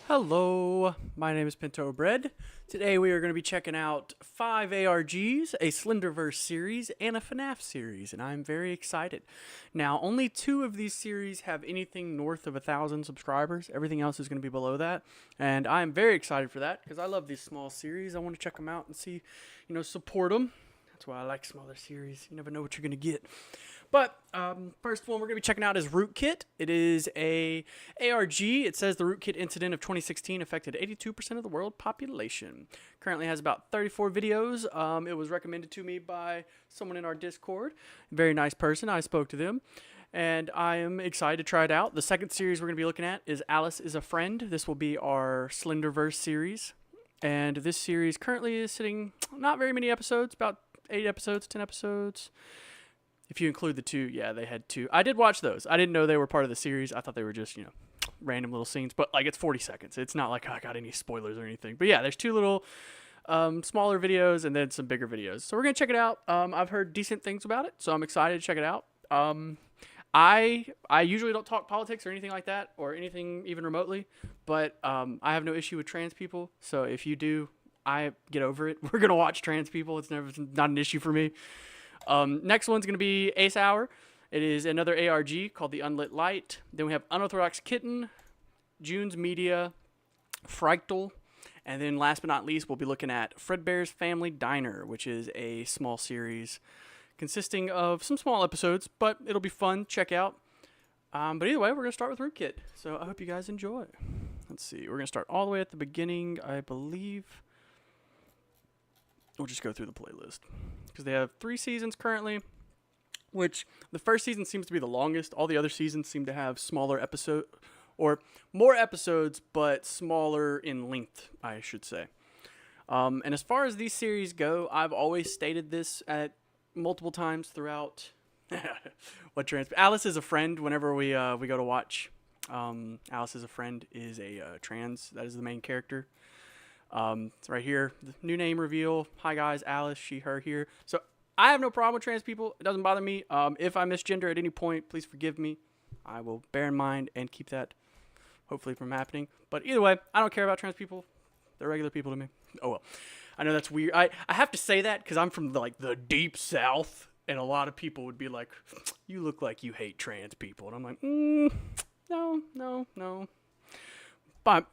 Hello, my name is Pintobread. Today we are going to be checking out 5 ARGs, a Slenderverse series, and a FNAF series, and I'm very excited. Now, only 2 of these series have anything north of 1,000 subscribers. Everything else is going to be below that, and I'm very excited for that because I love these small series. I want to check them out and see, support them. That's why I like smaller series. You never know what you're going to get. But first one we're going to be checking out is Rootkit. It is a ARG. It says the Rootkit incident of 2016 affected 82% of the world population. Currently has about 34 videos. It was recommended to me by someone in our Discord. Very nice person. I spoke to them. And I am excited to try it out. The second series we're going to be looking at is Alice is a Friend. This will be our Slenderverse series. And this series currently is sitting not very many episodes, about 8 episodes, 10 episodes. If you include the 2, yeah, they had 2. I did watch those. I didn't know they were part of the series. I thought they were just, random little scenes. But, it's 40 seconds. It's not like I got any spoilers or anything. But, yeah, there's 2 little smaller videos and then some bigger videos. So, we're going to check it out. I've heard decent things about it, so I'm excited to check it out. I usually don't talk politics or anything like that or anything even remotely. But I have no issue with trans people. So, if you do, I get over it. We're going to watch trans people. It's not an issue for me. Next one's going to be Ace Hour. It is another ARG called the Unlit Light. Then we have Unorthodox Kitten, June's Media, Frightal, and then last but not least, we'll be looking at Fredbear's Family Diner, which is a small series consisting of some small episodes, but it'll be fun. Check out. But either way, we're going to start with Rootkit. So I hope you guys enjoy. Let's see. We're going to start all the way at the beginning, I believe. We'll just go through the playlist because they have 3 seasons currently, which the first season seems to be the longest. All the other seasons seem to have smaller episode or more episodes, but smaller in length, I should say. And as far as these series go, I've always stated this at multiple times throughout. Alice is a Friend. Whenever we go to watch, Alice is a Friend is a trans. That is the main character. It's right here, the new name reveal. Hi guys, Alice, she, her here. So I have no problem with trans people. It doesn't bother me. If I misgender at any point, please forgive me. I will bear in mind and keep that hopefully from happening. But either way, I don't care about trans people. They're regular people to me. Oh well. I know that's weird. I have to say that because I'm from the deep south, and a lot of people would be like, you look like you hate trans people. And I'm like, no. But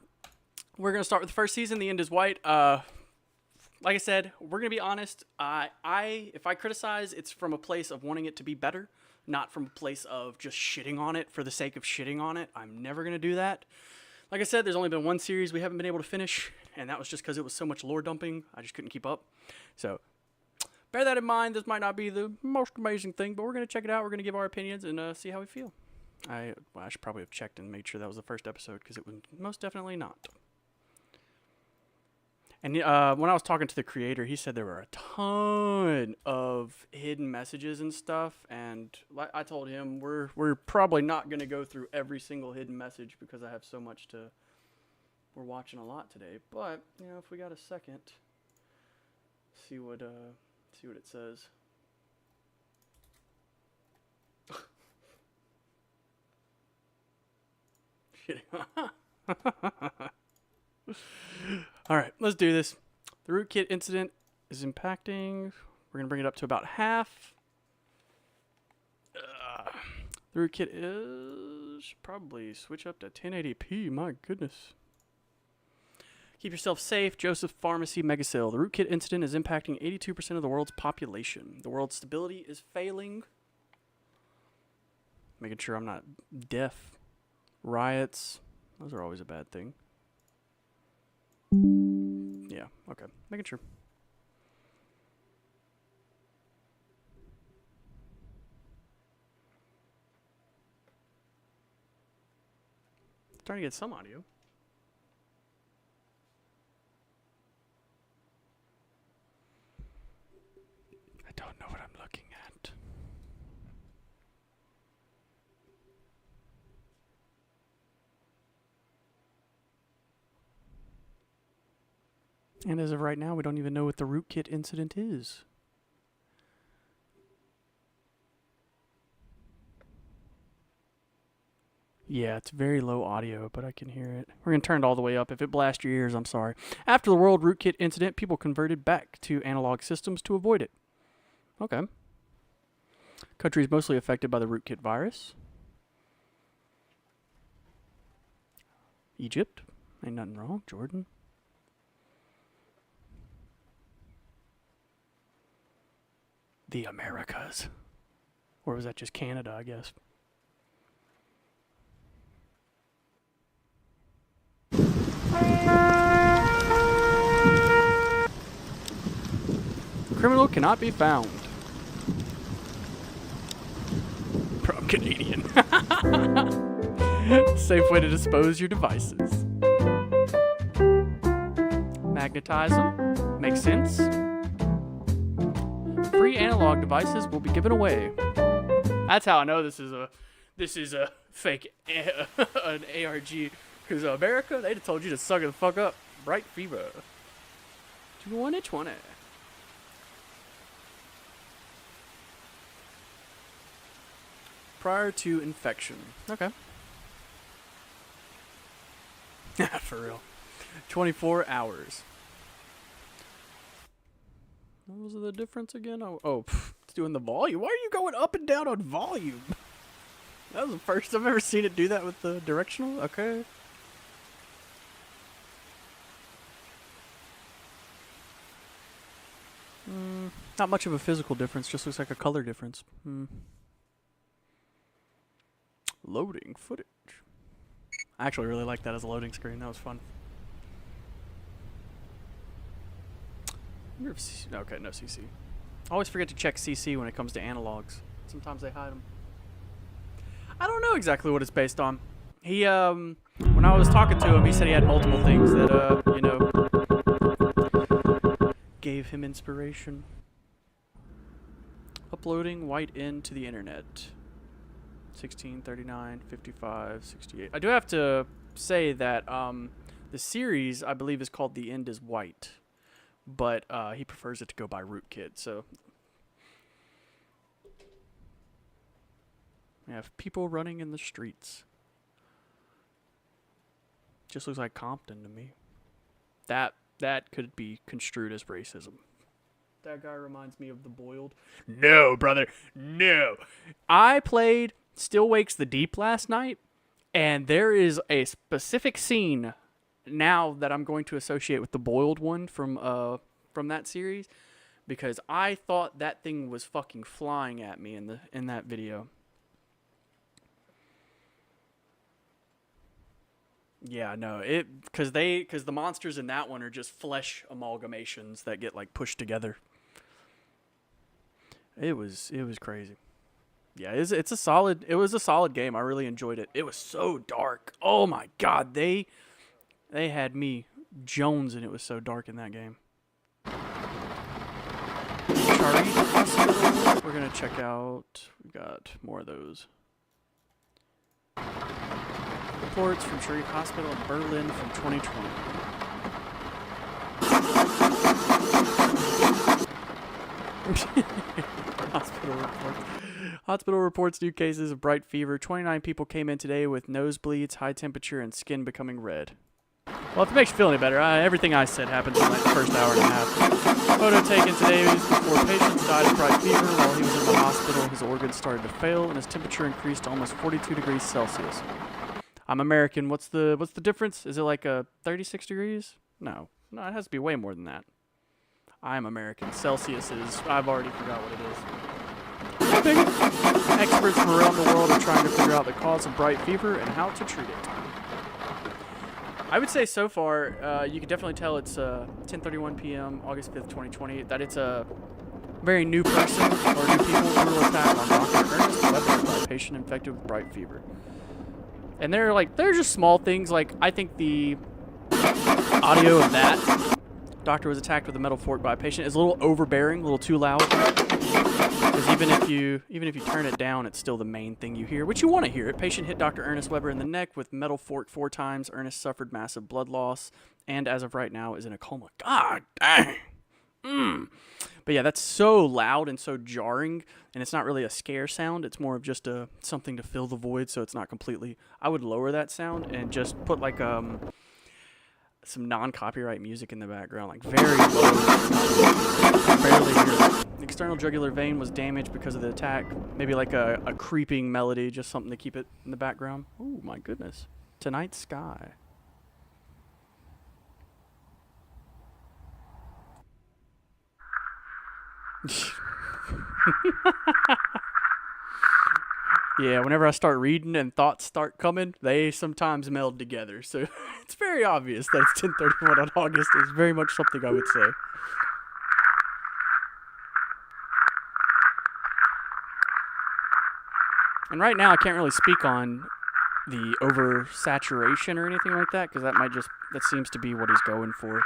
we're going to start with the first season. The End is White. Like I said, we're going to be honest. If I criticize, it's from a place of wanting it to be better, not from a place of just shitting on it for the sake of shitting on it. I'm never going to do that. Like I said, there's only been 1 series we haven't been able to finish, and that was just because it was so much lore dumping. I just couldn't keep up. So bear that in mind. This might not be the most amazing thing, but we're going to check it out. We're going to give our opinions and see how we feel. I should probably have checked and made sure that was the first episode because it was most definitely not. And when I was talking to the creator, he said there were a ton of hidden messages and stuff. And like I told him, we're probably not going to go through every single hidden message because I have so much to. We're watching a lot today. But if we got a second, see what it says. All right, let's do this. The Rootkit incident is impacting. We're going to bring it up to about half. The Rootkit should probably switch up to 1080p. My goodness. Keep yourself safe. Joseph Pharmacy Megasil. The Rootkit incident is impacting 82% of the world's population. The world's stability is failing. Making sure I'm not deaf. Riots. Those are always a bad thing. Yeah, okay. Making sure. Trying to get some audio. I don't know what I'm looking at. And as of right now, we don't even know what the Rootkit incident is. Yeah, it's very low audio, but I can hear it. We're going to turn it all the way up. If it blasts your ears, I'm sorry. After the World Rootkit incident, people converted back to analog systems to avoid it. Okay. Countries mostly affected by the Rootkit virus. Egypt. Ain't nothing wrong. Jordan. The Americas. Or was that just Canada, I guess? Criminal cannot be found. Bro, I'm Canadian. Safe way to dispose your devices. Magnetize them. Makes sense. Free analog devices will be given away. That's how I know this is a fake an ARG. Because America, they'd have told you to suck it the fuck up. Bright fever. 2020. Prior to infection. Okay. For real. 24 hours. What was the difference again? It's doing the volume. Why are you going up and down on volume? That was the first I've ever seen it do that with the directional. Okay. Not much of a physical difference. Just looks like a color difference. Loading footage. I actually really like that as a loading screen. That was fun. Okay, no CC. I always forget to check CC when it comes to analogs. Sometimes they hide them. I don't know exactly what it's based on. He, when I was talking to him, he said he had multiple things that, you know, gave him inspiration. Uploading white into the internet. 16, 39, 55, 68. I do have to say that the series, I believe, is called The End is White. But he prefers it to go by Rootkit, so... We have people running in the streets. Just looks like Compton to me. That could be construed as racism. That guy reminds me of the Boiled. No, brother, no. I played Still Wakes the Deep last night, and there is a specific scene now that I'm going to associate with the Boiled one from that series, because I thought that thing was fucking flying at me in that video. Yeah, no, because the monsters in that one are just flesh amalgamations that get like pushed together. It was crazy. Yeah, it was a solid game. I really enjoyed it. It was so dark. Oh my god, they had me Jones, and it was so dark in that game. We're gonna check out. We got more of those. Reports from Sharif Hospital in Berlin from 2020. Hospital reports new cases of bright fever. 29 people came in today with nosebleeds, high temperature, and skin becoming red. Well, if it makes you feel any better, everything I said happens in like the first hour and a half. Photo taken today before patients died of bright fever. While he was in the hospital, his organs started to fail, and his temperature increased to almost 42 degrees Celsius. I'm American. What's the difference? Is it like 36 degrees? No, it has to be way more than that. I'm American. Celsius is, I've already forgot what it is. Experts from around the world are trying to figure out the cause of bright fever and how to treat it. I would say so far, you can definitely tell it's 10:31 p.m., August 5th, 2020, that it's a very new person or new people who will attack on Dr. Ernest Weber by a patient infected with bright fever. And they're just small things. Like, I think the audio of that doctor was attacked with a metal fork by a patient is a little overbearing, a little too loud. Because even if you turn it down, it's still the main thing you hear, which you want to hear. Patient hit Dr. Ernest Weber in the neck with metal fork 4 times. Ernest suffered massive blood loss, and as of right now is in a coma. God dang. But yeah, that's so loud and so jarring, and it's not really a scare sound. It's more of just something to fill the void, so it's not completely. I would lower that sound and just put like some non-copyright music in the background, like very low. Barely hear it. The external jugular vein was damaged because of the attack. Maybe like a creeping melody, just something to keep it in the background. Oh my goodness. Tonight's sky. Yeah, whenever I start reading and thoughts start coming, they sometimes meld together. So it's very obvious that it's 10:31 on August. It's very much something I would say. And right now I can't really speak on the oversaturation or anything like that, because that seems to be what he's going for.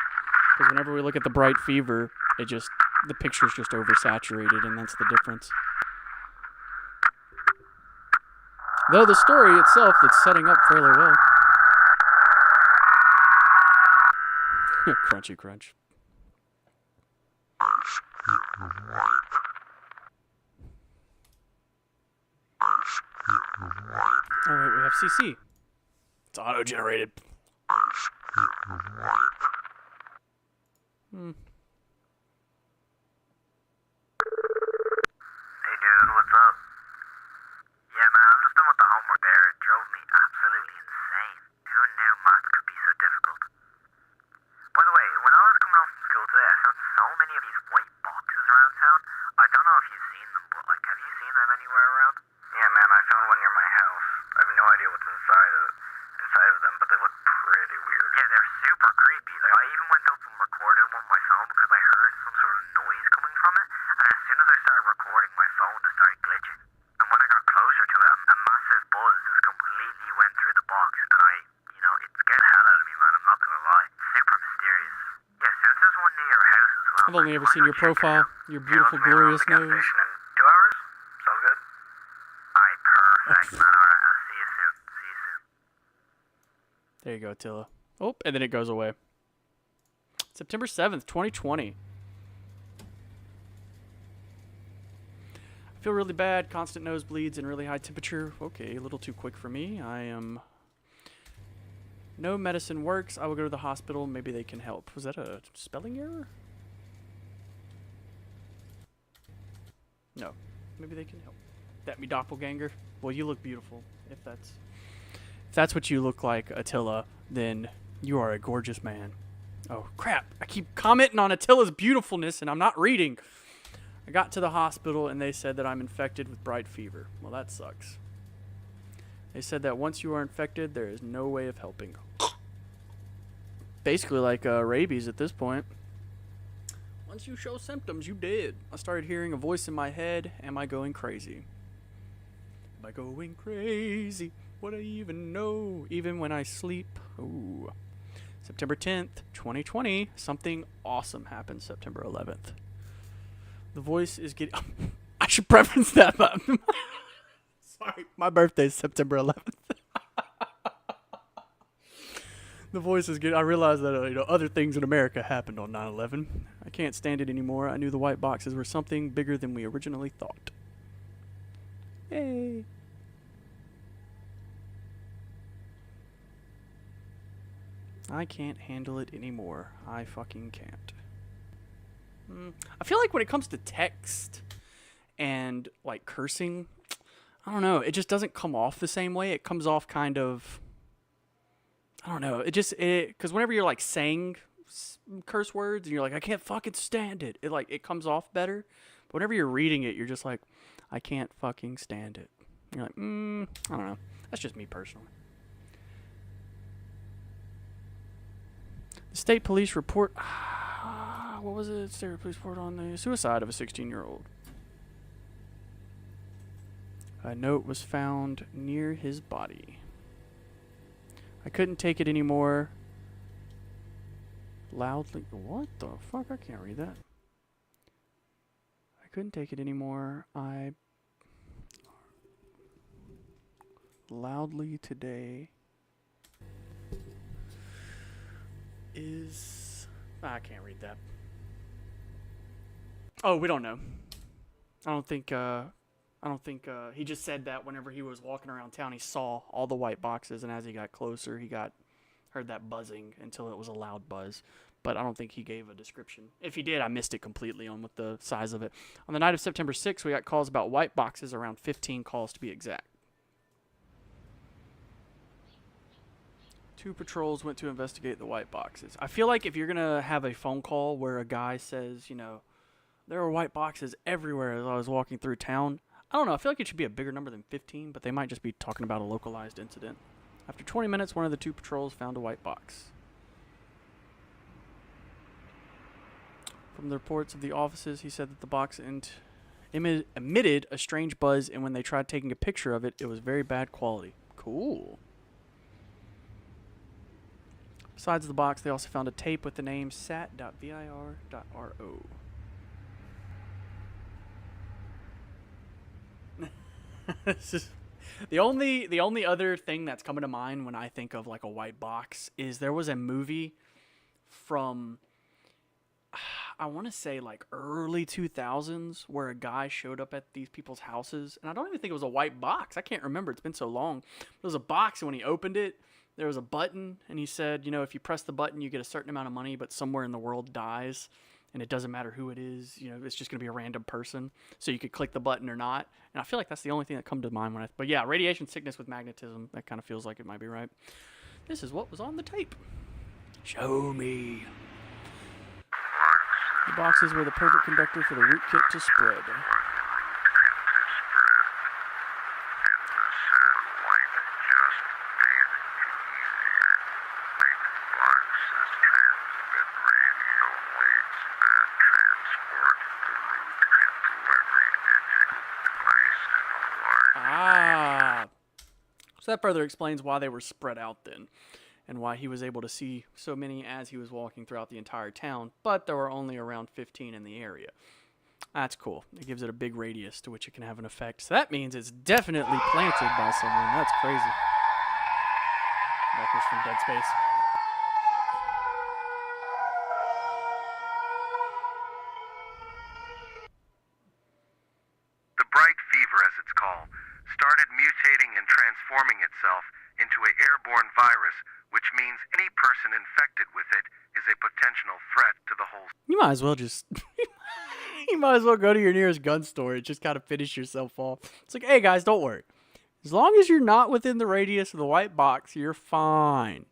Because whenever we look at the bright fever, the picture's just oversaturated, and that's the difference. Though the story itself, it's setting up fairly well. Crunchy crunch. Alright, we have CC. It's auto-generated. Hey dude, what's up? Yeah man, I'm just done with the homework there. It drove me absolutely insane. Who knew math could be so difficult? By the way, when I was coming home from school today, I found so many of these white boxes around town. I don't know if you've seen them, but like, have you seen them anywhere around? Yeah man, I found one near my house. I have no idea what's inside of them, but they look pretty weird. Yeah, they're super creepy. Like, I even went up and recorded one on my phone because I heard some sort of noise coming from it, and as soon as I started recording, my phone just started glitching. And when I got closer to it, a massive buzz just completely went through the box, and it scared the hell out of me, man, I'm not gonna lie. Super mysterious. Yeah, since there's one near your house as well. I've only ever seen your profile, your beautiful, glorious nose. In 2 hours? Sounds good? Alright, perfect, man. Alright, I'll see you soon. See you soon. There you go, Attila. Oh, and then it goes away. September 7th, 2020. I feel really bad, constant nosebleeds and really high temperature. Okay, a little too quick for me. No medicine works. I will go to the hospital. Maybe they can help. Was that a spelling error? No. Maybe they can help. That me doppelganger? Well, you look beautiful. If that's what you look like, Attila, then you are a gorgeous man. Oh, crap. I keep commenting on Attila's beautifulness, and I'm not reading. I got to the hospital, and they said that I'm infected with bright fever. Well, that sucks. They said that once you are infected, there is no way of helping. Basically like rabies at this point. Once you show symptoms, you dead. I started hearing a voice in my head. Am I going crazy? Am I going crazy? What do I even know? Even when I sleep. Ooh. September 10th, 2020. Something awesome happened September 11th. The voice is getting... I should preference that. Sorry, my birthday is September 11th. The voice is getting... I realized that other things in America happened on 9/11. I can't stand it anymore. I knew the white boxes were something bigger than we originally thought. Yay. I can't handle it anymore. I fucking can't. I feel like when it comes to text and like cursing, I don't know, it just doesn't come off the same way. It comes off kind of, I don't know, because whenever you're like saying curse words and you're like, I can't fucking stand it, it comes off better. But whenever you're reading it, you're just like, I can't fucking stand it. You're like, I don't know. That's just me personally. The state police report... what was it? State police report on the suicide of a 16-year-old. A note was found near his body. I couldn't take it anymore. Loudly... What the fuck? I can't read that. I couldn't take it anymore. I... Loudly today... is... I can't read that. Oh, we don't know. I don't think. He just said that whenever he was walking around town, he saw all the white boxes, and as he got closer, he heard that buzzing until it was a loud buzz. But I don't think he gave a description. If he did, I missed it completely on with the size of it. On the night of September 6th, we got calls about white boxes, around 15 calls to be exact. 2 patrols went to investigate the white boxes. I feel like if you're going to have a phone call where a guy says, you know, there were white boxes everywhere as I was walking through town, I don't know. I feel like it should be a bigger number than 15, but they might just be talking about a localized incident. After 20 minutes, one of the 2 patrols found a white box. From the reports of the offices, he said that the box emitted a strange buzz, and when they tried taking a picture of it, it was very bad quality. Cool. Besides the box, they also found a tape with the name sat.vir.ro. This is the only other thing that's coming to mind when I think of like a white box is there was a movie from I want to say like early 2000s where a guy showed up at these people's houses, and I don't even think it was a white box. I can't remember. It's been so long. It was a box, and when he opened it, there was a button, and he said, you know, if you press the button, you get a certain amount of money, but somewhere in the world dies, and it doesn't matter who it is. You know, it's just going to be a random person, so you could click the button or not. And I feel like that's the only thing that comes to mind when but yeah, radiation sickness with magnetism, that kind of feels like it might be right. This is what was on the tape. Show me. The boxes were the perfect conductor for the rootkit to spread. So that further explains why they were spread out then, and why he was able to see so many as he was walking throughout the entire town, but there were only around 15 in the area. That's cool. It gives it a big radius to which it can have an effect. So that means it's definitely planted by someone. That's crazy. Markers from Dead Space. The bright fever, as it's called, started mutating and transforming itself into an airborne virus, which means any person infected with it is a potential threat to the whole. You might as well just you might as well go to your nearest gun store and just kind of finish yourself off. It's like, hey guys, don't worry. As long as you're not within the radius of the white box, you're fine.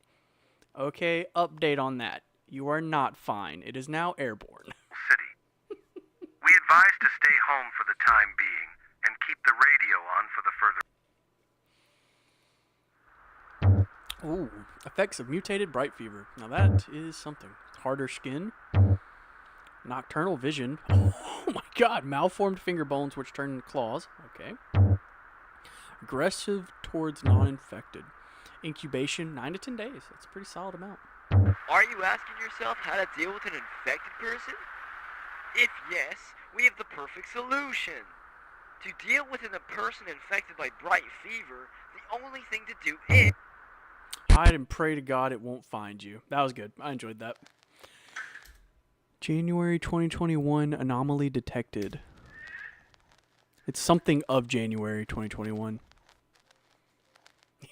Okay, update on that. You are not fine. It is now airborne. City. We advise to stay home for the time being and keep the radio on for the further. Ooh, effects of mutated bright fever. Now that is something. Harder skin. Nocturnal vision. Oh my god, malformed finger bones which turn into claws. Okay. Aggressive towards non-infected. Incubation, 9 to 10 days. That's a pretty solid amount. Are you asking yourself how to deal with an infected person? If yes, we have the perfect solution. To deal with a person infected by bright fever, the only thing to do is hide and pray to God it won't find you. That was good. I enjoyed that. January 2021 anomaly detected. It's something of January 2021.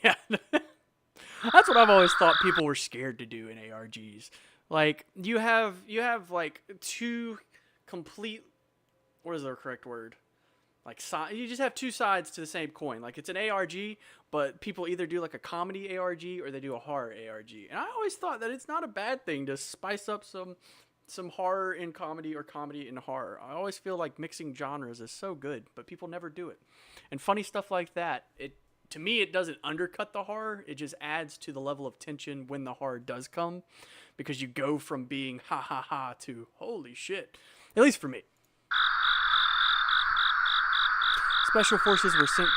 Yeah. That's what I've always thought people were scared to do in ARGs. Like, you have like 2 complete, what is the correct word? Like, you just have 2 sides to the same coin. Like, it's an ARG, but people either do like a comedy ARG or they do a horror ARG. And I always thought that it's not a bad thing to spice up some horror in comedy or comedy in horror. I always feel like mixing genres is so good, but people never do it. And funny stuff like that, to me, it doesn't undercut the horror. It just adds to the level of tension when the horror does come, because you go from being ha ha ha to holy shit. At least for me. Special forces were sent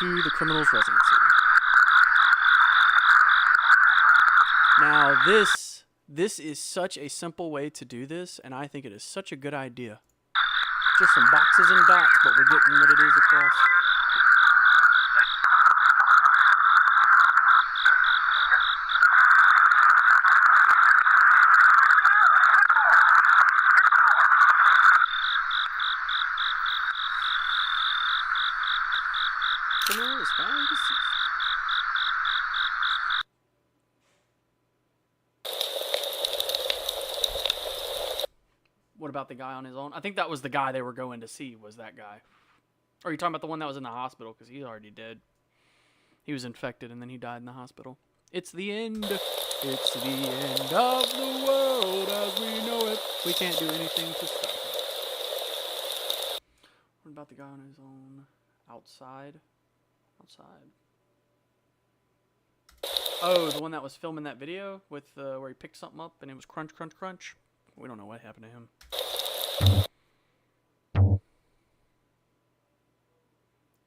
to the criminal's residency. Now, this is such a simple way to do this, and I think it is such a good idea. Just some boxes and dots, but we're getting what it is across. Criminal is found deceased. What about the guy on his own? I think that was the guy they were going to see, was that guy. Or are you talking about the one that was in the hospital? Because he's already dead. He was infected and then he died in the hospital. It's the end. It's the end of the world as we know it. We can't do anything to stop it. What about the guy on his own? Outside? Outside. Oh, the one that was filming that video with where he picked something up and it was crunch, crunch, crunch. We don't know what happened to him.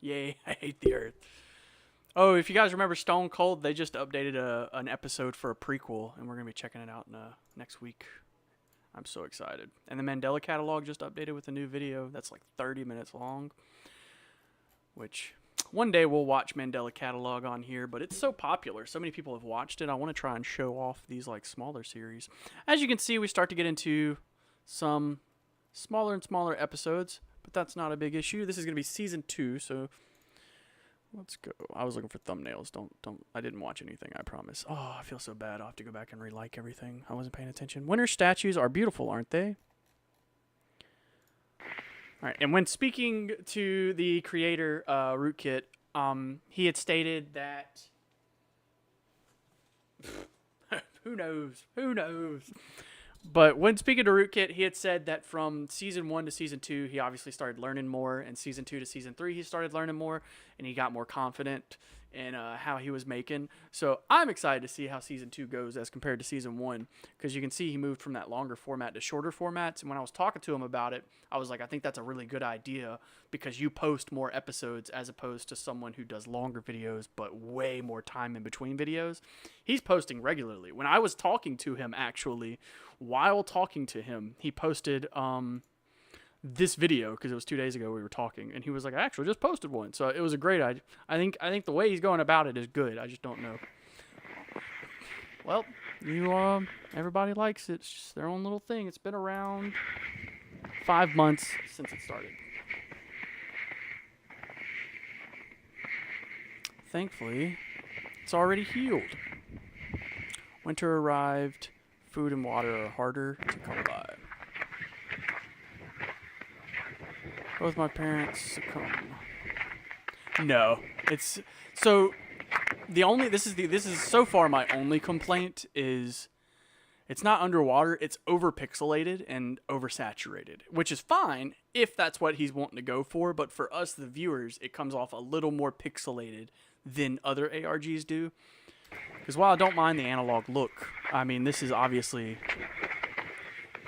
Yay, I hate the Earth. Oh, if you guys remember Stone Cold, they just updated an episode for a prequel, and we're going to be checking it out next week. I'm so excited. And the Mandela Catalog just updated with a new video that's like 30 minutes long, which one day we'll watch Mandela Catalog on here, but it's so popular. So many people have watched it. I want to try and show off these like smaller series. As you can see, we start to get into some smaller and smaller episodes, but that's not a big issue. This is going to be season 2, so let's go. I was looking for thumbnails. I didn't watch anything, I promise. Oh, I feel so bad. I'll have to go back and re-like everything. I wasn't paying attention. Winter statues are beautiful, aren't they? All right, and when speaking to the creator, Rootkit, he had stated that who knows? Who knows? But when speaking to Rootkit, he had said that from season 1 to season 2, he obviously started learning more, and season 2 to season 3, he started learning more, and he got more confident in how he was making. So I'm excited to see how season 2 goes as compared to season 1, because you can see he moved from that longer format to shorter formats. And when I was talking to him about it, I was like, I think that's a really good idea, because you post more episodes as opposed to someone who does longer videos but way more time in between videos. He's posting regularly. When I was talking to him, actually, while talking to him, he posted this video, because it was 2 days ago we were talking, and he was like, I actually just posted one. So it was a great idea. I think the way he's going about it is good. I just don't know. Well, everybody likes it. It's just their own little thing. It's been around 5 months since it started. Thankfully, it's already healed. Winter arrived. Food and water are harder to come by. Both my parents succumb. No, it's so. This is so far my only complaint is it's not underwater. It's over pixelated and oversaturated, which is fine if that's what he's wanting to go for. But for us, the viewers, it comes off a little more pixelated than other ARGs do. Because while I don't mind the analog look, I mean, this is obviously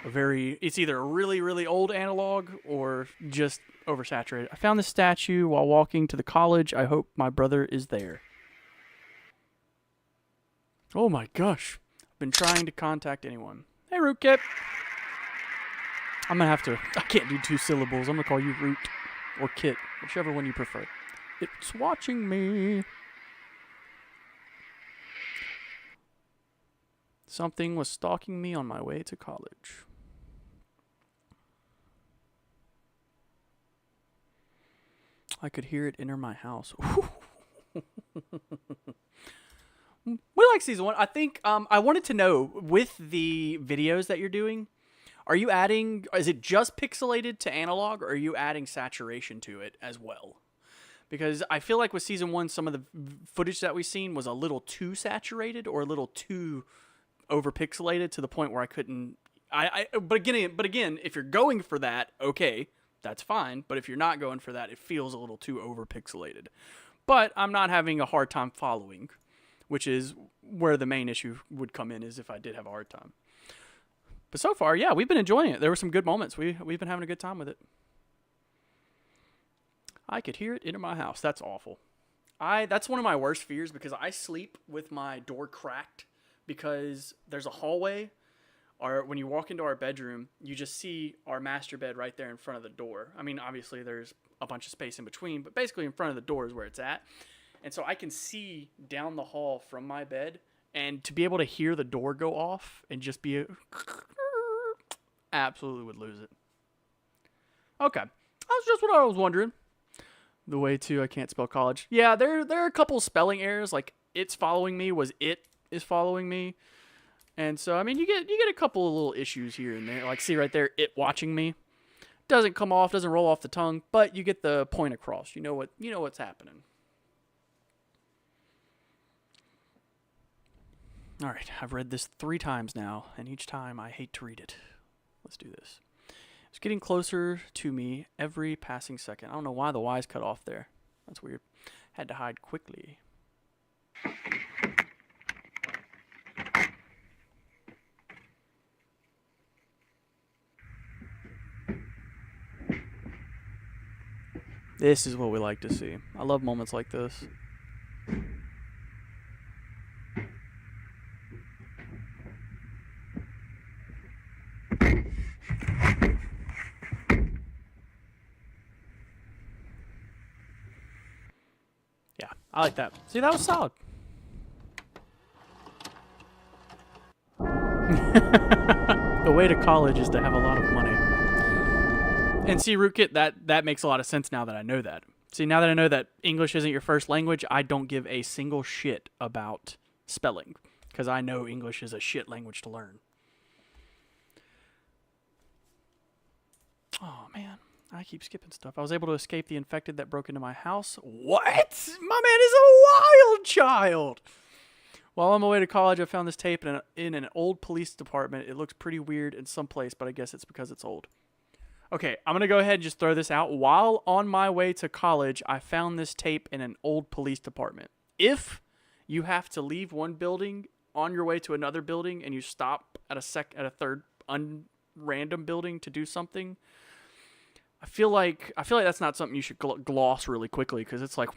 it's either a really, really old analog or just oversaturated. I found this statue while walking to the college. I hope my brother is there. Oh my gosh. I've been trying to contact anyone. Hey, Rootkit. I'm going to have to, I can't do 2 syllables. I'm going to call you Root or Kit, whichever one you prefer. It's watching me. Something was stalking me on my way to college. I could hear it enter my house. We like season 1. I think I wanted to know, with the videos that you're doing, is it just pixelated to analog, or are you adding saturation to it as well? Because I feel like with season 1, some of the footage that we've seen was a little too saturated or a little too over pixelated to the point where I couldn't. But again, if you're going for that, okay, that's fine. But if you're not going for that, it feels a little too over pixelated. But I'm not having a hard time following, which is where the main issue would come in, is if I did have a hard time. But so far, yeah, we've been enjoying it. There were some good moments. We've been having a good time with it. I could hear it enter my house. That's awful. That's one of my worst fears, because I sleep with my door cracked, because there's a hallway, or when you walk into our bedroom, you just see our master bed right there in front of the door. I mean, obviously there's a bunch of space in between, but basically in front of the door is where it's at. And so I can see down the hall from my bed, and to be able to hear the door go off and just be absolutely would lose it. Okay. That's just what I was wondering. The way to I can't spell college. Yeah, there are a couple spelling errors. Like it's following me was it is following me, and so I mean you get a couple of little issues here and there. Like see right there, it watching me doesn't come off, doesn't roll off the tongue, but you get the point across. You know what's happening. All right, I've read this 3 times now, and each time I hate to read it. Let's do this. It's getting closer to me every passing second. I don't know why the Y's cut off there. That's weird. Had to hide quickly. This is what we like to see. I love moments like this. Yeah, I like that. See, that was solid. The way to college is to have a lot of money. And see, Rootkit, that makes a lot of sense now that I know that. See, now that I know that English isn't your first language, I don't give a single shit about spelling. Because I know English is a shit language to learn. Oh, man. I keep skipping stuff. I was able to escape the infected that broke into my house. What? My man is a wild child. While on my way to college, I found this tape in an old police department. It looks pretty weird in some place, but I guess it's because it's old. Okay, I'm going to go ahead and just throw this out. While on my way to college, I found this tape in an old police department. If you have to leave one building on your way to another building and you stop at a third random building to do something, I feel like that's not something you should gloss really quickly, because it's like,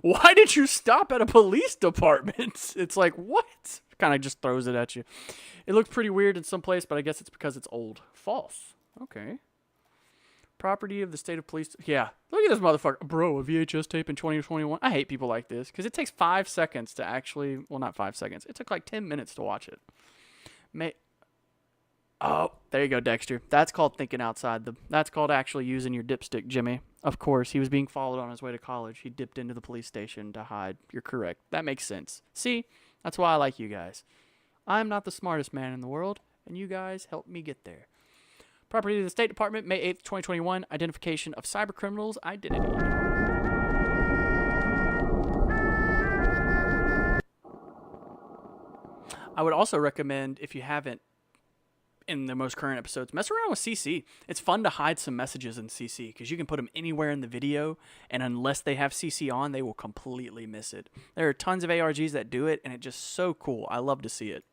why did you stop at a police department? It's like, what? Kind of just throws it at you. It looks pretty weird in some place, but I guess it's because it's old. False. Okay. Property of the state of police. Yeah. Look at this motherfucker. Bro, a VHS tape in 2021. I hate people like this, because it takes 5 seconds to actually, well, not 5 seconds. It took like 10 minutes to watch it. Oh, there you go, Dexter. That's called thinking outside that's called actually using your dipstick, Jimmy. Of course, he was being followed on his way to college. He dipped into the police station to hide. You're correct. That makes sense. See? That's why I like you guys. I'm not the smartest man in the world, and you guys helped me get there. Property of the State Department, May 8th, 2021. Identification of cybercriminals' identity. I would also recommend, if you haven't, in the most current episodes, mess around with CC. It's fun to hide some messages in CC, because you can put them anywhere in the video, and unless they have CC on, they will completely miss it. There are tons of ARGs that do it, and it's just so cool. I love to see it.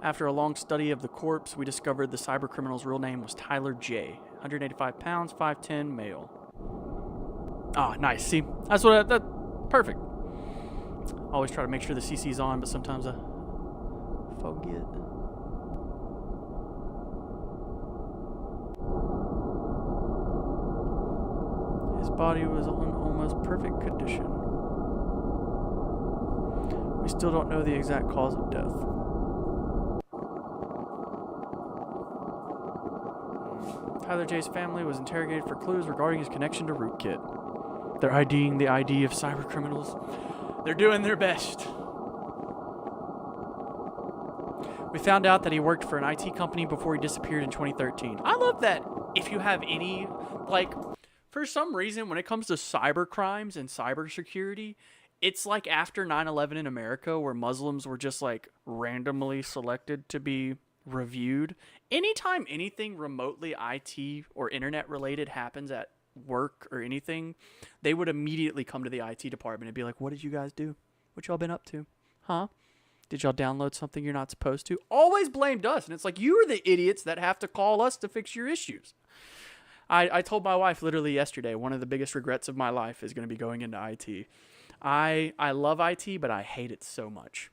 After a long study of the corpse, we discovered the cybercriminal's real name was Tyler J. 185 pounds, 5'10", male. Ah, nice. See, that's perfect. Always try to make sure the CC's on, but sometimes I forget. His body was in almost perfect condition. We still don't know the exact cause of death. Tyler J's family was interrogated for clues regarding his connection to Rootkit. They're IDing the ID of cybercriminals. They're doing their best. We found out that he worked for an IT company before he disappeared in 2013. I love that. If you have any, like, for some reason, when it comes to cyber crimes and cybersecurity, it's like after 9/11 in America, where Muslims were just like randomly selected to be reviewed. Anytime anything remotely IT or internet related happens at work or anything, they would immediately come to the IT department and be like, what did you guys do? What y'all been up to? Huh? Did y'all download something you're not supposed to? Always blamed us. And it's like, you're the idiots that have to call us to fix your issues. I told my wife literally yesterday, one of the biggest regrets of my life is going to be going into IT. I love IT, but I hate it so much.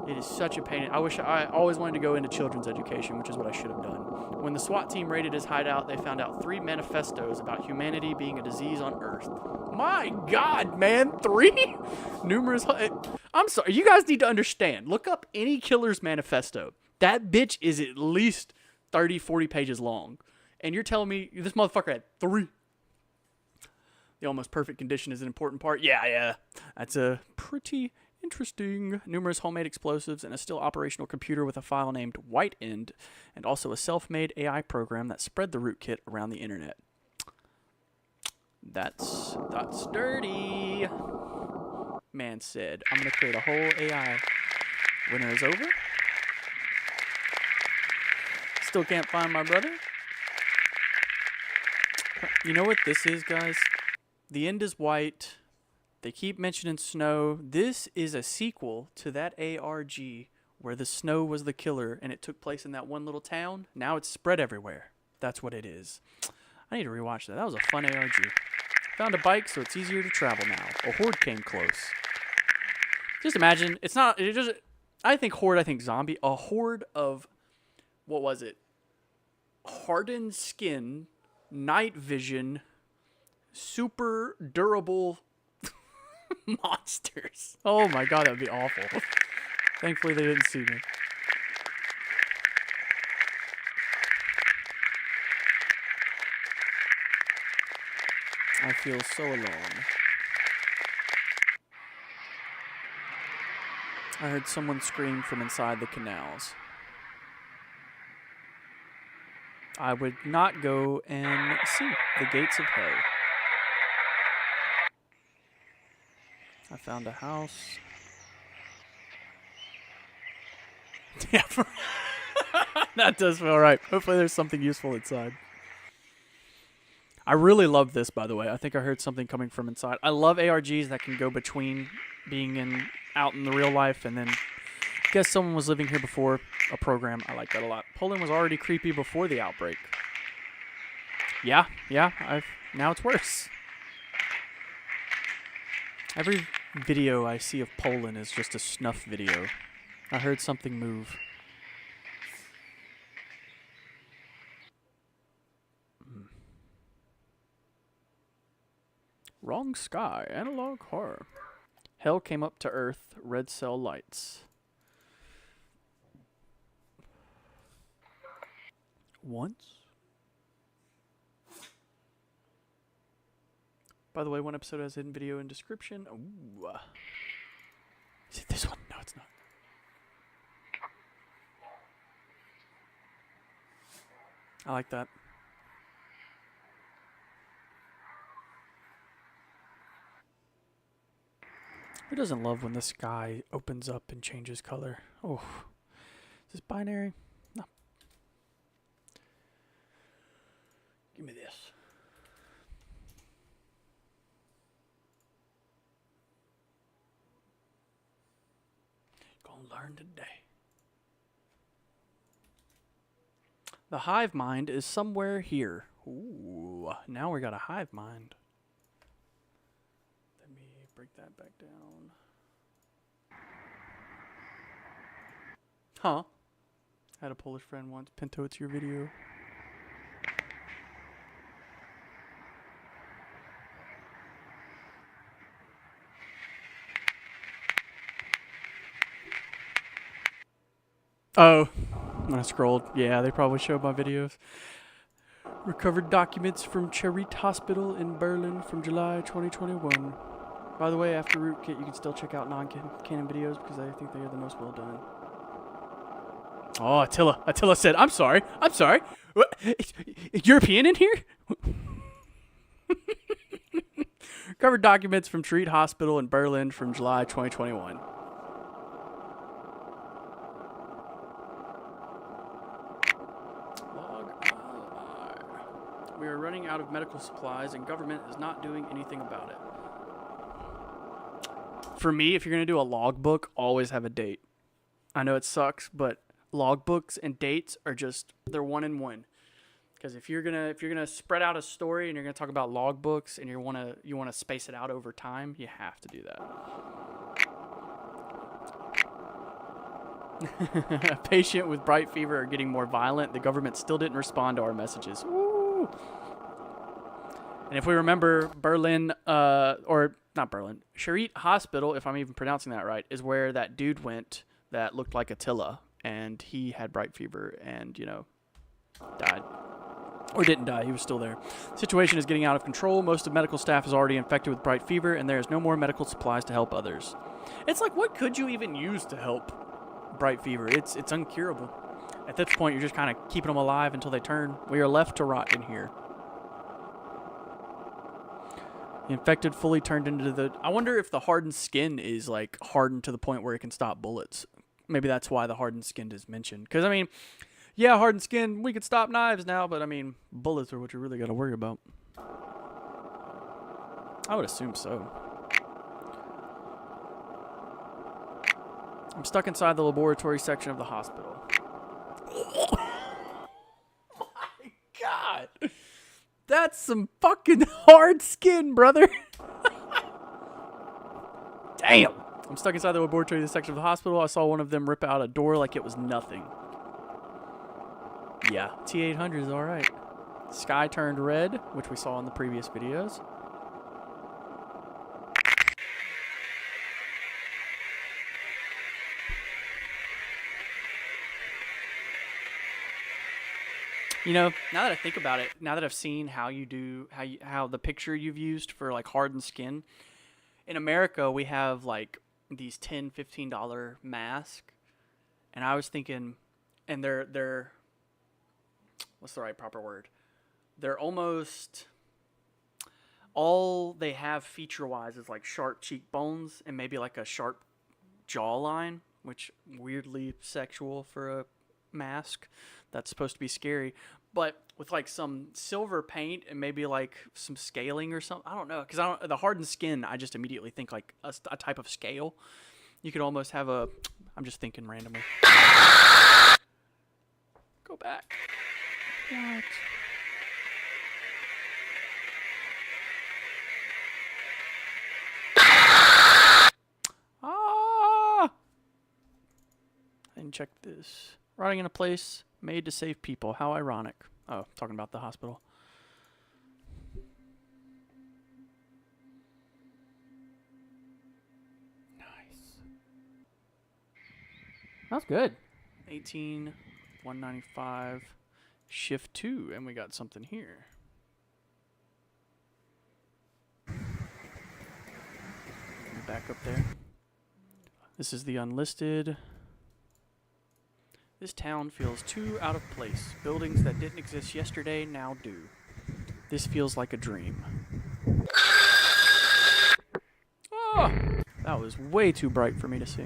It is such a pain. I always wanted to go into children's education, which is what I should have done. When the SWAT team raided his hideout, they found out 3 manifestos about humanity being a disease on Earth. My God, man, 3? Numerous. I'm sorry. You guys need to understand. Look up any killer's manifesto. That bitch is at least 30, 40 pages long. And you're telling me this motherfucker had 3? The almost perfect condition is an important part. Yeah. That's a pretty interesting. Numerous homemade explosives and a still operational computer with a file named Whiteend, and also a self-made AI program that spread the rootkit around the internet. That's dirty. Man said, I'm going to create a whole AI. Winter is over. Still can't find my brother. You know what this is, guys? The end is white. They keep mentioning snow. This is a sequel to that ARG where the snow was the killer and it took place in that one little town. Now it's spread everywhere. That's what it is. I need to rewatch that. That was a fun ARG. Found a bike, so it's easier to travel now. A horde came close. Just imagine, it's not, it just, I think horde, I think zombie. A horde of, what was it? Hardened skin, night vision, super durable monsters. Oh my god, that would be awful. Thankfully they didn't see me. I feel so alone. I heard someone scream from inside the canals. I would not go and see the gates of hell. I found a house. Yeah, that does feel right. Hopefully there's something useful inside. I really love this, by the way. I think I heard something coming from inside. I love ARGs that can go between being out in the real life and then I guess someone was living here before a program. I like that a lot. Poland was already creepy before the outbreak. Yeah, now it's worse. Every video I see of Poland is just a snuff video. I heard something move. Wrong sky, analog horror. Hell came up to Earth, red cell lights. Once? By the way, one episode has hidden video in description. Ooh. Is it this one? No, it's not. I like that. Who doesn't love when the sky opens up and changes color? Oh, is this binary? No. Give me this. Gonna learn today. The hive mind is somewhere here. Ooh, now we got a hive mind. Let me break that back down. Huh? I had a Polish friend once. Pinto, it's your video. Oh, when I scrolled, yeah, they probably showed my videos. Recovered documents from Charité Hospital in Berlin from July 2021. By the way, after Rootkit, you can still check out non-canon videos because I think they are the most well done. Oh, Attila said, I'm sorry. What? European in here? Recovered documents from Charité Hospital in Berlin from July 2021. We are running out of medical supplies and government is not doing anything about it. For me, if you're going to do a logbook, always have a date. I know it sucks, but logbooks and dates are just, they're one in one. Because if you're gonna spread out a story and you're gonna talk about logbooks and you wanna space it out over time, you have to do that. A patient with bright fever are getting more violent. The government still didn't respond to our messages. Woo! And if we remember, Berlin, or not Berlin, Charité Hospital, if I'm even pronouncing that right, is where that dude went that looked like Attila, and he had bright fever and, died. Or didn't die, he was still there. The situation is getting out of control. Most of medical staff is already infected with bright fever, and there is no more medical supplies to help others. It's like, what could you even use to help bright fever? It's uncurable. At this point, you're just kind of keeping them alive until they turn. We are left to rot in here. The infected fully turned into the... I wonder if the hardened skin is, like, hardened to the point where it can stop bullets. Maybe that's why the hardened skin is mentioned. Because, I mean... Yeah, hardened skin, we could stop knives now, but I mean, bullets are what you really got to worry about. I would assume so. I'm stuck inside the laboratory section of the hospital. Oh my God. That's some fucking hard skin, brother. Damn. I'm stuck inside the laboratory section of the hospital. I saw one of them rip out a door like it was nothing. Yeah, T-800 is alright. Sky turned red, which we saw in the previous videos. You know, now that I think about it, now that I've seen how you do, how the picture you've used for like hardened skin, in America we have like these $10, $15 masks, and I was thinking, and they're what's the right proper word? They're almost, all they have feature-wise is like sharp cheekbones and maybe like a sharp jawline, which weirdly sexual for a mask. That's supposed to be scary. But with like some silver paint and maybe like some scaling or something. I don't know. Because the hardened skin, I just immediately think like a type of scale. You could almost have a, I'm just thinking randomly. Go back. What? Ah! I didn't check this. Rotting in a place made to save people. How ironic. Oh, talking about the hospital. Nice. That's good. 18,195. Shift 2, and we got something here. Back up there. This is the unlisted. This town feels too out of place. Buildings that didn't exist yesterday now do. This feels like a dream. Oh! That was way too bright for me to see.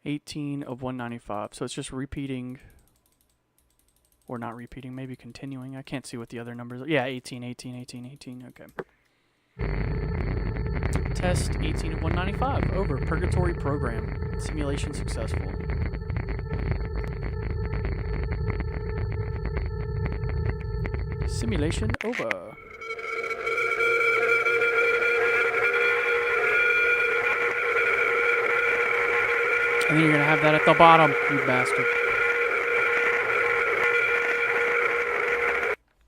18 of 195. So it's just repeating, or not repeating, maybe continuing. I can't see what the other numbers are. Yeah, 18, 18, 18, 18. Okay. Test 18 of 195. Over. Purgatory program. Simulation successful. Simulation over. And then you're going to have that at the bottom, you bastard.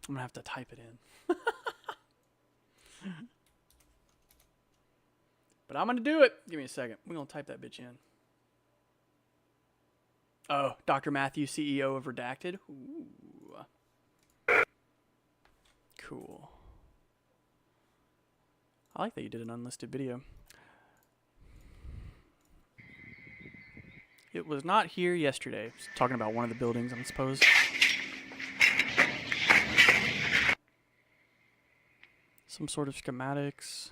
I'm going to have to type it in. But I'm going to do it. Give me a second. We're going to type that bitch in. Oh, Dr. Matthew, CEO of Redacted. Ooh. Cool. I like that you did an unlisted video. It was not here yesterday. Just talking about one of the buildings, I suppose. Some sort of schematics.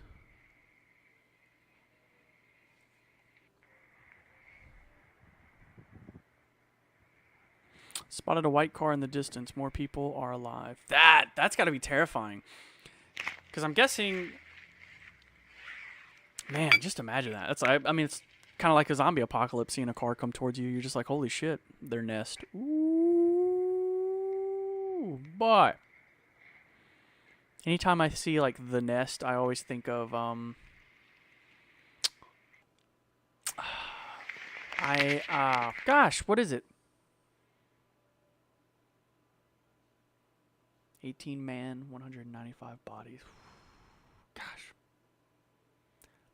Spotted a white car in the distance. More people are alive. That's got to be terrifying. Because I'm guessing... Man, just imagine that. That's I mean, it's kind of like a zombie apocalypse, seeing a car come towards you. You're just like, holy shit, their nest. Ooh, boy. Anytime I see, like, the nest, I always think of, gosh, what is it? 18 man, 195 bodies. Gosh.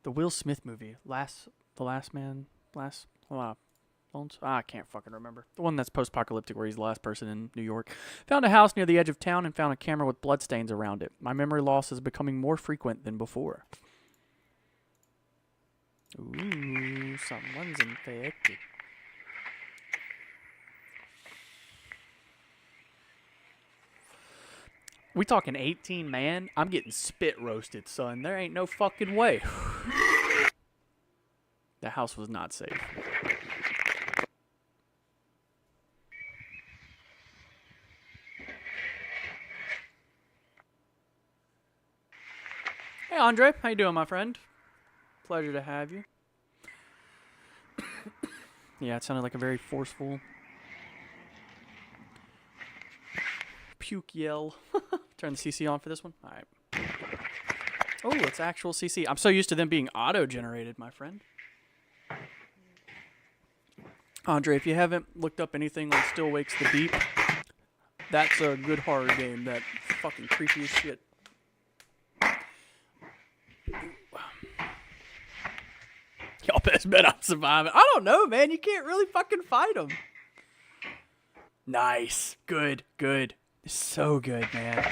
The Will Smith movie, The Last Man, Bones? I can't fucking remember. The one that's post-apocalyptic where he's the last person in New York. Found a house near the edge of town and found a camera with bloodstains around it. My memory loss is becoming more frequent than before. Ooh, someone's infected. We talking 18 man? I'm getting spit roasted, son. There ain't no fucking way. The house was not safe. Hey, Andre. How you doing, my friend? Pleasure to have you. Yeah, it sounded like a very forceful puke yell. Turn the CC on for this one. All right. Oh, it's actual CC. I'm so used to them being auto-generated, my friend. Andre, if you haven't looked up anything on Still Wakes the Deep, that's a good horror game. That fucking creepy as shit. Y'all best bet I'm surviving. I don't know, man. You can't really fucking fight them. Nice. Good. Good. So good, man.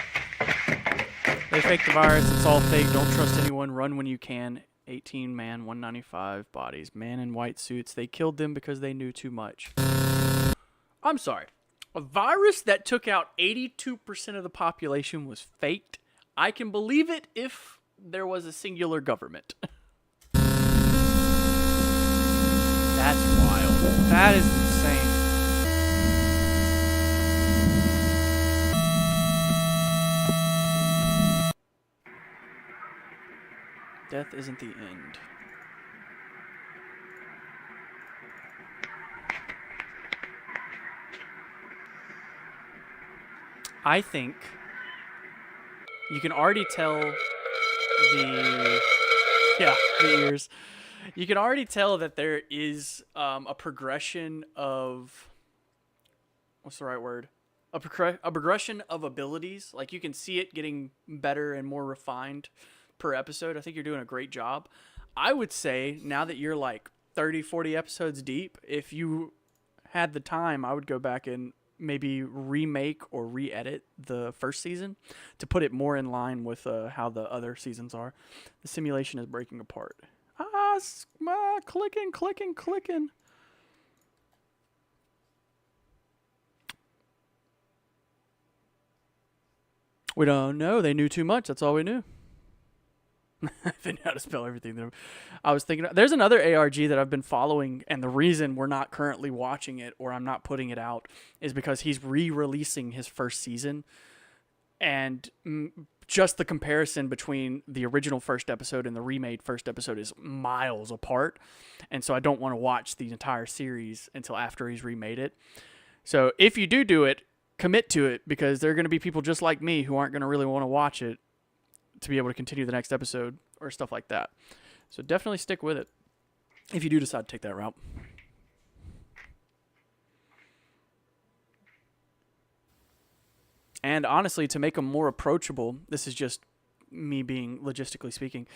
They faked the virus. It's all fake. Don't trust anyone. Run when you can. 18 man, 195 bodies. Man in white suits. They killed them because they knew too much. I'm sorry. A virus that took out 82% of the population was faked. I can believe it if there was a singular government. That's wild. That is insane. Death isn't the end. I think you can already tell the ears. You can already tell that there is a progression of, what's the right word? A progression of abilities. Like you can see it getting better and more refined per episode. I think you're doing a great job. I would say now that you're like 30, 40 episodes deep, if you had the time, I would go back and maybe remake or re-edit the first season to put it more in line with how the other seasons are. The simulation is breaking apart. Clicking. We don't know. They knew too much. That's all we knew. I didn't know how to spell everything. I was thinking, there's another ARG that I've been following, and the reason we're not currently watching it or I'm not putting it out is because he's re-releasing his first season. And just the comparison between the original first episode and the remade first episode is miles apart. And so I don't want to watch the entire series until after he's remade it. So if you do it, commit to it, because there are going to be people just like me who aren't going to really want to watch it to be able to continue the next episode or stuff like that. So definitely stick with it if you do decide to take that route. And honestly, to make them more approachable, this is just me being logistically speaking,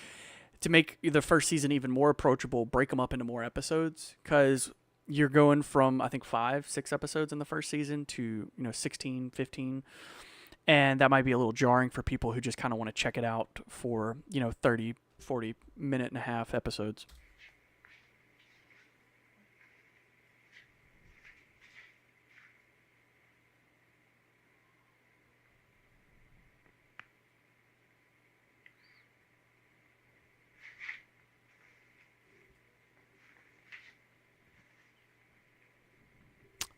to make the first season even more approachable, break them up into more episodes, because you're going from, I think, 5, 6 episodes in the first season to, 16, 15. And that might be a little jarring for people who just kind of want to check it out for, 30, 40 minute and a half episodes.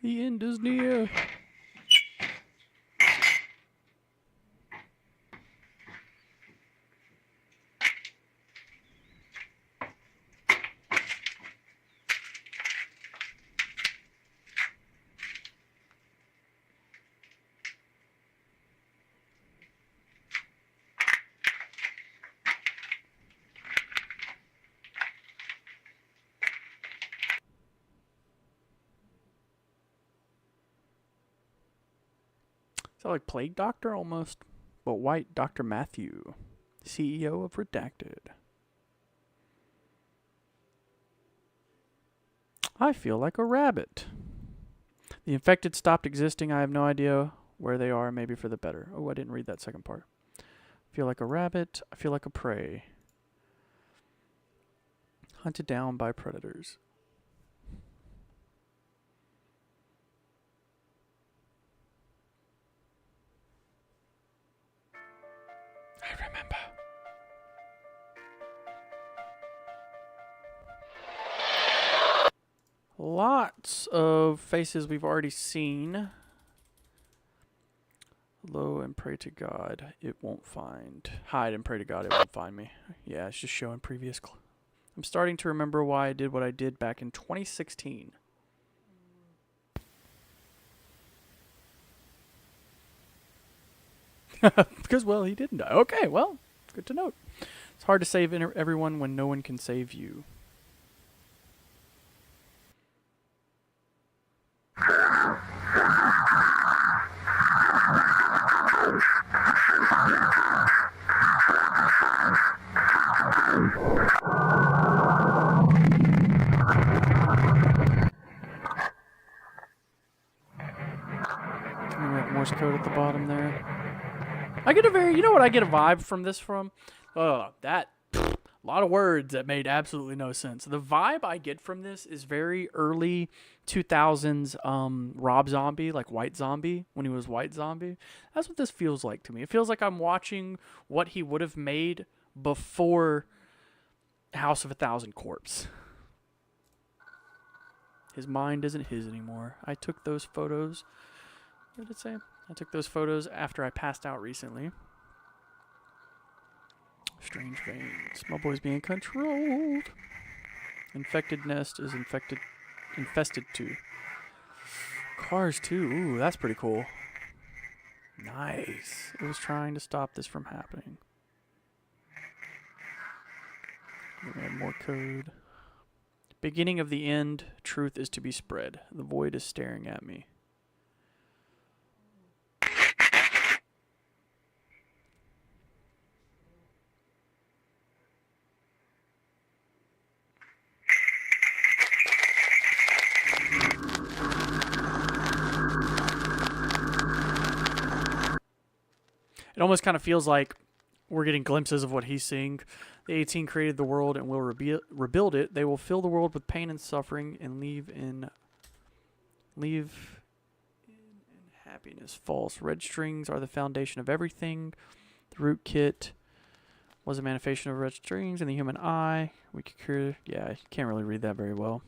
The end is near. Is that like Plague Doctor almost? But white Dr. Matthew, CEO of Redacted. I feel like a rabbit. The infected stopped existing. I have no idea where they are, maybe for the better. Oh, I didn't read that second part. Feel like a rabbit. I feel like a prey. Hunted down by predators. I remember. Lots of faces we've already seen. Hello and pray to God it won't find. Hide and pray to God it won't find me. Yeah, it's just showing previous. I'm starting to remember why I did what I did back in 2016. Because, well, he didn't die. Okay, well, good to note. It's hard to save everyone when no one can save you. Morse code at the bottom there. I get a very, you know what I get a vibe from this from? A lot of words that made absolutely no sense. The vibe I get from this is very early 2000s Rob Zombie, like White Zombie, when he was White Zombie. That's what this feels like to me. It feels like I'm watching what he would have made before House of a Thousand Corpse. His mind isn't his anymore. I took those photos. What did it say? I took those photos after I passed out recently. Strange veins. My boy's being controlled. Infected nest is infested too. Cars too. Ooh, that's pretty cool. Nice. It was trying to stop this from happening. We have more code. Beginning of the end. Truth is to be spread. The void is staring at me. It almost kind of feels like we're getting glimpses of what he's seeing. The 18 created the world and will rebuild it. They will fill the world with pain and suffering and leave in happiness. False. Red strings are the foundation of everything. The rootkit was a manifestation of red strings in the human eye. We could cure. Yeah, you can't really read that very well.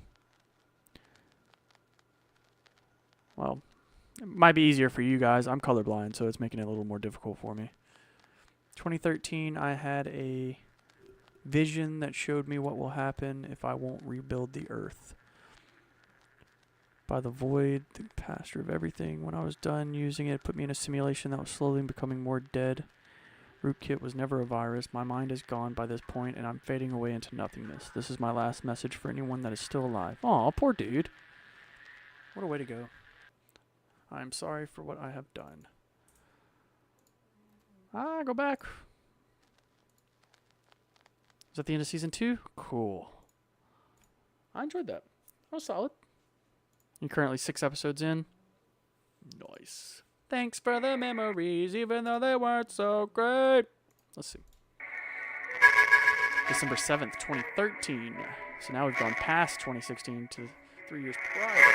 Well, it might be easier for you guys. I'm colorblind, so it's making it a little more difficult for me. 2013, I had a vision that showed me what will happen if I won't rebuild the earth. By the void, the pasture of everything. When I was done using it, it put me in a simulation that was slowly becoming more dead. Rootkit was never a virus. My mind is gone by this point, and I'm fading away into nothingness. This is my last message for anyone that is still alive. Aw, poor dude. What a way to go. I am sorry for what I have done. Go back. Is that the end of season 2? Cool. I enjoyed that. That was solid. You're currently 6 episodes in. Nice. Thanks for the memories, even though they weren't so great. Let's see. December 7th, 2013. So now we've gone past 2016 to 3 years prior.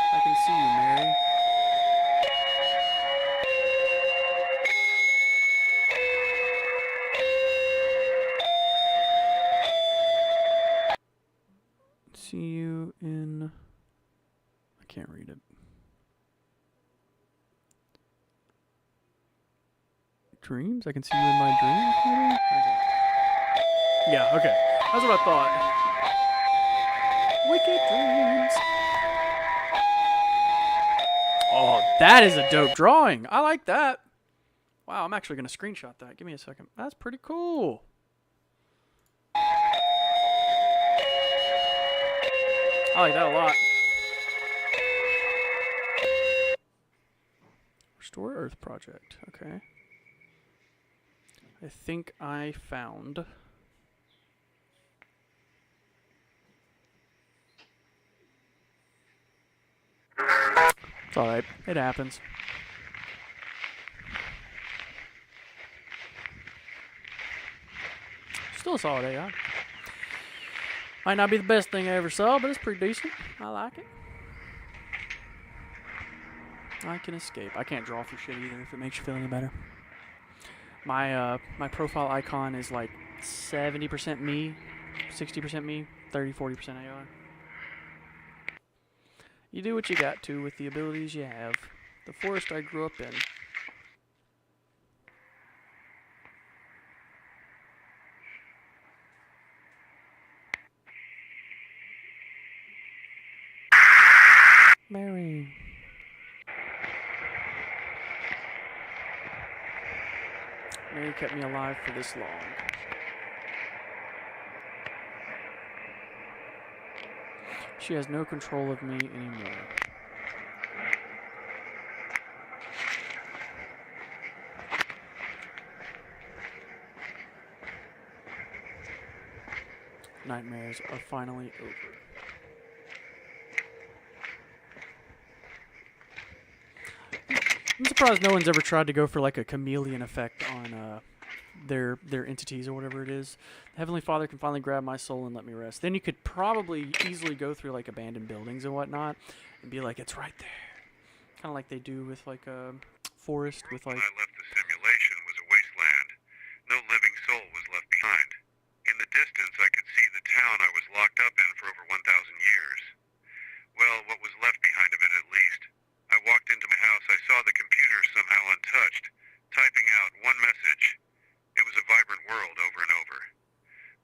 I can see you, Mary. See you in... I can't read it. Dreams? I can see you in my dreams, maybe? Okay. Yeah, okay. That's what I thought. Wicked dreams. Oh, that is a dope drawing. I like that. Wow, I'm actually going to screenshot that. Give me a second. That's pretty cool. I like that a lot. Restore Earth Project. Okay. I think I found... It's alright. It happens. Still a solid AI. Might not be the best thing I ever saw, but it's pretty decent. I like it. I can escape. I can't draw for shit either if it makes you feel any better. My my profile icon is like 70% me, 60% me, 30-40% AR. You do what you got to with the abilities you have. The forest I grew up in. Mary. Mary kept me alive for this long. She has no control of me anymore. Nightmares are finally over. I'm surprised no one's ever tried to go for like a chameleon effect on their entities or whatever it is. The Heavenly Father can finally grab my soul and let me rest. Then you could probably easily go through like abandoned buildings and whatnot and be like, it's right there. Kind of like they do with like a forest with like... When I left the simulation was a wasteland. No living soul was left behind. In the distance, I could see the town I was locked up in for over 1,000 years. Well, what was left behind of it at least. I walked into my house, I saw the computer somehow untouched, typing out one message. It was a vibrant world over and over.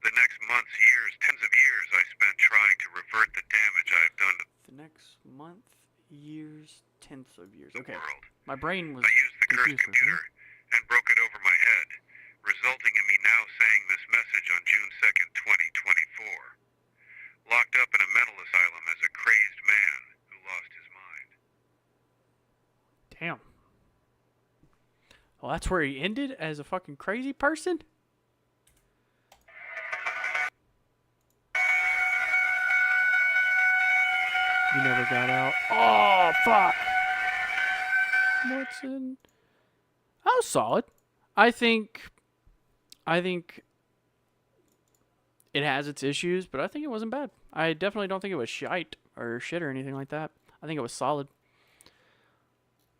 The next months, years, tens of years I spent trying to revert the damage I have done to The next month, years, tenths of years. the Okay. world. My brain was I used the cursed confused for a computer second. and broke it over my head, resulting in me now saying this message on June 2nd, 2024. Locked up in a mental asylum as a crazed man who lost his mind. Damn. Well, that's where he ended as a fucking crazy person? You never got out. Oh, fuck. What's in... That was solid. I think it has its issues, but I think it wasn't bad. I definitely don't think it was shite or shit or anything like that. I think it was solid.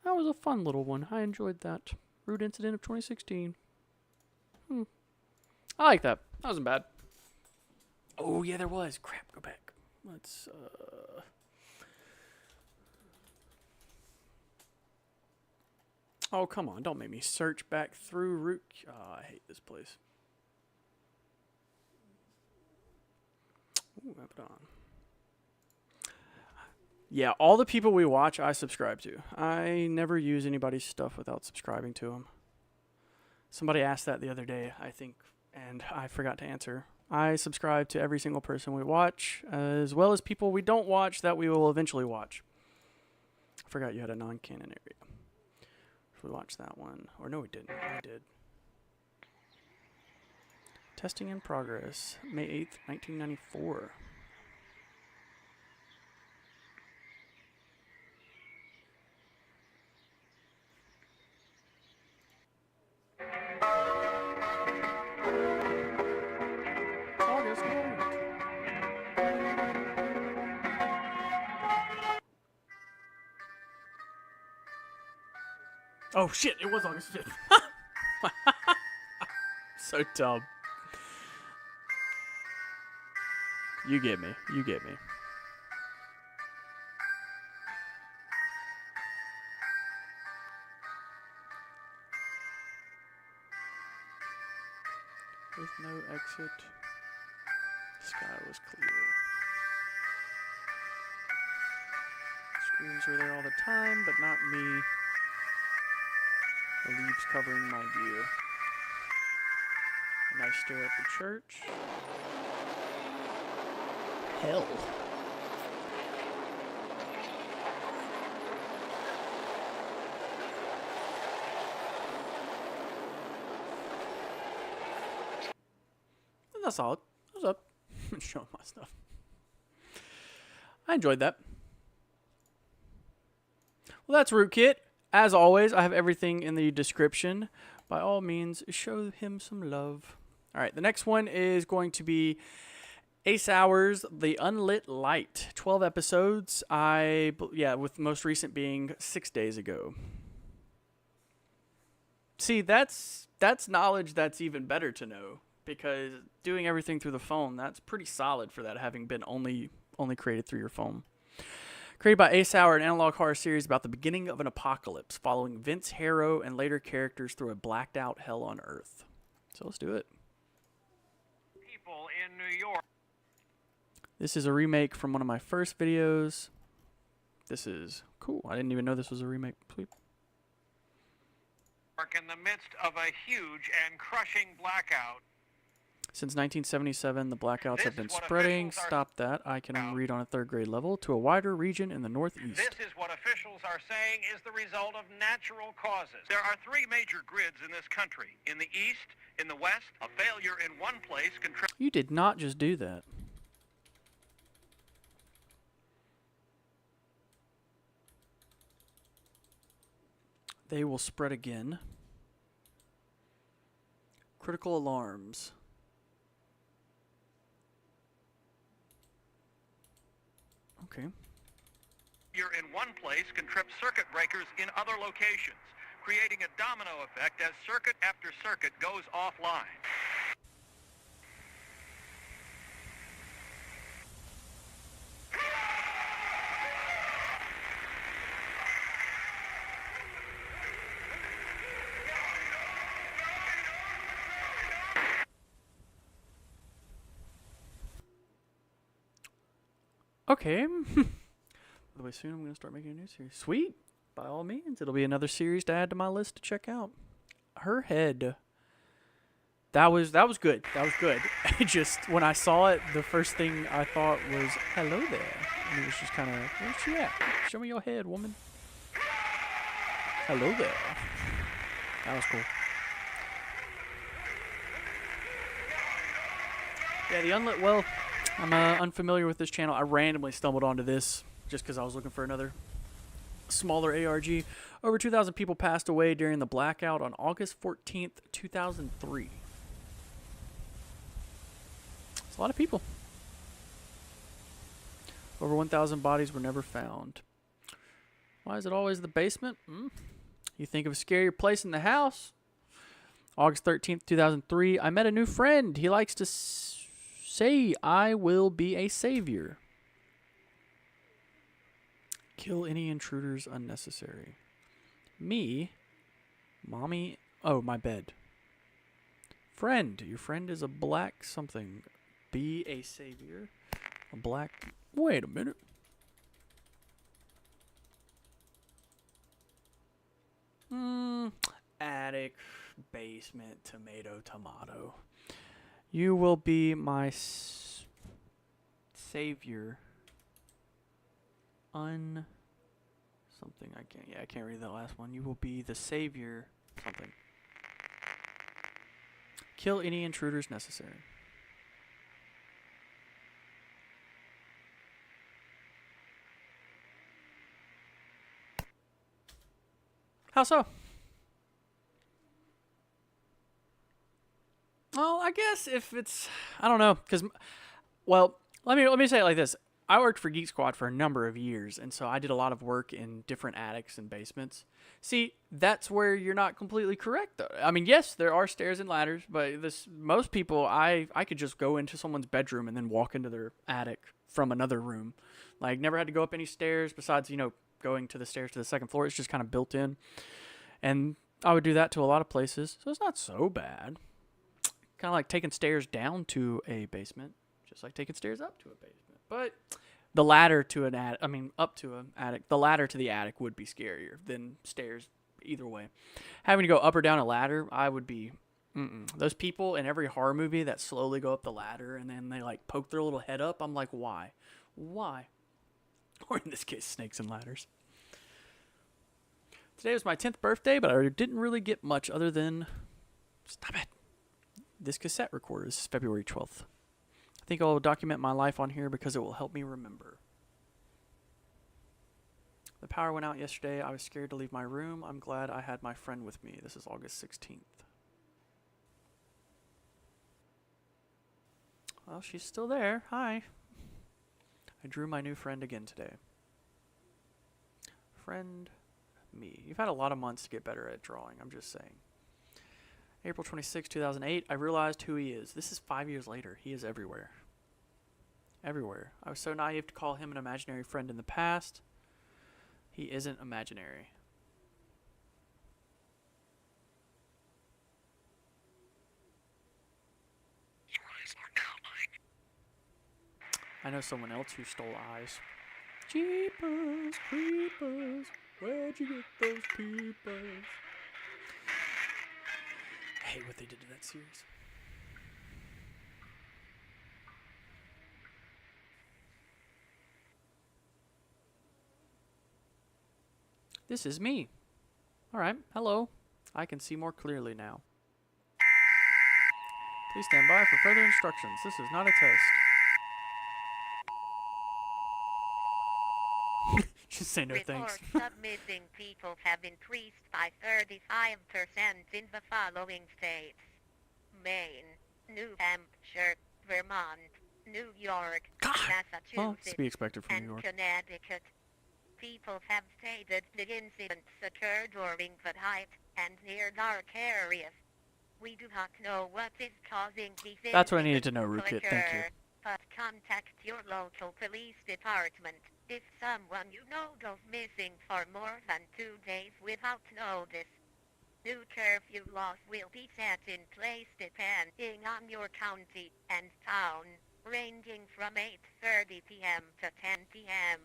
That was a fun little one. I enjoyed that. Rude incident of 2016. I like that. That wasn't bad. Oh, yeah, there was. Crap, go back. Let's, Oh, come on. Don't make me search back through Rootkit. Oh, I hate this place. Ooh, have it on. Yeah, all the people we watch, I subscribe to. I never use anybody's stuff without subscribing to them. Somebody asked that the other day, I think, and I forgot to answer. I subscribe to every single person we watch, as well as people we don't watch that we will eventually watch. I forgot you had a non-canon area. If we watched that one. Or no, we didn't. I did. Testing in progress. May 8th, 1994. August 9th. Oh shit, it was August 5th. So dumb. You get me. You get me. With no exit. Sky was clear. Screens were there all the time, but not me. The leaves covering my view. And I stare at the church. Hell. That's solid. What's up? Showing my stuff. I enjoyed that. Well, that's Rootkit. As always, I have everything in the description. By all means, show him some love. All right, the next one is going to be Ace Hours, The Unlit Light. 12 episodes. With the most recent being 6 days ago. See, that's knowledge that's even better to know, because doing everything through the phone, that's pretty solid for that having been only created through your phone. Created by Ace Hour, an analog horror series about the beginning of an apocalypse, following Vince Harrow and later characters through a blacked out hell on Earth. So let's do it. People in New York. This is a remake from one of my first videos. This is cool. I didn't even know this was a remake. Sweet. In the midst of a huge and crushing blackout. Since 1977, the blackouts have been spreading. Stop that. I can read on a 3rd grade level to a wider region in the Northeast. This is what officials are saying is the result of natural causes. There are 3 major grids in this country. In the east, in the west, a failure in one place You did not just do that. They will spread again. Critical alarms. Okay. You're in one place can trip circuit breakers in other locations, creating a domino effect as circuit after circuit goes offline. Okay. By the way, soon I'm going to start making a new series. Sweet. By all means. It'll be another series to add to my list to check out. Her head. That was good. That was good. It just, when I saw it, the first thing I thought was, hello there. And it was just kind of, where's she at? Show me your head, woman. Hello there. That was cool. Yeah, the Unlit, well, I'm unfamiliar with this channel. I randomly stumbled onto this just because I was looking for another smaller ARG. Over 2,000 people passed away during the blackout on August 14th, 2003. It's a lot of people. Over 1,000 bodies were never found. Why is it always the basement? You think of a scarier place in the house? August 13th, 2003. I met a new friend. He likes to say, I will be a savior. Kill any intruders unnecessary. Me? Mommy? Oh, my bed. Friend. Your friend is a black something. Be a savior. A black... Wait a minute. Attic, basement, tomato. You will be my savior. Something. I can't read that last one. You will be the savior. Something. Kill any intruders necessary. How so? Well, I guess if it's, I don't know, because, well, let me say it like this. I worked for Geek Squad for a number of years, and so I did a lot of work in different attics and basements. See, that's where you're not completely correct, though. I mean, yes, there are stairs and ladders, but most people, I could just go into someone's bedroom and then walk into their attic from another room. Like, never had to go up any stairs besides, going to the stairs to the second floor. It's just kind of built in. And I would do that to a lot of places, so it's not so bad. Kind of like taking stairs down to a basement, just like taking stairs up to a basement. But the ladder to an attic, up to an attic, the ladder to the attic would be scarier than stairs either way. Having to go up or down a ladder, I would be, Those people in every horror movie that slowly go up the ladder and then they like poke their little head up, I'm like, why? Why? Or in this case, snakes and ladders. Today was my 10th birthday, but I didn't really get much other than, stop it, this cassette recorder. This is February 12th. I think I'll document my life on here because it will help me remember. The power went out yesterday. I was scared to leave my room. I'm glad I had my friend with me. This is August 16th. Well, she's still there. Hi. I drew my new friend again today. Friend me. You've had a lot of months to get better at drawing. I'm just saying. April 26, 2008. I realized who he is. This is 5 years later. He is everywhere. Everywhere. I was so naive to call him an imaginary friend in the past. He isn't imaginary. Your eyes are now mine. I know someone else who stole eyes. Jeepers, creepers, where'd you get those peepers? I hate what they did to that series. This is me. Alright, hello. I can see more clearly now. Please stand by for further instructions. This is not a test. Just say no thanks. Reports of missing people have increased by 35% in the following states: Maine, New Hampshire, Vermont, New York, God! Well, it's Massachusetts, to be expected from and New York. Connecticut. People have stated the incidents occurred during the height and near dark areas. We do not know what is causing these incidents. That's what I needed to know, Rootkit. Thank you. But contact your local police department if someone you know goes missing for more than 2 days without notice. New curfew laws will be set in place depending on your county and town, ranging from 8:30 p.m. to 10 p.m.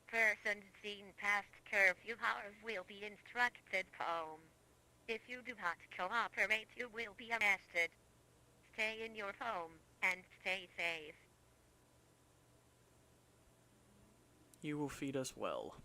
Persons seen past curfew hours will be instructed home. If you do not cooperate, you will be arrested. Stay in your home and stay safe. You will feed us well.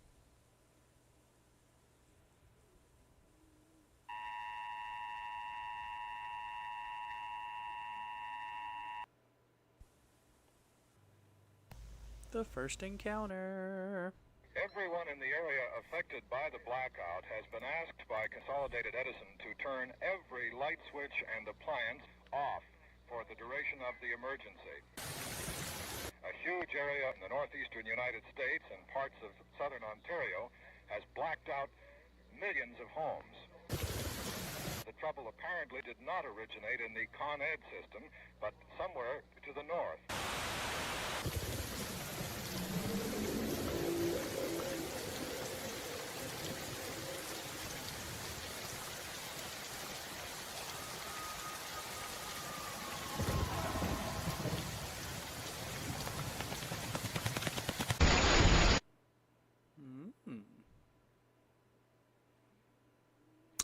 The first encounter. Everyone in the area affected by the blackout has been asked by Consolidated Edison to turn every light switch and appliance off for the duration of the emergency. A huge area in the northeastern United States and parts of southern Ontario has blacked out millions of homes. The trouble apparently did not originate in the Con Ed system, but somewhere to the north.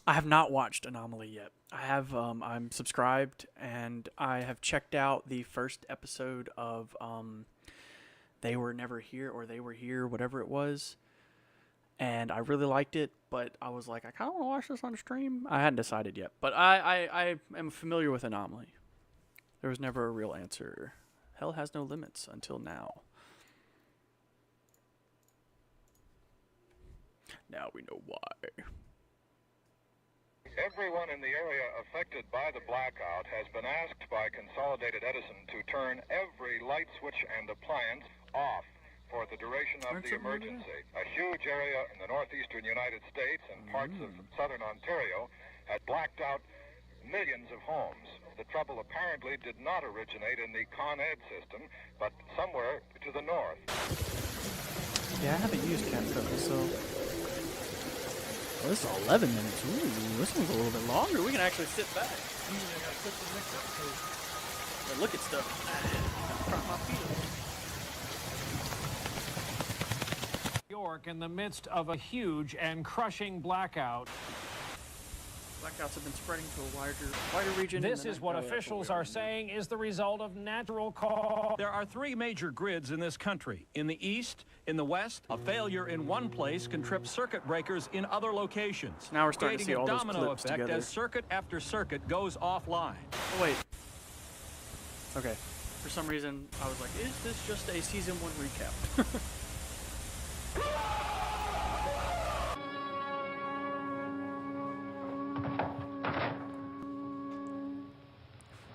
I have not watched Anomaly yet. I'm subscribed and I have checked out the first episode of They Were Never Here, or They Were Here, whatever it was. And I really liked it, but I was like, I kind of want to watch this on stream. I hadn't decided yet, but I am familiar with Anomaly. There was never a real answer. Hell has no limits until now. Now we know why. Everyone in the area affected by the blackout has been asked by Consolidated Edison to turn every light switch and appliance off for the duration of the emergency. A huge area in the northeastern United States and parts of southern Ontario had blacked out millions of homes. The trouble apparently did not originate in the Con Ed system, but somewhere to the north. Yeah, I haven't used CapCut, so... Oh, this is 11 minutes. Ooh, this one's a little bit longer. We can actually sit back. Usually I gotta click the next episode. Or look at stuff. Prop my feet up. York in the midst of a huge and crushing blackout. Blackouts have been spreading to a wider region. This is what officials are saying is the result of natural cause. There are 3 major grids in this country. In the east, in the west, a failure in one place can trip circuit breakers in other locations. Now we're starting to see all those creating a domino clips effect together. as circuit after circuit goes offline. Oh, wait. Okay. For some reason, I was like, is this just a season 1 recap?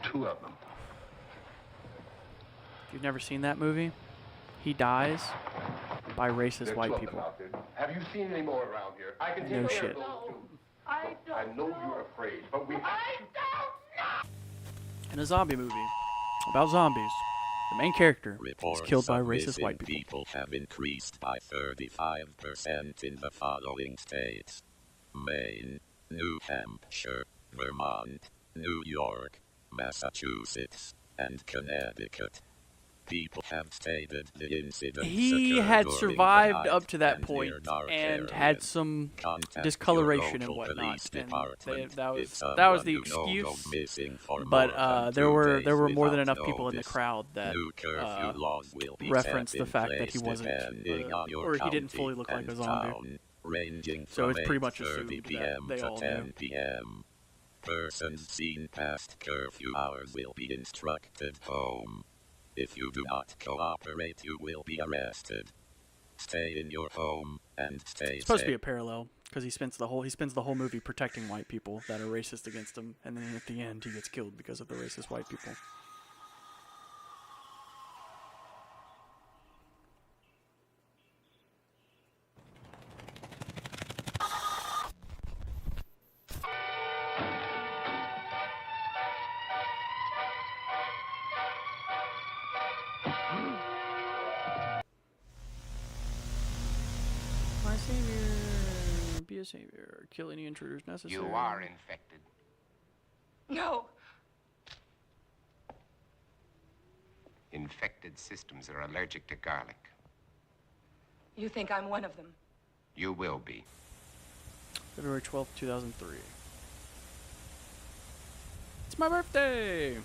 Two of them. If you've never seen that movie, he dies by racist There are white 2 of them people. out there. Have you seen any more around here? I can No take care shit. of those two. I don't I know you're afraid, but we have In a zombie movie about zombies, the main character is Reports killed by of racist missing white people. have increased by 35% in the following states: Maine, New Hampshire, Vermont, New York, Massachusetts, and Connecticut. People have stated the incident He had survived up to that point and had some discoloration and whatnot, and that was the excuse. But there were more than enough people in the crowd that referenced the fact that he wasn't, or he didn't fully look like a zombie. So it's pretty much assumed that they all knew. p.m. Persons seen past curfew hours will be instructed home. If you do not cooperate, you will be arrested. Stay in your home and stay It's supposed to be safe. a parallel because he spends the whole movie protecting white people that are racist against him, and then at the end he gets killed because of the racist white people. My savior, be a savior. Kill any intruders necessary. You are infected. No. Infected systems are allergic to garlic. You think I'm one of them? You will be. February 12th, 2003. It's my birthday!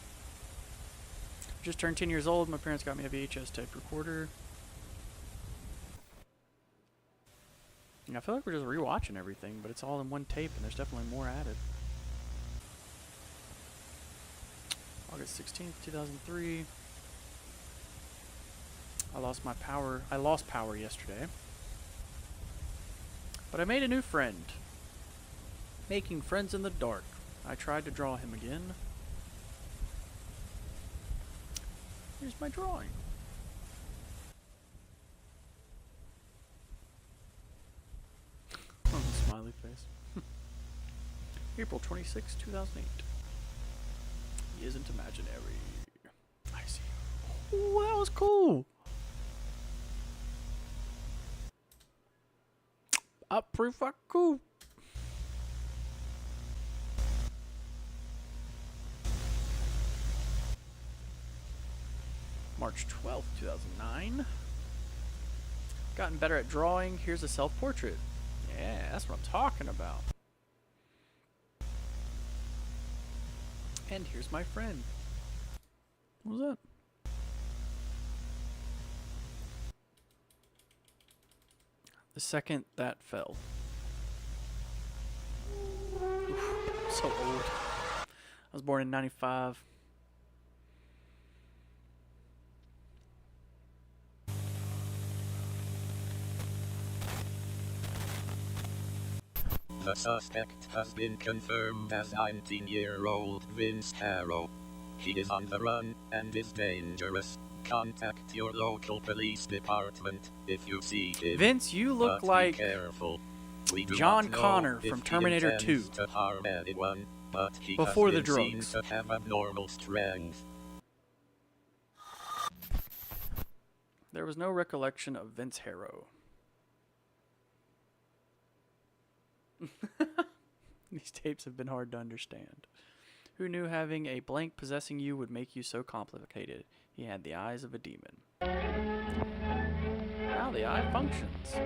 Just turned 10 years old. My parents got me a VHS tape recorder. And I feel like we're just rewatching everything, but it's all in one tape, and there's definitely more added. August 16th, 2003. I lost power yesterday. But I made a new friend. Making friends in the dark. I tried to draw him again. Here's my drawing. Oh, the smiley face. April 26, 2008. He isn't imaginary. I see. Ooh, that was cool. Pretty fucking cool. March 12th, 2009. Gotten better at drawing. Here's a self-portrait. Yeah, that's what I'm talking about. And here's my friend. What was that? The second that fell. Oof, so old. I was born in 95. The suspect has been confirmed as 19-year-old Vince Harrow. He is on the run and is dangerous. Contact your local police department if you see him. Vince, you look But like be careful. We do John not know Connor if from he Terminator 2. intends to harm anyone, but he Before has the been seen drugs. to have abnormal strength. There was no recollection of Vince Harrow. These tapes have been hard to understand. Who knew having a blank possessing you would make you so complicated? He had the eyes of a demon. Now the eye functions.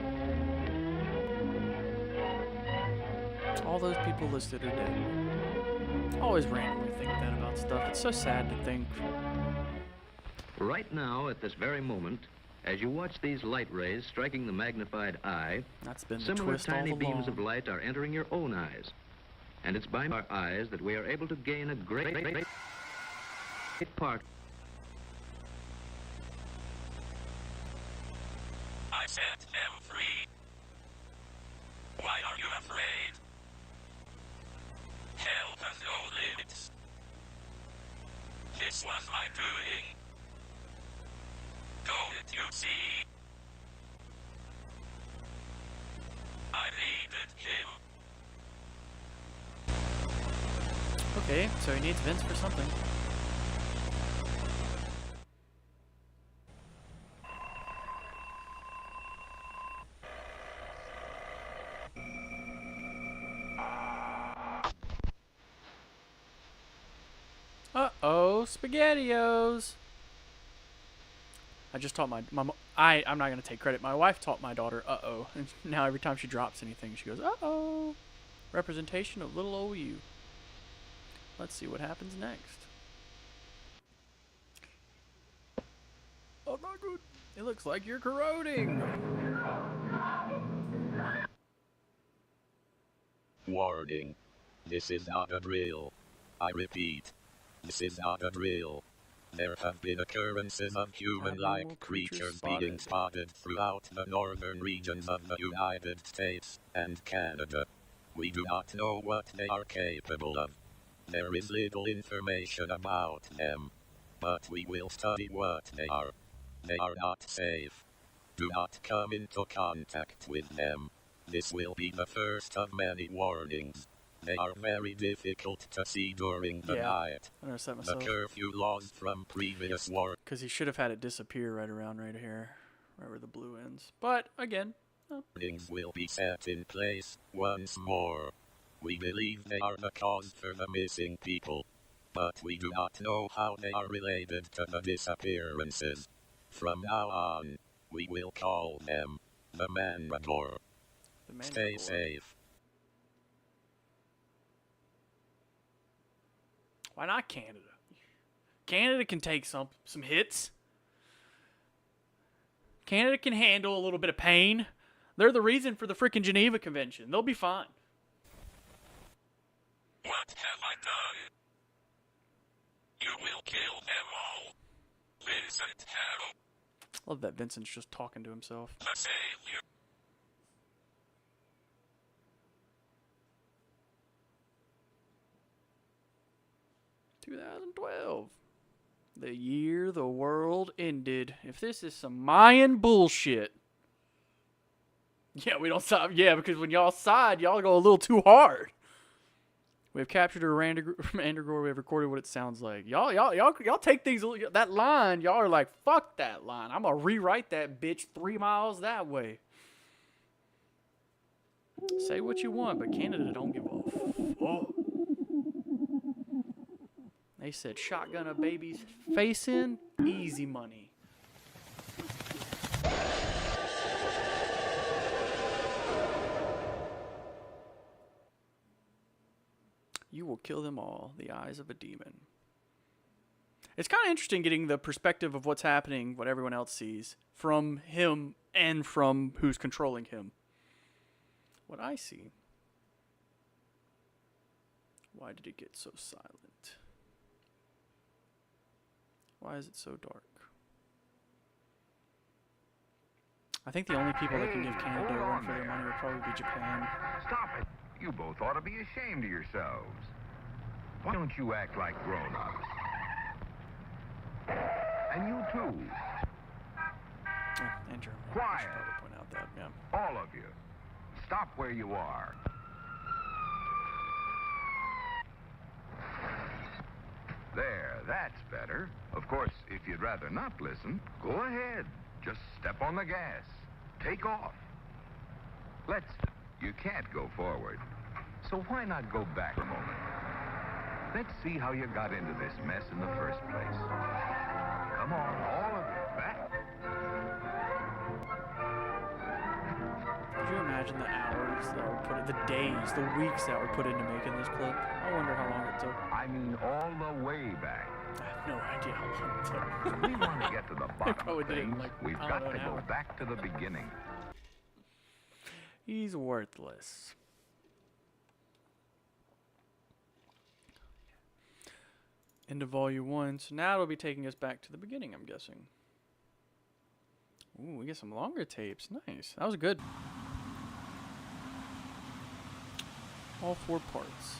All those people listed are dead. Always randomly think that about stuff. It's so sad to think. Right now, at this very moment, as you watch these light rays striking the magnified eye, That's been the similar twist all tiny beams along. of light are entering your own eyes. And it's by our eyes that we are able to gain a great part set them free. Why are you afraid? Hell has no limits. This was my doing. Don't you see? I needed him. Okay, so he needs Vince for something. Uh-oh, SpaghettiOs. I just taught my mom. I'm not gonna take credit. My wife taught my daughter uh-oh, and now every time she drops anything, she goes uh-oh. Representation of little old you. Let's see what happens next. Oh, not good. It looks like you're corroding. Warning. This is not a drill. I repeat. This is not a drill. There have been occurrences of human-like creatures being spotted throughout the northern regions of the United States and Canada. We do not know what they are capable of. There is little information about them, but we will study what they are. They are not safe. Do not come into contact with them. This will be the first of many warnings. They are very difficult to see during the night. I noticed that myself. The curfew laws from previous war. Because he should have had it disappear right around right here, right where the blue ends. But again, warnings will be set in place once more. We believe they are the cause for the missing people, but we do not know how they are related to the disappearances. From now on, we will call them the Mandragore. Stay safe. Why not Canada? Canada can take some hits. Canada can handle a little bit of pain. They're the reason for the freaking Geneva Convention. They'll be fine. What have I done? You will kill them all. Vincent Harrow. Love that Vincent's just talking to himself. The Savior. 2012. The year the world ended. If this is some Mayan bullshit. Yeah, we don't stop. Yeah, because when y'all side, y'all go a little too hard. We have captured a Mandragore. We have recorded what it sounds like. Y'all take things. That line, y'all are like, fuck that line. I'm gonna rewrite that bitch 3 miles that way. Say what you want, but Canada don't give a fuck. They said shotgun a baby's face in, easy money. You will kill them all, the eyes of a demon. It's kind of interesting getting the perspective of what's happening, what everyone else sees, from him and from who's controlling him. What I see. Why did it get so silent? Why is it so dark? I think the only people that can give Canada a run for their money would probably be Japan. Stop it. You both ought to be ashamed of yourselves. Why don't you act like grown-ups? And you too. Oh, and Germany. Quiet. I should probably point out that, yeah. All of you. Stop where you are. There, that's better. Of course, if you'd rather not listen, go ahead. Just step on the gas. Take off. You can't go forward. So why not go back a moment? Let's see how you got into this mess in the first place. Come on, all of you, back. Could you imagine the hours that were put in, the days, the weeks that were put into making this clip? I wonder how long it took. I mean all the way back. I have no idea how long it took. If we want to get to the bottom of did it in, things, like, we've I don't got know, to an go hour. back to the beginning. He's worthless. End of volume 1. So now it'll be taking us back to the beginning, I'm guessing. Ooh, we get some longer tapes. Nice. That was good. All 4 parts.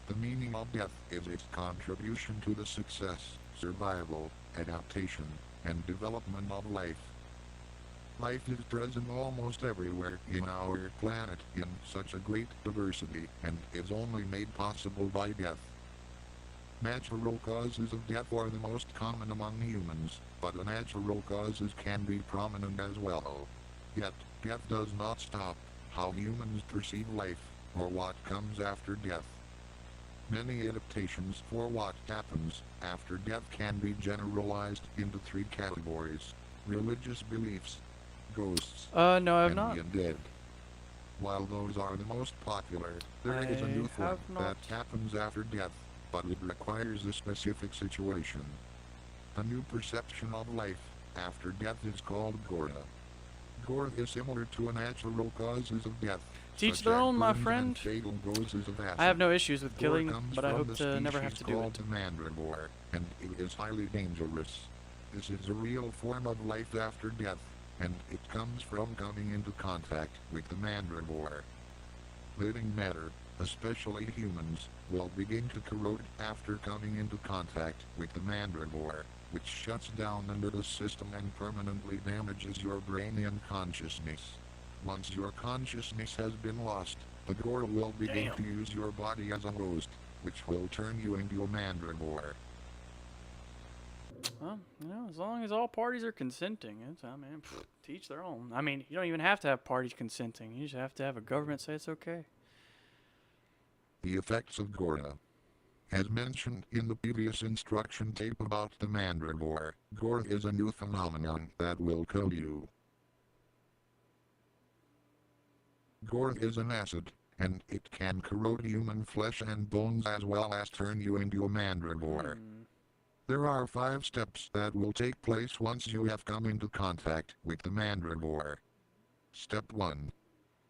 The meaning of death is its contribution to the success, survival, adaptation, and development of life. Life is present almost everywhere in our planet in such a great diversity and is only made possible by death. Natural causes of death are the most common among humans, but unnatural causes can be prominent as well. Yet, death does not stop how humans perceive life, or what comes after death. Many adaptations for what happens after death can be generalized into 3 categories: religious beliefs, ghosts, no, I've and not. the undead. While those are the most popular, there is a new form that happens after death, but it requires a specific situation. A new perception of life after death is called Gora. Gora is similar to unnatural causes of death. Teach their own, my friend. I have no issues with killing, but I hope to never have to do it. The mandragora, and it is highly dangerous. This is a real form of life after death, and it comes from coming into contact with the mandragora. Living matter, especially humans, will begin to corrode after coming into contact with the mandragora, which shuts down under the system and permanently damages your brain and consciousness. Once your consciousness has been lost, the Gora will begin to use your body as a host, which will turn you into a mandragora. Well, you know, as long as all parties are consenting, it's, I mean, teach their own. I mean, you don't even have to have parties consenting. You just have to have a government say it's okay. The effects of Gora. As mentioned in the previous instruction tape about the mandragora, Gora is a new phenomenon that will kill you. Gora is an acid, and it can corrode human flesh and bones as well as turn you into a mandragora. There are 5 steps that will take place once you have come into contact with the mandragora. Step 1.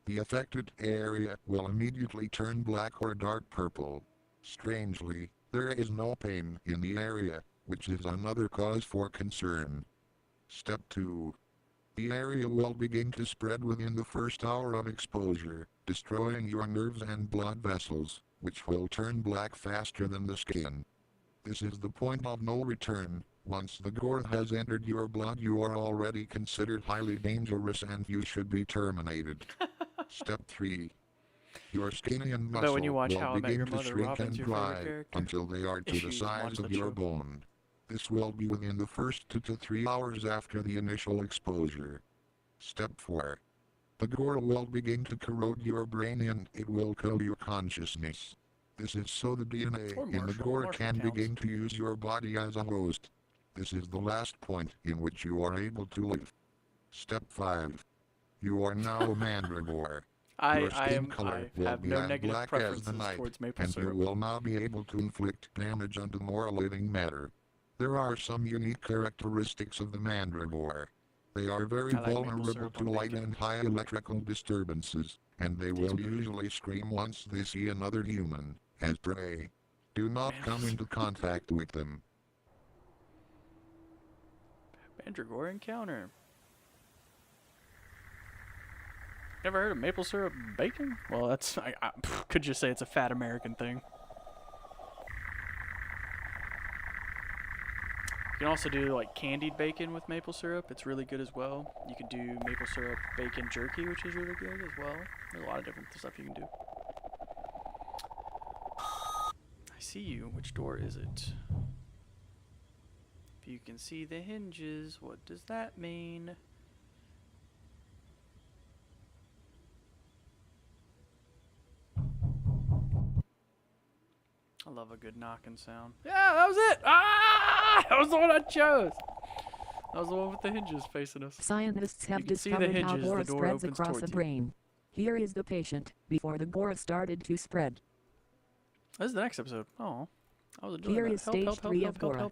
The affected area will immediately turn black or dark purple. Strangely, there is no pain in the area, which is another cause for concern. Step 2. The area will begin to spread within the first hour of exposure, destroying your nerves and blood vessels, which will turn black faster than the skin. This is the point of no return. Once the Gora has entered your blood, you are already considered highly dangerous and you should be terminated. Step 3. Your skin and muscle will begin to shrink and dry until they are to the size of your bone. This will be within the first 2 to 3 hours after the initial exposure. Step 4. The Gora will begin to corrode your brain and it will kill your consciousness. This is so the DNA in the Gora can begin to use your body as a host. This is the last point in which you are able to live. Step 5. You are now a mandragora. Your skin color will be as black as the night, and you will now be able to inflict damage onto more living matter. There are some unique characteristics of the mandragora. They are very vulnerable to light and high electrical disturbances, and they will usually scream once they see another human as prey. Do not come into contact with them. Mandragora encounter. Never heard of maple syrup bacon? Well, that's, I could just say it's a fat American thing. You can also do like candied bacon with maple syrup. It's really good as well. You can do maple syrup bacon jerky, which is really good as well. There's a lot of different stuff you can do. I see you. Which door is it? If you can see the hinges, what does that mean? I love a good knocking sound. Yeah, that was it! Ah! That was the one I chose! That was the one with the hinges facing us. Scientists have discovered how Gora spreads across the brain. Here is the patient, before the Gora started to spread. This is the next episode. Oh. I was enjoying Here that. is stage 3 of Gora.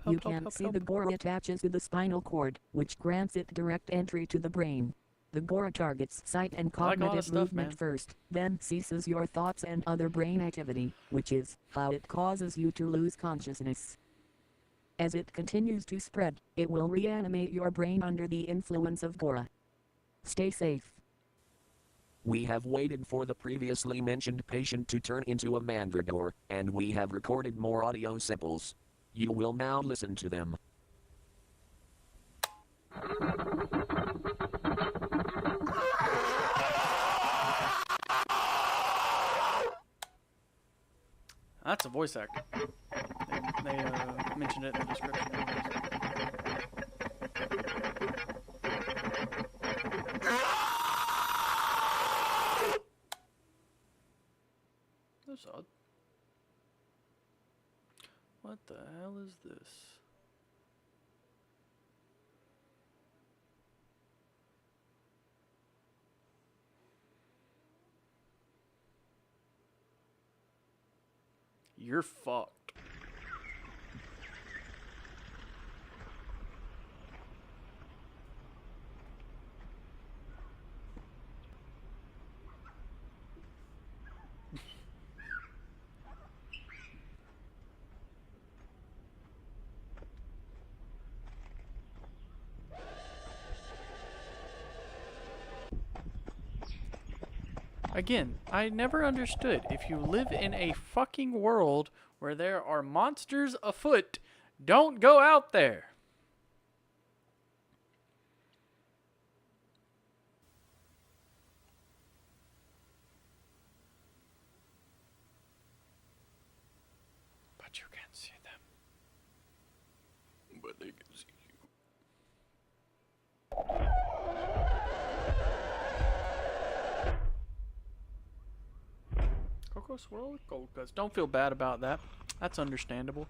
You can see the Gora attaches to the spinal cord, which grants it direct entry to the brain. The Gora targets sight and cognitive movement first, then ceases your thoughts and other brain activity, which is how it causes you to lose consciousness. As it continues to spread, it will reanimate your brain under the influence of Gora. Stay safe. We have waited for the previously mentioned patient to turn into a mandragora, and we have recorded more audio samples. You will now listen to them. That's a voice actor. They mentioned it in the description. That's odd. What the hell is this? You're fucked. Again, I never understood. If you live in a fucking world where there are monsters afoot, don't go out there. But you can't see them. But they can see you. Cocoa swirl with gold dust. Don't feel bad about that. That's understandable.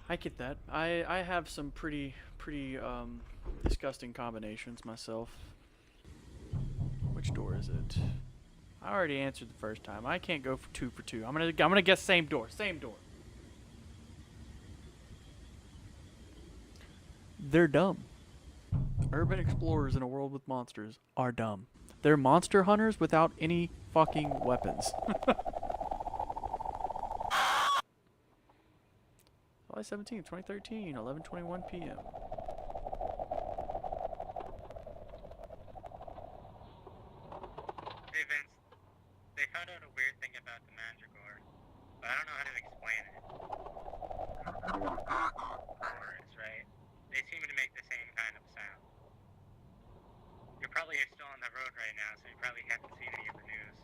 I get that. I have some pretty disgusting combinations myself. Which door is it? I already answered the first time. I can't go for two. I'm gonna guess same door. Same door. They're dumb. Urban explorers in a world with monsters are dumb. They're monster hunters without any fucking weapons. July 17th, 2013, 11:21 p.m. Hey Vince, they found out a weird thing about the mandragora, but I don't know how to explain it. Words, right? They seem to make the same kind of sound. You're probably still on the road right now, so you probably haven't seen any of the news.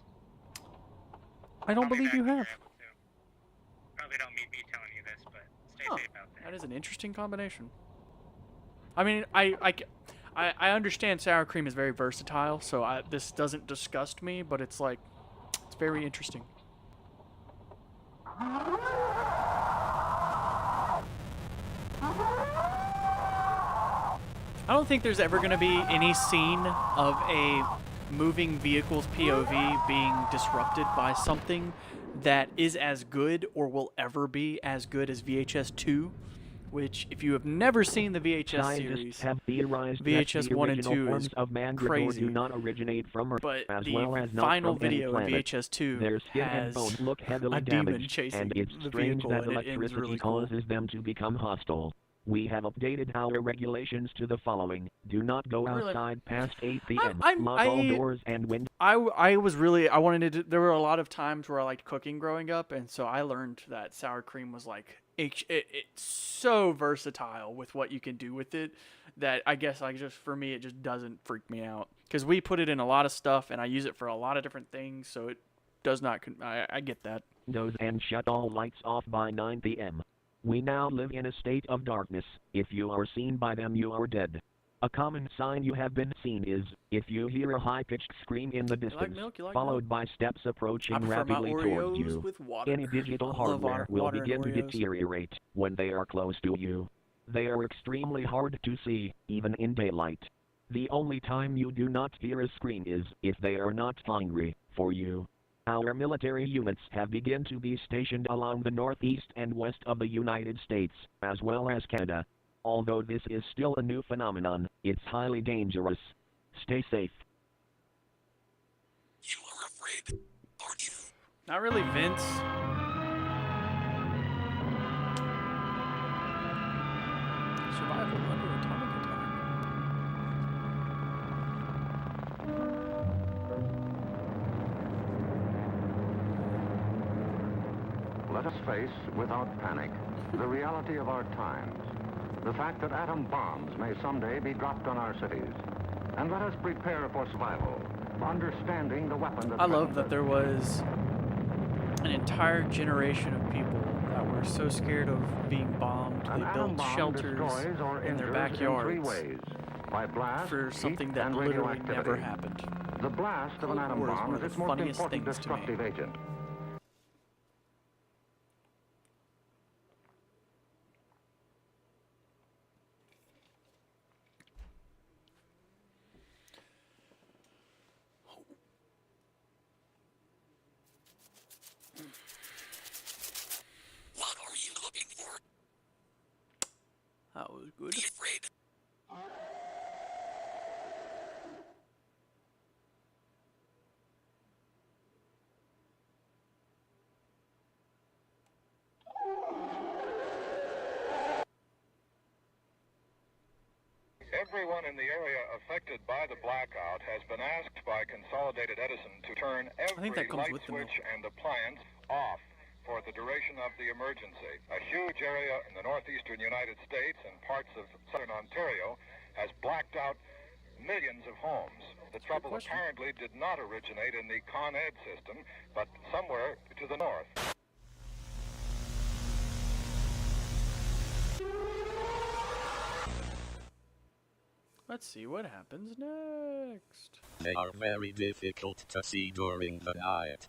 I don't believe you have. Probably don't need me telling you this, but stay safe out there. That is an interesting combination. I mean, I understand sour cream is very versatile, so this doesn't disgust me, but it's like, it's very interesting. I don't think there's ever going to be any scene of a moving vehicle's POV being disrupted by something that is as good or will ever be as good as VHS 2, which, if you have never seen the VHS series, have theorized VHS that 1 and 2 forms is of mandragora crazy. do not originate from Earth, But as the well as not final from any video in planet. VHS 2 Their skin and has bones look heavily a demon damaged, chasing and it's the strange vehicle, that and it ends electricity really cool. causes them to become hostile. We have updated our regulations to the following: do not go Really? outside past 8 p.m. Lock all doors and windows. I wanted to, there were a lot of times where I liked cooking growing up, and so I learned that sour cream was like, it's so versatile with what you can do with it, that I guess for me, it just doesn't freak me out. Because we put it in a lot of stuff, and I use it for a lot of different things, so it does not, I get that. And shut all lights off by 9 p.m. We now live in a state of darkness. If you are seen by them, you are dead. A common sign you have been seen is, if you hear a high-pitched scream in the distance, followed by steps approaching rapidly towards you. Any digital hardware will begin to deteriorate when they are close to you. They are extremely hard to see, even in daylight. The only time you do not hear a scream is if they are not hungry for you. Our military units have begun to be stationed along the northeast and west of the United States, as well as Canada. Although this is still a new phenomenon, it's highly dangerous. Stay safe. You are afraid, aren't you? Not really, Vince. survival under atomic attack. Let us face, without panic, the reality of our times. The fact that atom bombs may someday be dropped on our cities. And let us prepare for survival, understanding the weapon that I love that there was an entire generation of people that were so scared of being bombed, they built shelters in their backyards for something that literally never happened. The blast of an atom bomb is its most important destructive agent. What are you looking for? That was good. Be afraid. Everyone in the area affected by the blackout has been asked by Consolidated Edison to turn every light switch and appliance off for the duration of the emergency. A huge area in the northeastern United States and parts of southern Ontario has blacked out millions of homes. The trouble apparently did not originate in the Con Ed system, but somewhere to the north. Let's see what happens next. They are very difficult to see during the night.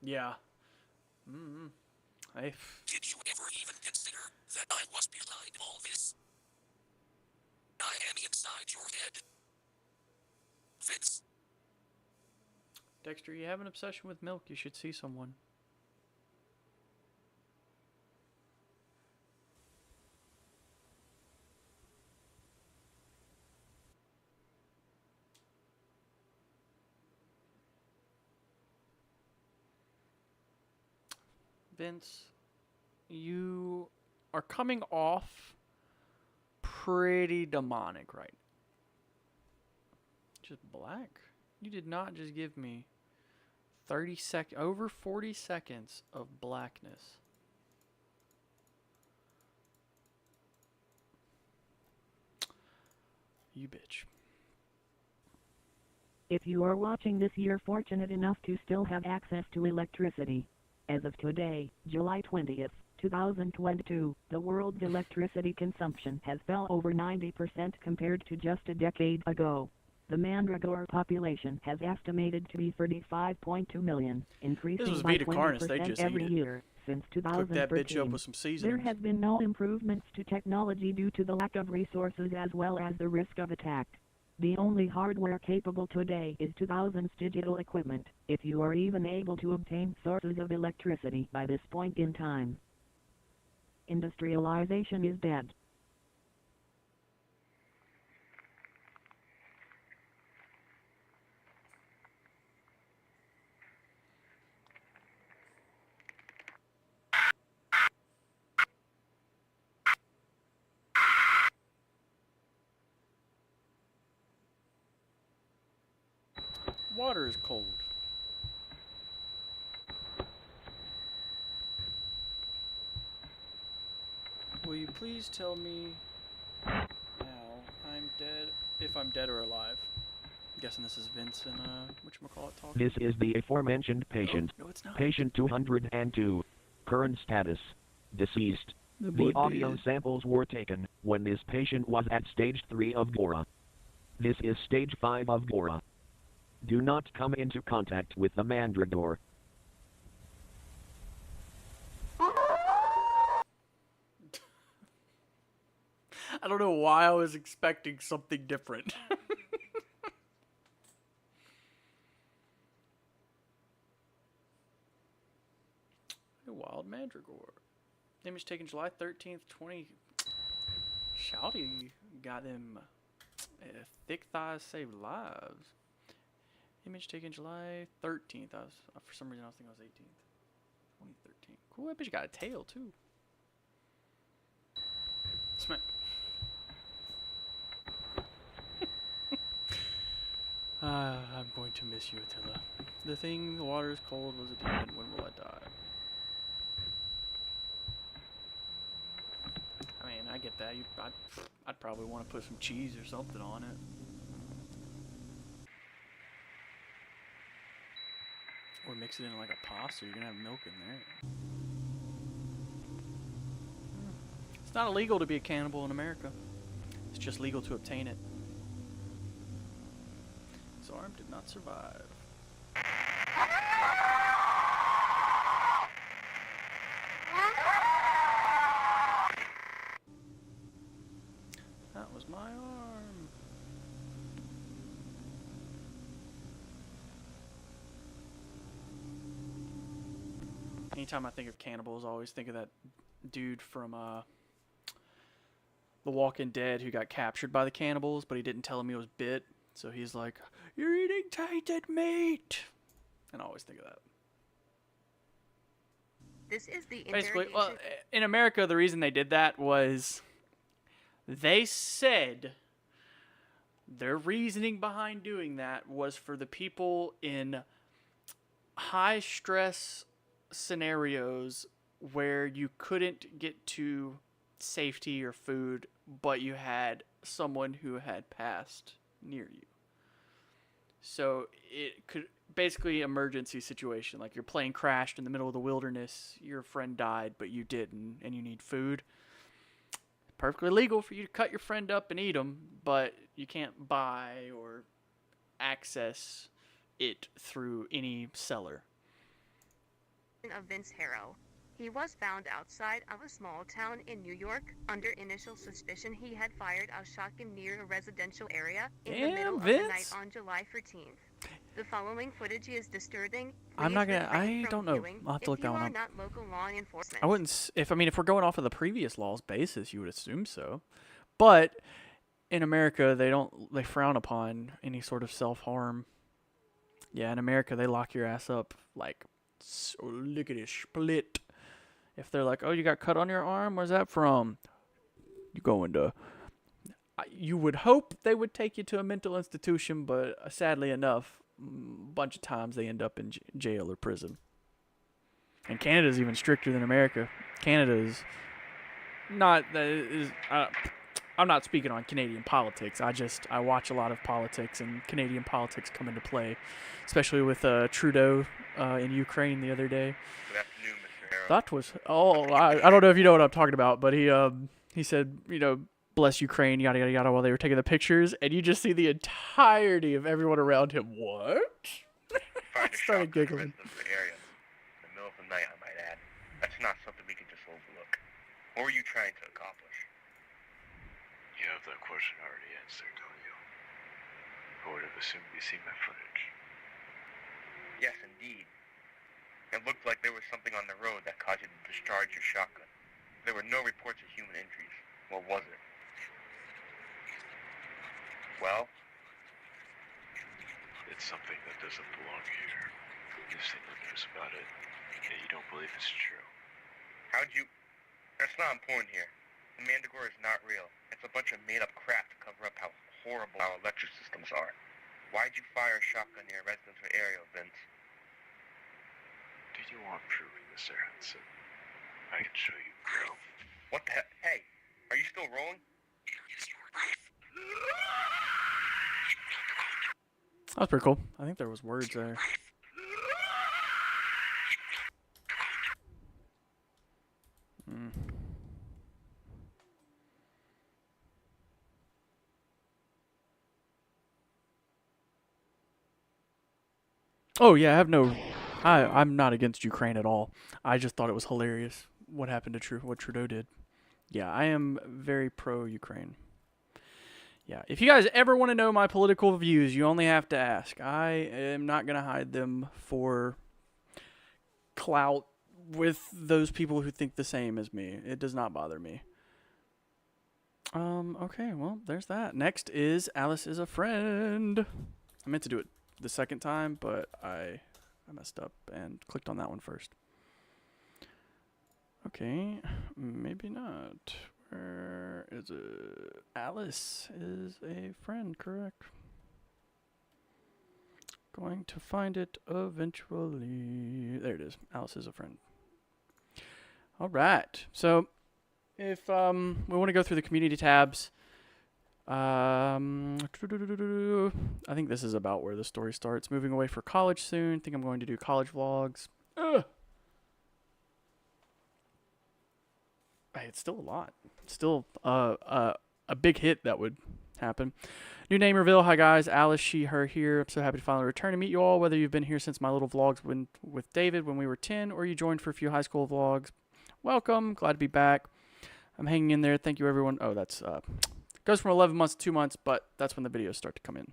Yeah. Did you ever even consider that I was behind all this? I am inside your head. Vince. Dexter, you have an obsession with milk. You should see someone. Vince, you are coming off pretty demonic right now. Just black? You did not just give me 30 over 40 seconds of blackness. You bitch. If you are watching this, you're fortunate enough to still have access to electricity. As of today, July 20th, 2022, the world's electricity consumption has fell over 90% compared to just a decade ago. The mandragora population has estimated to be 35.2 million, increasing by 20% every year since 2013. Cook that bitch up with some seasoning. There has been no improvements to technology due to the lack of resources as well as the risk of attack. The only hardware capable today is 2000's digital equipment, if you are even able to obtain sources of electricity by this point in time. Industrialization is dead. Water is cold. Will you please tell me now I'm dead, if I'm dead or alive? I'm guessing this is Vince and whatchamacallit talking. This is the aforementioned patient. No, it's not. Patient 202. Current status. Deceased. The audio samples were taken when this patient was at stage 3 of Gora. This is stage 5 of Gora. Do not come into contact with the mandragora. I don't know why I was expecting something different. A wild mandragora. Image taken July 13th, 20. Shouty got them thick thighs save lives. Image taken July 13th. For some reason I was thinking it was 18th. 2013. Cool, that bitch got a tail too. I'm going to miss you, Attila. The water is cold, was a demon. When will I die? I mean, I get that. I'd probably want to put some cheese or something on it. Or mix it in like a pasta. You're going to have milk in there. It's not illegal to be a cannibal in America. It's just legal to obtain it. His arm did not survive. That was my arm. Anytime I think of cannibals, I always think of that dude from The Walking Dead who got captured by the cannibals, but he didn't tell him he was bit. So he's like, "You're eating tainted meat," and I always think of that. This is the Basically, well, in America, the reason they did that was they said their reasoning behind doing that was for the people in high stress scenarios where you couldn't get to safety or food, but you had someone who had passed near you. So it could basically emergency situation, like your plane crashed in the middle of the wilderness, your friend died but you didn't, and you need food. Perfectly legal for you to cut your friend up and eat them, but you can't buy or access it through any seller. Of Vince Harrow. He was found outside of a small town in New York. Under initial suspicion, he had fired a shotgun near a residential area in the middle of the night on July 13th. The following footage is disturbing. I'm not gonna. I don't know. I'll have to look that one up. Not local law enforcement. I wouldn't. If we're going off of the previous law's basis, you would assume so. But in America, they frown upon any sort of self-harm. Yeah, in America, they lock your ass up like lickety split. If they're like, "Oh, you got cut on your arm? Where's that from?" You go into. You would hope they would take you to a mental institution, but sadly enough, a bunch of times they end up in jail or prison. And Canada's even stricter than America. Canada is not. I'm not speaking on Canadian politics. I watch a lot of politics, and Canadian politics come into play, especially with Trudeau in Ukraine the other day. Good afternoon, Mr. Harrow. That was I don't know if you know what I'm talking about, but he said, "Bless Ukraine," yada yada yada, while they were taking the pictures, and you just see the entirety of everyone around him. What? I started giggling. In the middle of the night, I might add. That's not something we can just overlook. What were you trying to accomplish? You have that question already answered, don't you? I would have assumed you seen my footage. Yes, indeed. It looked like there was something on the road that caused you to discharge your shotgun. There were no reports of human injuries. What was it? Well? It's something that doesn't belong here. You've seen the news about it, and you don't believe it's true. How'd you... That's not important here. The Mandragora is not real. It's a bunch of made-up crap to cover up how horrible our electric systems are. Why'd you fire a shotgun near a residential area, Vince? Do you want proof, Mr. Hanson? I can show you proof. What the heck? Hey, are you still rolling? That was pretty cool. I think there was words there. Oh yeah, I'm not against Ukraine at all. I just thought it was hilarious what happened to what Trudeau did. Yeah, I am very pro-Ukraine. Yeah, if you guys ever want to know my political views, you only have to ask. I am not going to hide them for clout with those people who think the same as me. It does not bother me. Okay, well, there's that. Next is Alice is a Friend. I meant to do it the second time, but I messed up and clicked on that one first. Okay, maybe not. Where is it? Alice is a friend, correct? Going to find it eventually. There it is. Alice is a friend. All right. So if we want to go through the community tabs, I think this is about where the story starts. Moving away for college soon. Think I'm going to do college vlogs. Ugh. Hey, it's still a lot. It's still a big hit that would happen. New name reveal. Hi guys, Alice, she, her here. I'm so happy to finally return and meet you all. Whether you've been here since my little vlogs with David when we were 10, or you joined for a few high school vlogs, welcome. Glad to be back. I'm hanging in there. Thank you everyone. Oh, that's goes from 11 months to 2 months, but that's when the videos start to come in.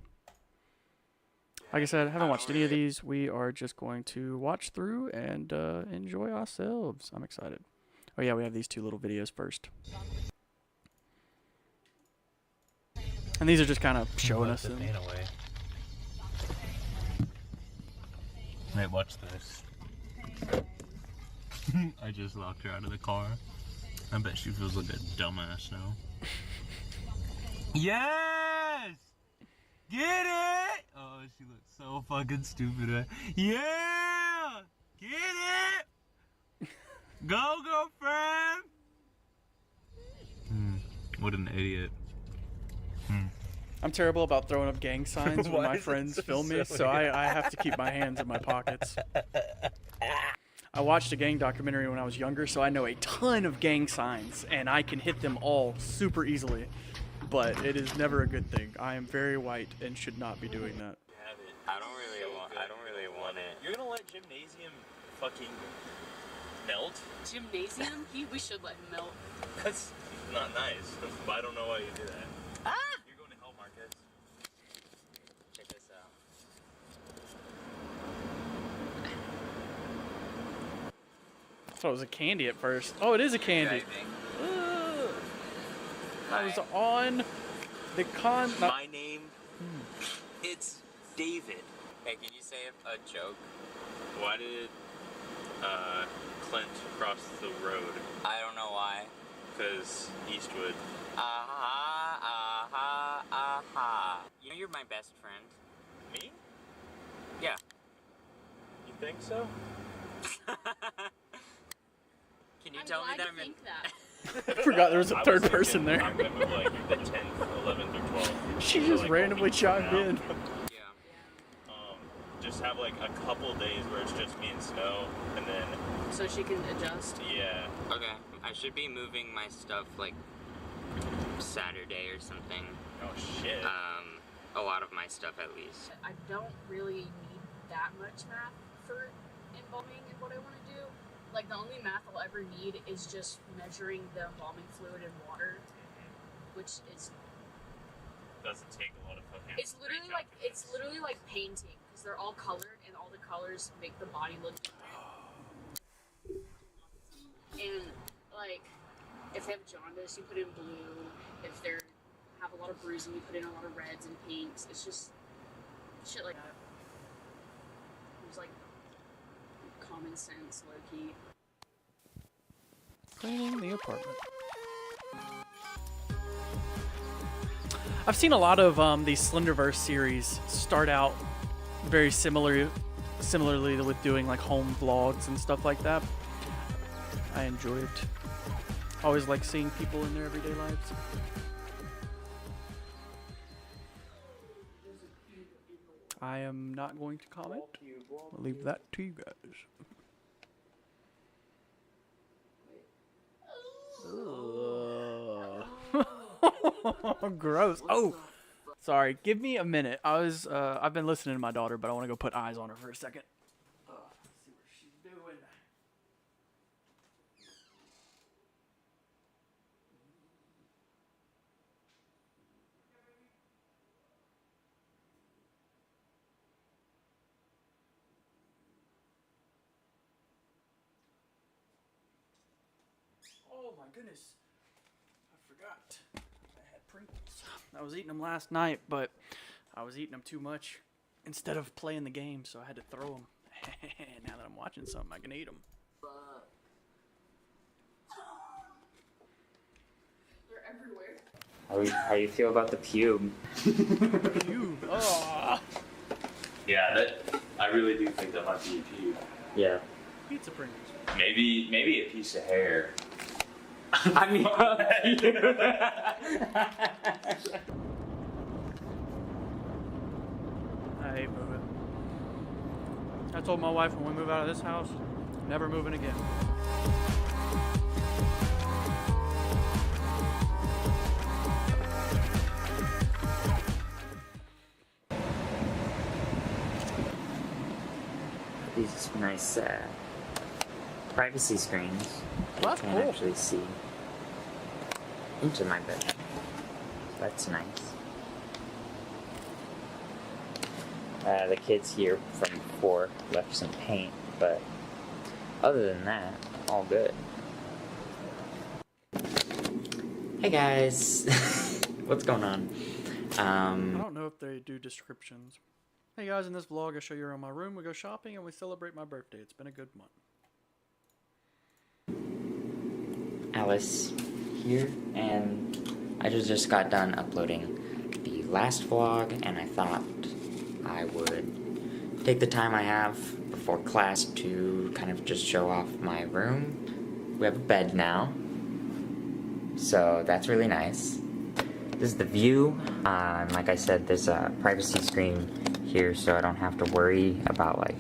Like I said, I haven't watched any of these. We are just going to watch through and enjoy ourselves. I'm excited. Oh yeah, we have these two little videos first. And these are just kind of showing us them. Wait, watch this. I just locked her out of the car. I bet she feels like a dumbass now. Yes! Get it! Oh, she looks so fucking stupid. Yeah! Get it! Go, girlfriend! What an idiot. I'm terrible about throwing up gang signs when my friends film me, so I have to keep my hands in my pockets. I watched a gang documentary when I was younger, so I know a ton of gang signs, and I can hit them all super easily. But it is never a good thing. I am very white and should not be doing that. I don't really want it. You're gonna let Gymnasium fucking melt? Gymnasium? We should let him melt. That's not nice. But I don't know why you do that. Ah! You're going to hell, Marcus. Check this out. I thought it was a candy at first. Oh, it is a candy. I was on the My name, it's David. Hey, can you say a joke? Why did Clint cross the road? I don't know why. Because Eastwood. Aha, aha, aha. You know you're my best friend. Me? Yeah. You think so? Can you tell me that I'm in... I forgot there was a third person there. I'm gonna move like the 10th, 11th, or 12th. She just like, randomly chimed in. Yeah. Just have like a couple days where it's just me and Snow, and then... So she can adjust? Yeah. Okay. I should be moving my stuff like Saturday or something. Oh shit. A lot of my stuff at least. I don't really need that much math for embalming and what I want to do. Like, the only math I'll ever need is just measuring the embalming fluid in water, which is... Doesn't take a lot of fucking... It's literally like painting, because they're all colored, and all the colors make the body look different. And, like, if they have jaundice, you put in blue. If they have a lot of bruising, you put in a lot of reds and pinks. It's just shit like that. There's, like, common sense, low-key. Cleaning the apartment. I've seen a lot of these Slenderverse series start out very similarly with doing like home vlogs and stuff like that. I enjoy it. Always like seeing people in their everyday lives. I am not going to comment. I'll leave that to you guys. Gross. Oh, sorry. Give me a minute. I've been listening to my daughter, but I want to go put eyes on her for a second. See what she's doing. Oh my goodness. I forgot. I had Pringles. I was eating them last night, but I was eating them too much instead of playing the game, so I had to throw them. Now that I'm watching something, I can eat them. They're everywhere. How you feel about the pube? Pube. Oh. Yeah, I really do think that might be a pube. Yeah. Pizza Pringles. Maybe a piece of hair. I mean, I hate moving. I told my wife when we move out of this house, never moving again. these nice privacy screens. Well, that's you cool. can actually see into my bedroom. That's nice. The kids here from before left some paint, but other than that, all good. Hey guys, what's going on? I don't know if they do descriptions. Hey guys, in this vlog I show you around my room, we go shopping, and we celebrate my birthday. It's been a good month. Alice here, and I just got done uploading the last vlog, and I thought I would take the time I have before class to kind of just show off my room. We have a bed now, so that's really nice. This is the view. Like I said, there's a privacy screen here, so I don't have to worry about, like,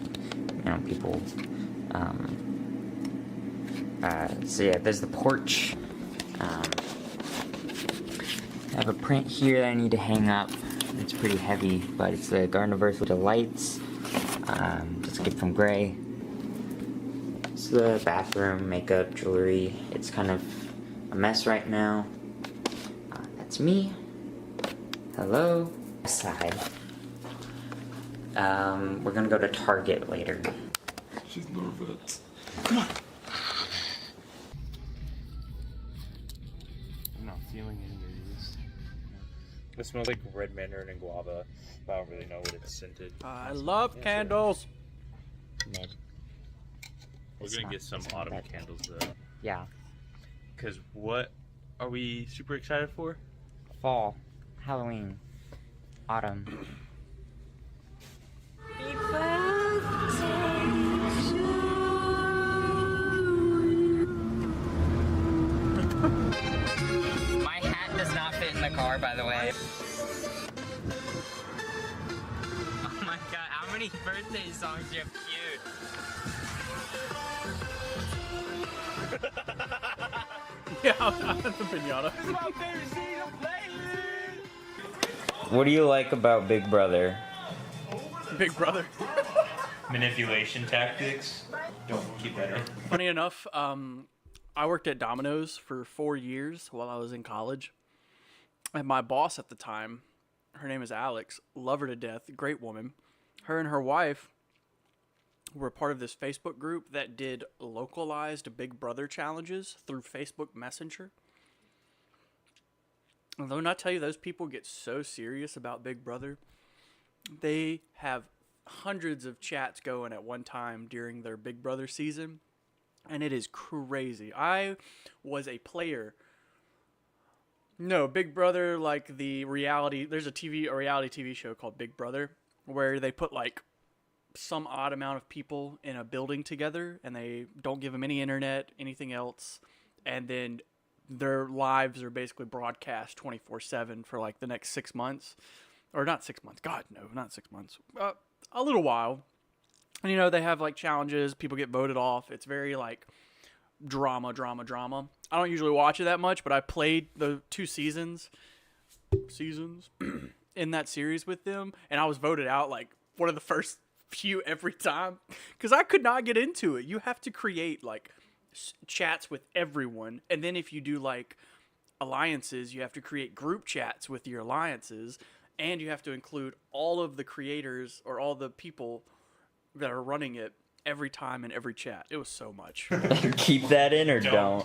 you know, people. So yeah, there's the porch. I have a print here that I need to hang up. It's pretty heavy, but it's the Gardenverse with the lights. Just get from Gray. It's the bathroom, makeup, jewelry. It's kind of a mess right now. That's me. Hello. Side. We're gonna go to Target later. She's nervous. Come on. I'm not feeling any of these. It smells like red mandarin and guava. I don't really know what it's scented. I love candles. Mid. We're gonna get some autumn candles though. Yeah. Cause what are we super excited for? Fall, Halloween, autumn. My hat does not fit in the car, by the way. Oh my god, how many birthday songs do you have queued? Yeah, I'm the pinata. What do you like about Big Brother? Big Brother. Manipulation tactics. Don't keep that in. Funny enough, I worked at Domino's for 4 years while I was in college. And my boss at the time, her name is Alex, love her to death, great woman. Her and her wife were part of this Facebook group that did localized Big Brother challenges through Facebook Messenger. And though not tell you, those people get so serious about Big Brother. They have hundreds of chats going at one time during their Big Brother season. And it is crazy. I was a player. No, Big Brother, like the reality, there's a reality TV show called Big Brother where they put like some odd amount of people in a building together and they don't give them any internet, anything else. And then their lives are basically broadcast 24/7 for like the next 6 months. Or not 6 months. God, no, not 6 months. A little while. And, you know, they have, like, challenges. People get voted off. It's very, like, drama. I don't usually watch it that much, but I played the 2 seasons in that series with them. And I was voted out, like, one of the first few every time. Because I could not get into it. You have to create, like, chats with everyone. And then if you do, like, alliances, you have to create group chats with your alliances. And you have to include all of the creators or all the people that are running it every time in every chat. It was so much. Keep that in or don't?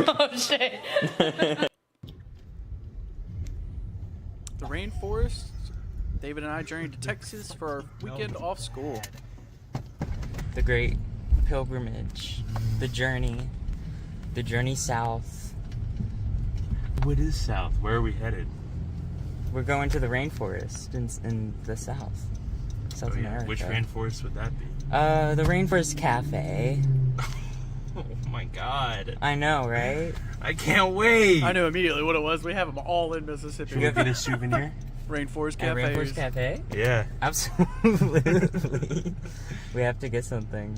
Oh, shit. The rainforest. David and I journeyed to Texas for our weekend off school. The great pilgrimage, the journey south. What is south? Where are we headed? We're going to the rainforest in the south. South America. Which rainforest would that be? The Rainforest Cafe. Oh my god. I know, right? I can't wait. I knew immediately what it was. We have them all in Mississippi. Should we get a souvenir? Rainforest Cafe. Rainforest Cafe? Yeah. Absolutely. We have to get something.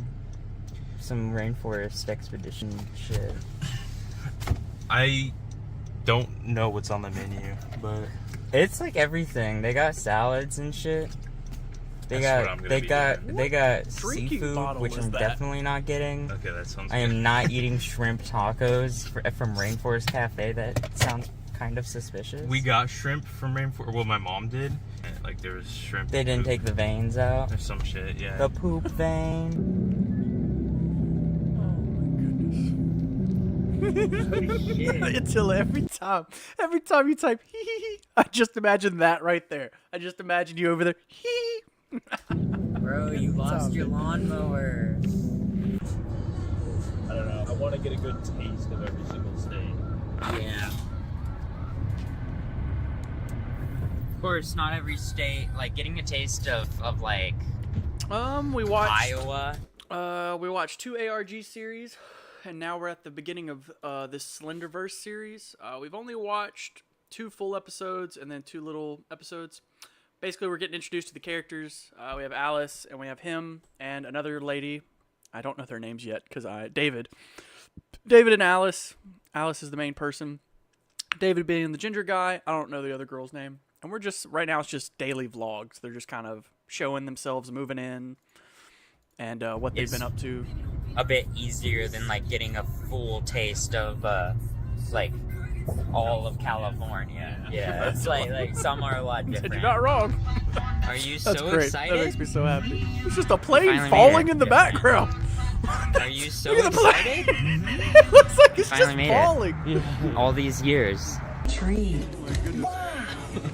Some rainforest expedition shit. I don't know what's on the menu, but it's like everything. They got salads and shit. They got seafood, which I'm definitely not getting. Okay, that sounds I am good. not eating shrimp tacos from Rainforest Cafe. That sounds kind of suspicious. We got shrimp from Rainforest. Well, my mom did. Like there was shrimp. They didn't take the veins out. Or some shit, yeah. The poop vein. Until every time you type hee hee hee, I just imagine that right there. I just imagine you over there hee. Bro, you lost your lawnmower. I don't know. I want to get a good taste of every single state. Yeah. Of course, not every state. Like getting a taste of like. We watched Iowa. We watched 2 ARG series, and now we're at the beginning of this Slenderverse series. We've only watched 2 full episodes and then 2 little episodes. Basically, we're getting introduced to the characters. We have Alice, and we have him, and another lady. I don't know their names yet, because David and Alice. Alice is the main person. David being the ginger guy. I don't know the other girl's name. And we're just, right now, it's just daily vlogs. They're just kind of showing themselves moving in, and what they've been up to. A bit easier than, like, getting a full taste of, like, all of California. Yeah, it's like some are a lot different. You're not wrong. Are you That's so great. excited? That makes me so happy. It's just a plane Finally falling made it. in the background. Are you so Look at the plane. excited? It looks like it's Finally just made falling. It. All these years. Tree. Wow!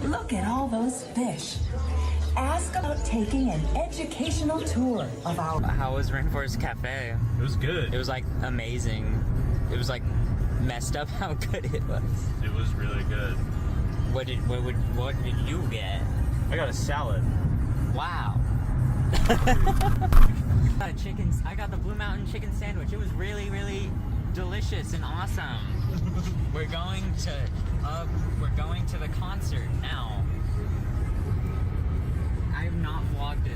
Look at all those fish. Ask about taking an educational tour of our. How was Rainforest Cafe? It was good. It was like amazing. It was like messed up how good it was. It was really good. What did you get? I got a salad. Wow. I got the Blue Mountain chicken sandwich. It was really, really delicious and awesome. We're going to the concert now. I have not vlogged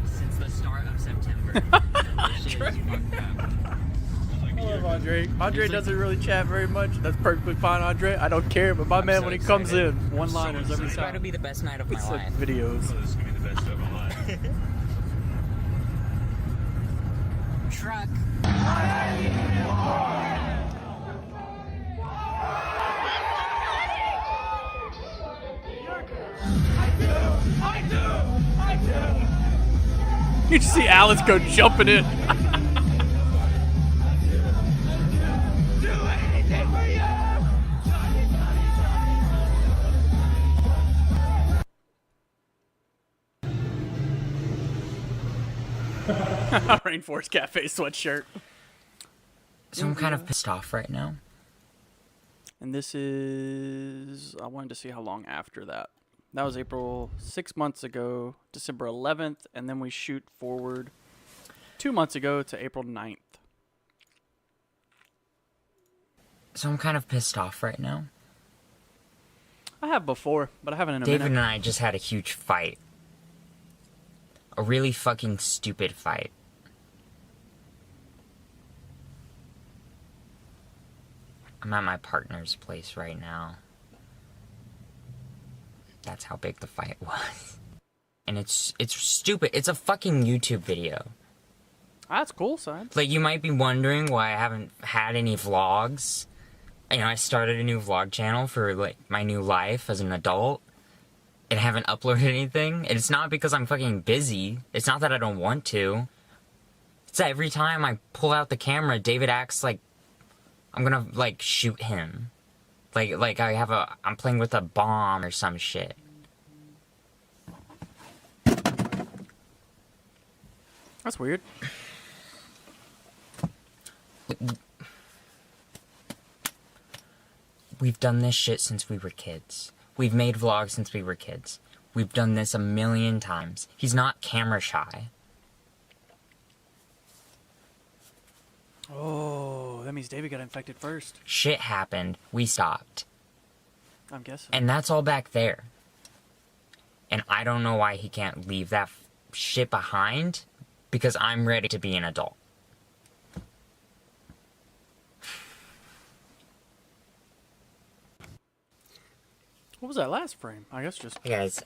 since the start of September. This shit is fucked up. I love Andre. Andre doesn't really chat very much. That's perfectly fine, Andre. I don't care, but my man, so when he comes in, excited. one-liners every It's about time. to be the best night of my It's like life. videos. Oh, this is gonna be the best show of my life. Truck. You just see Alice go jumping in. Rainforest Cafe sweatshirt. So I'm kind of pissed off right now. And this is, I wanted to see how long after that. That was April 6 months ago, December 11th, and then we shoot forward 2 months ago to April 9th. So I'm kind of pissed off right now. I have before, but I haven't in a David minute. and I just had a huge fight. A really fucking stupid fight. I'm at my partner's place right now. That's how big the fight was. And it's stupid. It's a fucking YouTube video. That's cool, son. Like, you might be wondering why I haven't had any vlogs. You know, I started a new vlog channel for, like, my new life as an adult. And I haven't uploaded anything. And it's not because I'm fucking busy. It's not that I don't want to. It's that every time I pull out the camera, David acts like I'm gonna, like, shoot him. Like I'm playing with a bomb or some shit. That's weird. We've done this shit since we were kids. We've made vlogs since we were kids. We've done this a million times. He's not camera shy. Oh, that means David got infected first. Shit happened. We stopped. I'm guessing. And that's all back there. And I don't know why he can't leave that shit behind, because I'm ready to be an adult. What was that last frame? I guess just... Hey guys,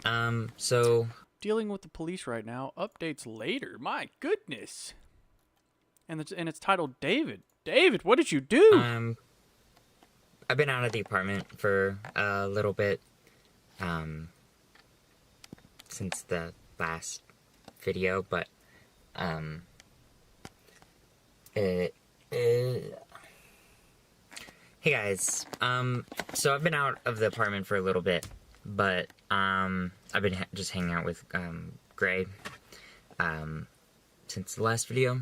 so... Dealing with the police right now. Updates later. My goodness. And it's titled David. David, what did you do? I've been out of the apartment for a little bit, since the last video, but, Hey guys, so I've been out of the apartment for a little bit, but, I've been just hanging out with, Gray, since the last video.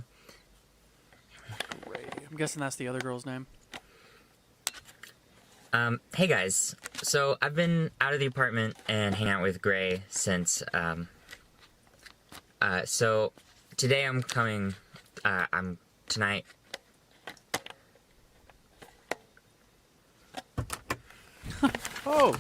Gray. I'm guessing that's the other girl's name. Hey guys, so I've been out of the apartment and hanging out with Gray since, so today I'm coming, tonight. Oh!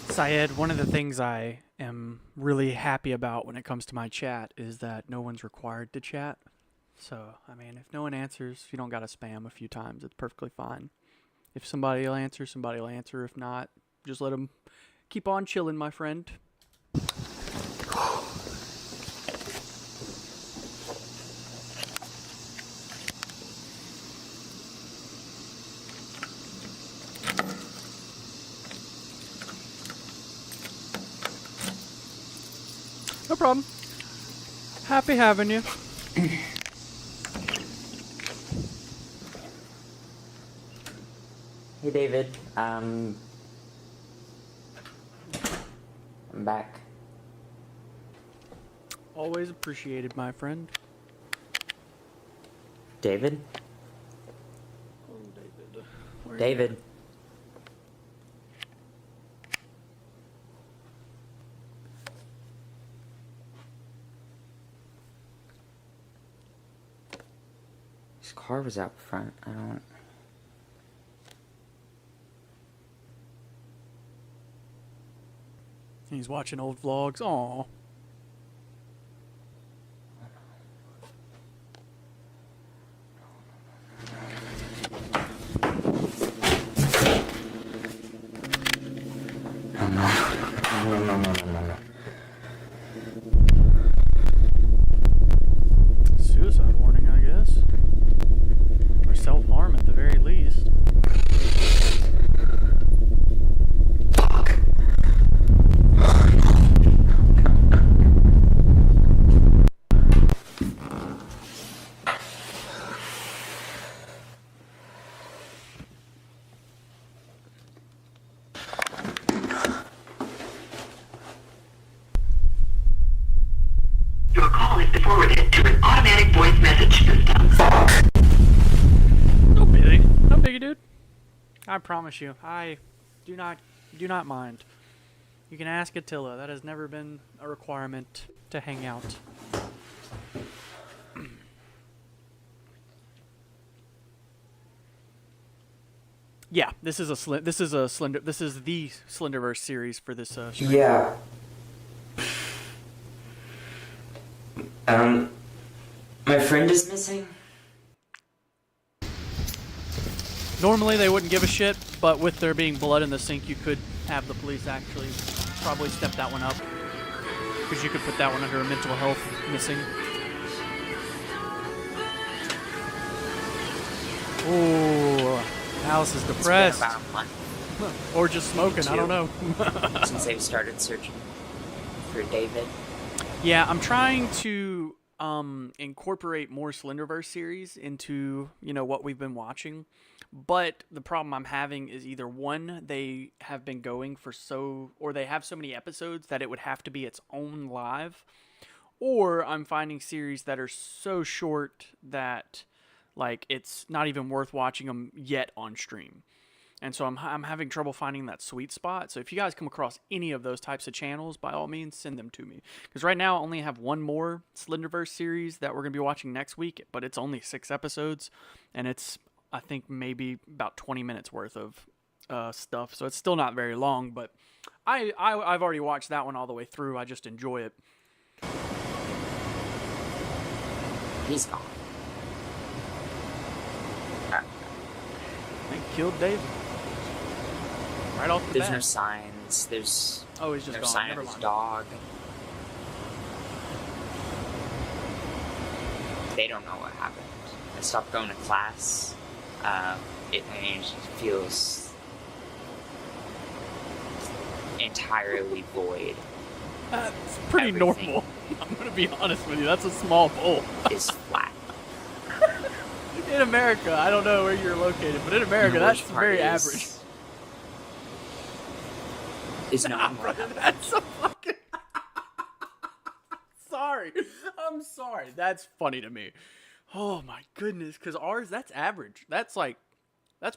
Syed, one of the things I am really happy about when it comes to my chat is that no one's required to chat. So, I mean, if no one answers, you don't gotta spam a few times. It's perfectly fine. If somebody will answer, somebody will answer. If not, just let them keep on chilling, my friend. No problem. Happy having you. Hey David, I'm back. Always appreciated, my friend. David? Oh, David. Where David. His car was out front. I don't... He's watching old vlogs. Aww. No. Suicide warning, I guess. Or self-harm at the very least. Your call has been forwarded to an automatic voice message system. No biggie. No biggie, dude. I promise you. I do not mind. You can ask Attila. That has never been a requirement to hang out. Yeah, this is the Slenderverse series for this stream. Yeah. My friend is missing? Normally they wouldn't give a shit, but with there being blood in the sink, you could have the police actually probably step that one up. Because you could put that one under a mental health missing. Ooh, Alice is depressed. It's been about a month. Or just smoking, I don't know. Since they've started searching for David. Yeah, I'm trying to incorporate more Slenderverse series into, you know, what we've been watching. But the problem I'm having is either one, they have been going for or they have so many episodes that it would have to be its own live, or I'm finding series that are so short that, like, it's not even worth watching them yet on stream. And so I'm having trouble finding that sweet spot. So if you guys come across any of those types of channels, by all means, send them to me. Because right now I only have one more Slenderverse series that we're going to be watching next week, but it's only 6 episodes, and it's, I think, maybe about 20 minutes worth of stuff. So it's still not very long, but I've already watched that one all the way through. I just enjoy it. He's gone. They killed David. Right off the bat. There's no signs. There's he's just no gone. sign Never of his mind. dog. They don't know what happened. I stopped going to class. It just feels entirely void. That's pretty normal. I'm going to be honest with you. That's a small bowl. Is flat. In America, I don't know where you're located, but in America, that's very average. Is no That's so fucking... Sorry. I'm sorry. That's funny to me. Oh my goodness, because ours, that's average. That's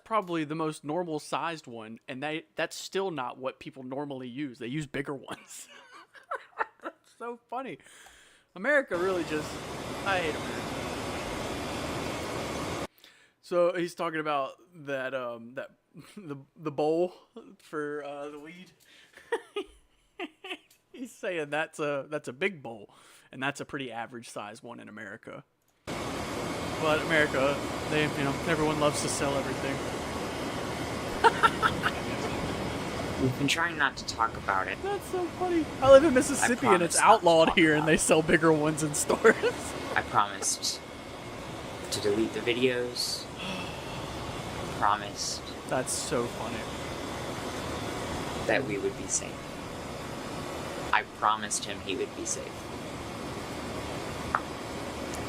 probably the most normal sized one, and that's still not what people normally use. They use bigger ones. That's so funny. America really just... I hate America. So he's talking about that the bowl for the weed. He's saying that's a big bowl, and that's a pretty average size one in America. But America, everyone loves to sell everything. We've been trying not to talk about it. That's so funny. I live in Mississippi, and it's outlawed here, and they sell bigger ones in stores. I promised to delete the videos. Promised. That's so funny. That we would be safe. I promised him he would be safe.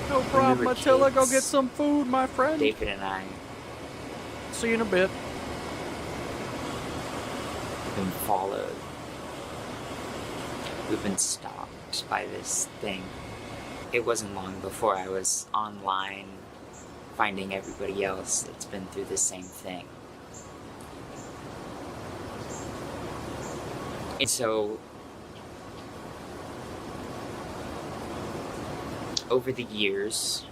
No problem, Attila. Go get some food, my friend. David and I. See you in a bit. We've been followed. We've been stalked by this thing. It wasn't long before I was online finding everybody else that's been through the same thing. And so, over the years,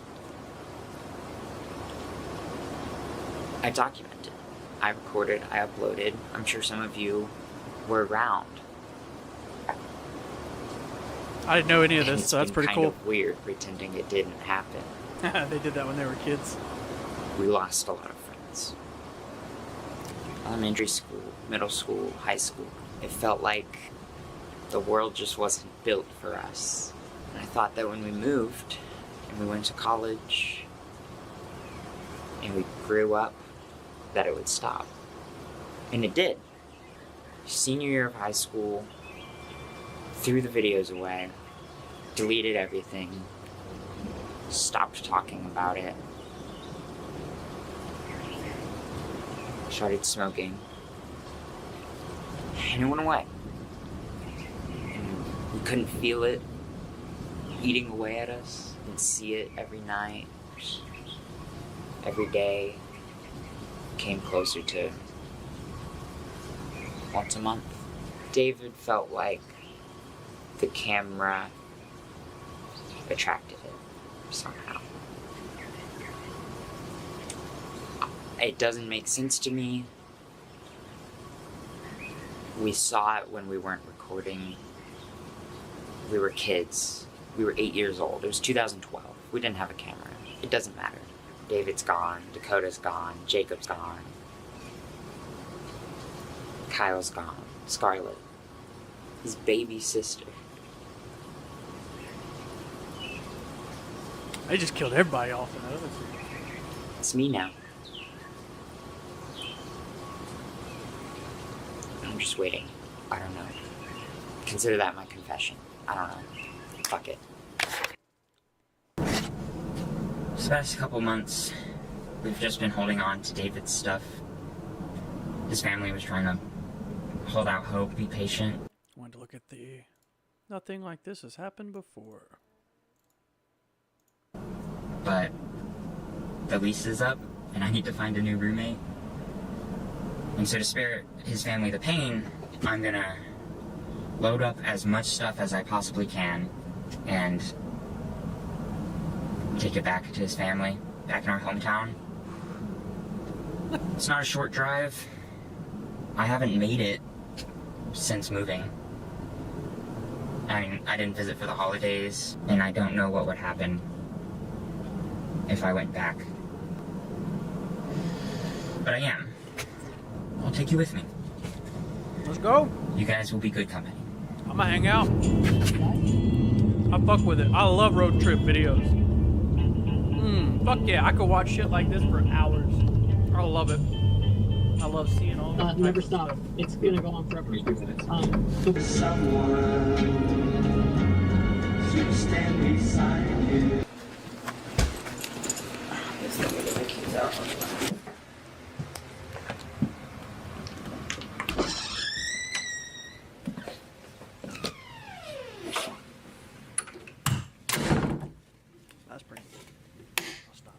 I documented, I recorded, I uploaded. I'm sure some of you were around. I didn't know any of this, so that's pretty cool. It's been kind of weird pretending it didn't happen. They did that when they were kids. We lost a lot of friends. Elementary school, middle school, high school. It felt like the world just wasn't built for us. And I thought that when we moved, and we went to college, and we grew up, that it would stop. And it did. Senior year of high school, threw the videos away, deleted everything, stopped talking about it, started smoking, and it went away. And we couldn't feel it eating away at us, and see it every night, every day. Came closer to once a month. David felt like the camera attracted it somehow. It doesn't make sense to me. We saw it when we weren't recording. We were kids. We were 8 years old. It was 2012. We didn't have a camera. It doesn't matter. David's gone. Dakota's gone. Jacob's gone. Kyle's gone. Scarlett. His baby sister. They just killed everybody off in those. It's me now. I'm just waiting. I don't know. Consider that my confession. I don't know. Fuck it. This past couple months, we've just been holding on to David's stuff. His family was trying to hold out hope, be patient. I wanted to look at the... Nothing like this has happened before. But the lease is up, and I need to find a new roommate. And so to spare his family the pain, I'm gonna load up as much stuff as I possibly can and take it back to his family, back in our hometown. It's not a short drive. I haven't made it since moving. I mean, I didn't visit for the holidays, and I don't know what would happen if I went back. But I am. I'll take you with me. Let's go. You guys will be good company. I'm gonna hang out. I fuck with it. I love road trip videos. Fuck yeah, I could watch shit like this for hours. I love it. I love seeing all that. Never stop. It's gonna go on forever. Someone to stand beside you. This thing really make things out. That's pretty good. I'll stop.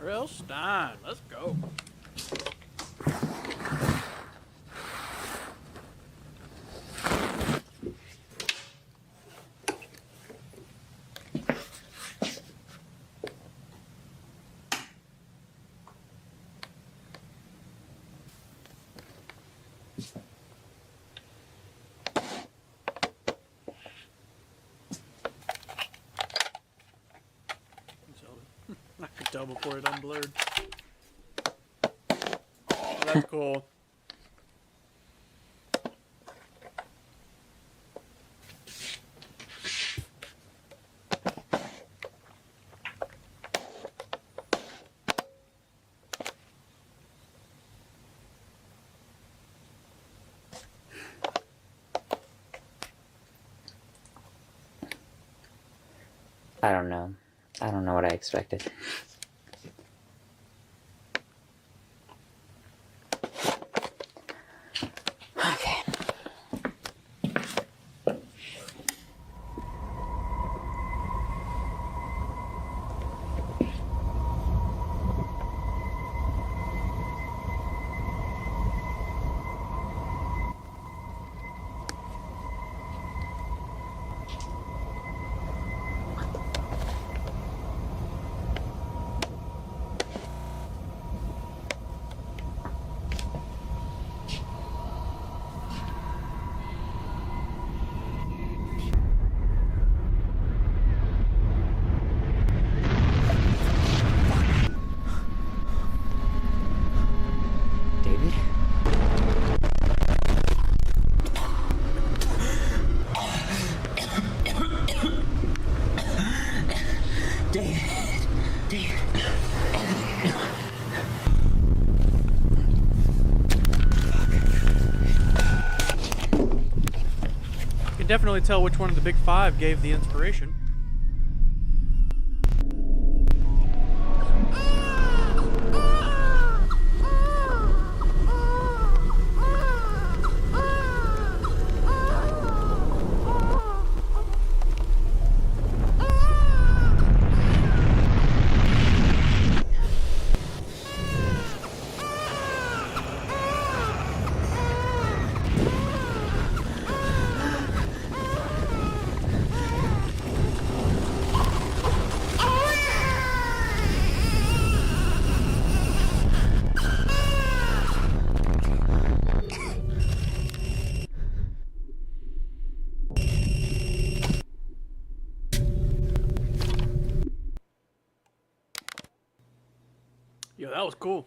R.L. Stein, let's go. I could tell before it unblurred. Oh, that's cool. I don't know. I don't know what I expected. Okay. David? David. You can definitely tell which one of the big five gave the inspiration. Yo, that was cool.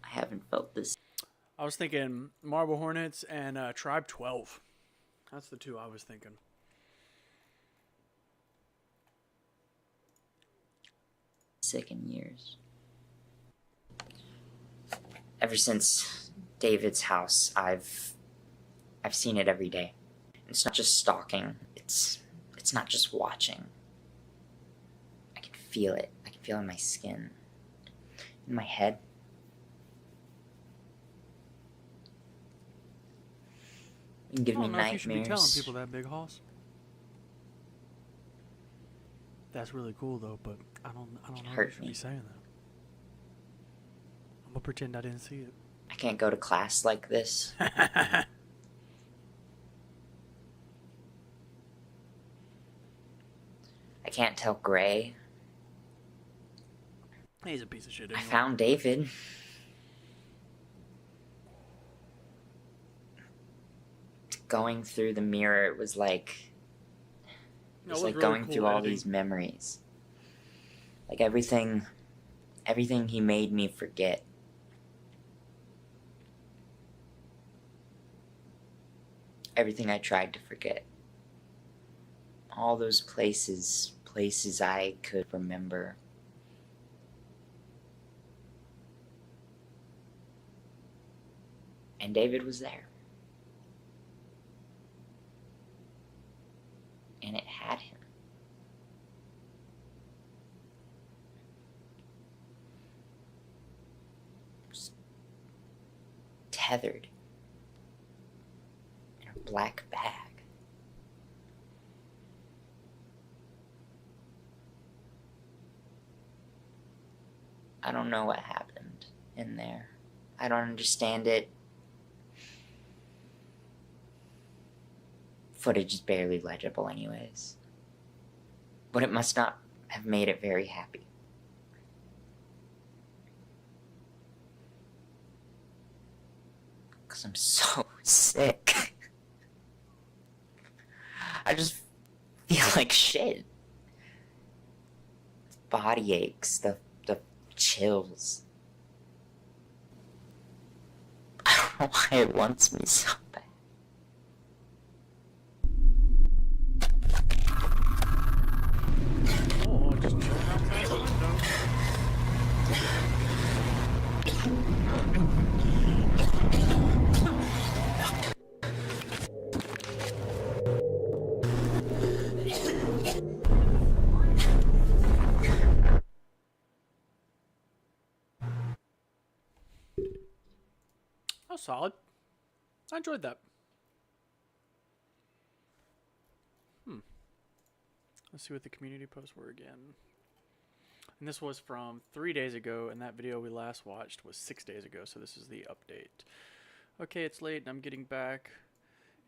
I haven't felt this. I was thinking Marble Hornets and Tribe 12. That's the two I was thinking. Sick in years. Ever since David's house, I've seen it every day. It's not just stalking. It's not just watching. I can feel it. I can feel it in my skin, in my head. It can give me nightmares. You should be telling people that, Big Hoss. That's really cool though, but I don't know if you should be saying that. I'm gonna pretend I didn't see it. I can't go to class like this. I can't tell Gray. He's a piece of shit anyway. I found David. Going through the mirror, it was like really going cool through all editing. these memories. Like everything he made me forget. Everything I tried to forget. All those places I could remember. And David was there. And it had him. Just tethered in a black bag. I don't know what happened in there. I don't understand it. Footage is barely legible anyways. But it must not have made it very happy. Because I'm so sick. I just feel like shit. Body aches, the chills. I don't know why it wants me so bad. Oh, just chill outside the window. That was solid. I enjoyed that. Let's see what the community posts were again. And this was from 3 days ago, and that video we last watched was 6 days ago, so this is the update. Okay, it's late, and I'm getting back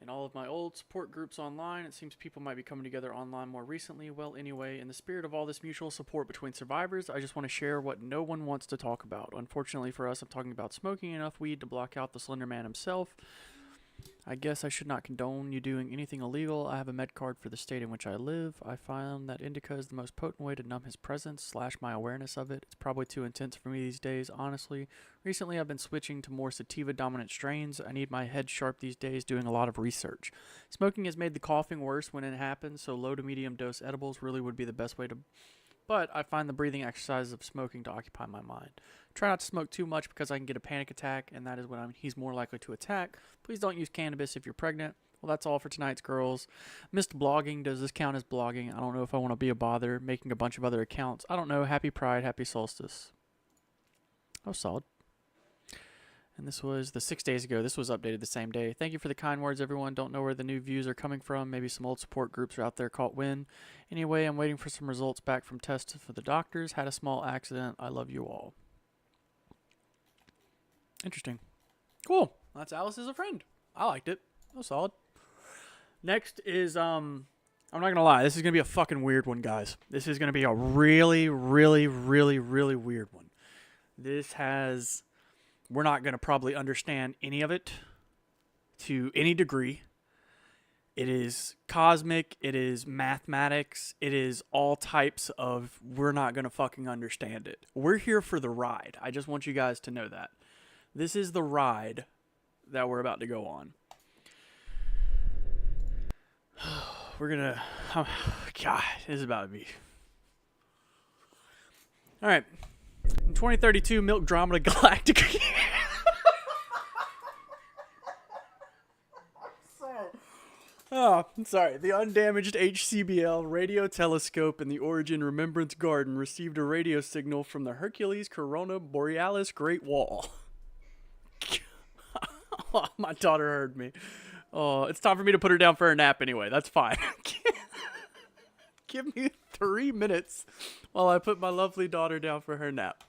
in all of my old support groups online. It seems people might be coming together online more recently. Well, anyway, in the spirit of all this mutual support between survivors, I just want to share what no one wants to talk about. Unfortunately for us, I'm talking about smoking enough weed to block out the Slender Man himself. I guess I should not condone you doing anything illegal. I have a med card for the state in which I live. I found that indica is the most potent way to numb his presence / my awareness of it. It's probably too intense for me these days, honestly. Recently I've been switching to more sativa dominant strains. I need my head sharp these days doing a lot of research. Smoking has made the coughing worse when it happens, so low to medium dose edibles really would be the best way to... But I find the breathing exercises of smoking to occupy my mind. Try not to smoke too much because I can get a panic attack, and that is when he's more likely to attack. Please don't use cannabis if you're pregnant. Well, that's all for tonight's girls. Missed blogging. Does this count as blogging? I don't know if I want to be a bother. Making a bunch of other accounts. I don't know. Happy Pride. Happy Solstice. That was solid. And this was the 6 days ago. This was updated the same day. Thank you for the kind words, everyone. Don't know where the new views are coming from. Maybe some old support groups are out there caught wind. Anyway, I'm waiting for some results back from tests for the doctors. Had a small accident. I love you all. Interesting. Cool. That's Alice is a friend. I liked it. That was solid. Next is, I'm not going to lie. This is going to be a fucking weird one, guys. This is going to be a really, really, really, really weird one. This has... We're not going to probably understand any of it to any degree. It is cosmic. It is mathematics. It is all types of... We're not going to fucking understand it. We're here for the ride. I just want you guys to know that. This is the ride that we're about to go on. We're gonna. Oh, God, this is about to be. All right. In 2032, Milk Dromeda Galactica. Oh, I'm sorry. The undamaged HCBL radio telescope in the Origin Remembrance Garden received a radio signal from the Hercules Corona Borealis Great Wall. Oh, my daughter heard me. Oh, it's time for me to put her down for a nap anyway. That's fine. Give me 3 minutes while I put my lovely daughter down for her nap.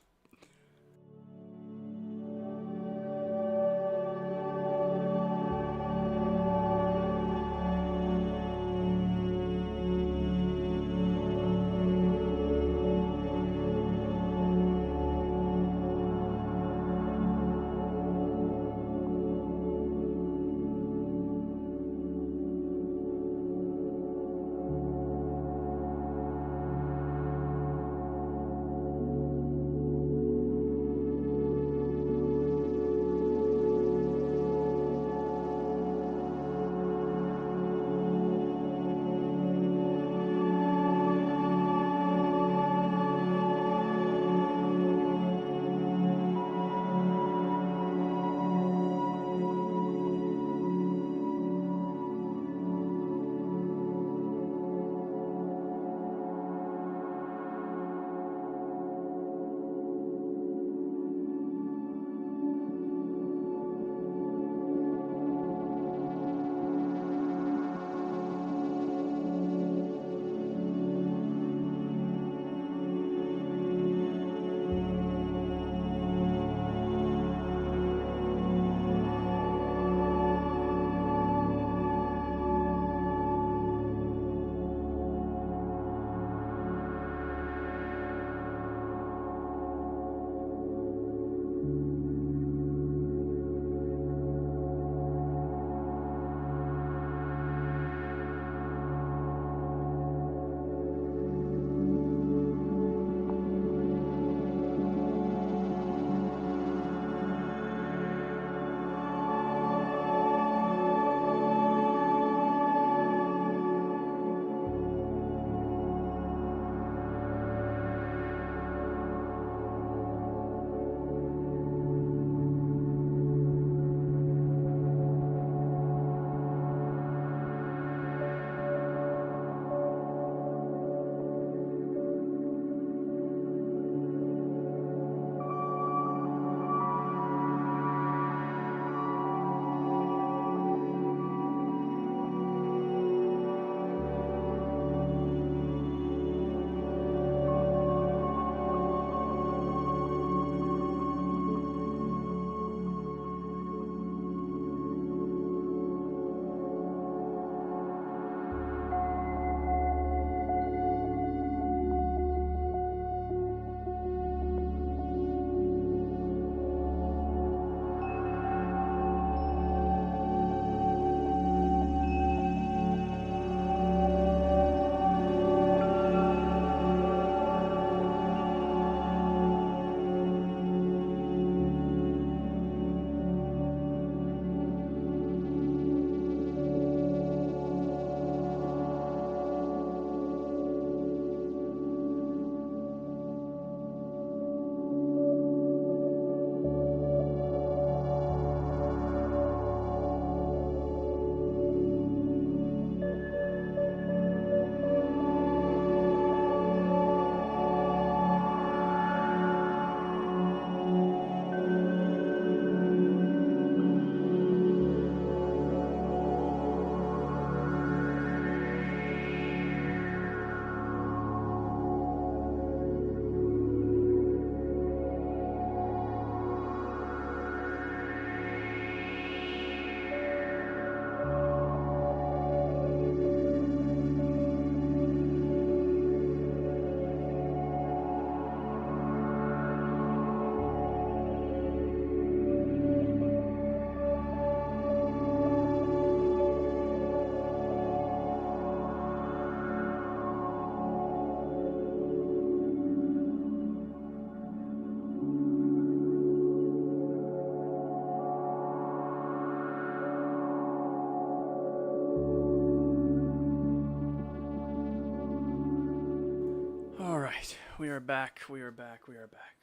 right, we are back. We are back. We are back.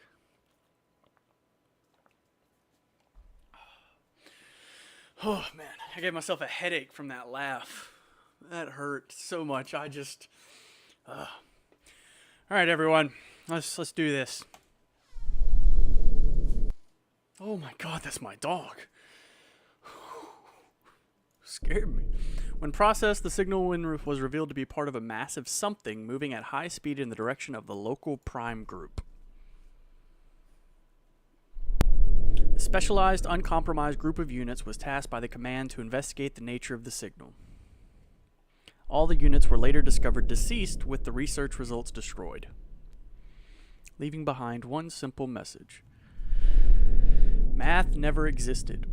Oh man, I gave myself a headache from that laugh. That hurt so much. I just. All right, everyone, let's do this. Oh my God, that's my dog. Scared me. When processed, the signal was revealed to be part of a massive something moving at high speed in the direction of the local prime group. A specialized, uncompromised group of units was tasked by the command to investigate the nature of the signal. All the units were later discovered deceased, with the research results destroyed, leaving behind one simple message. Math never existed.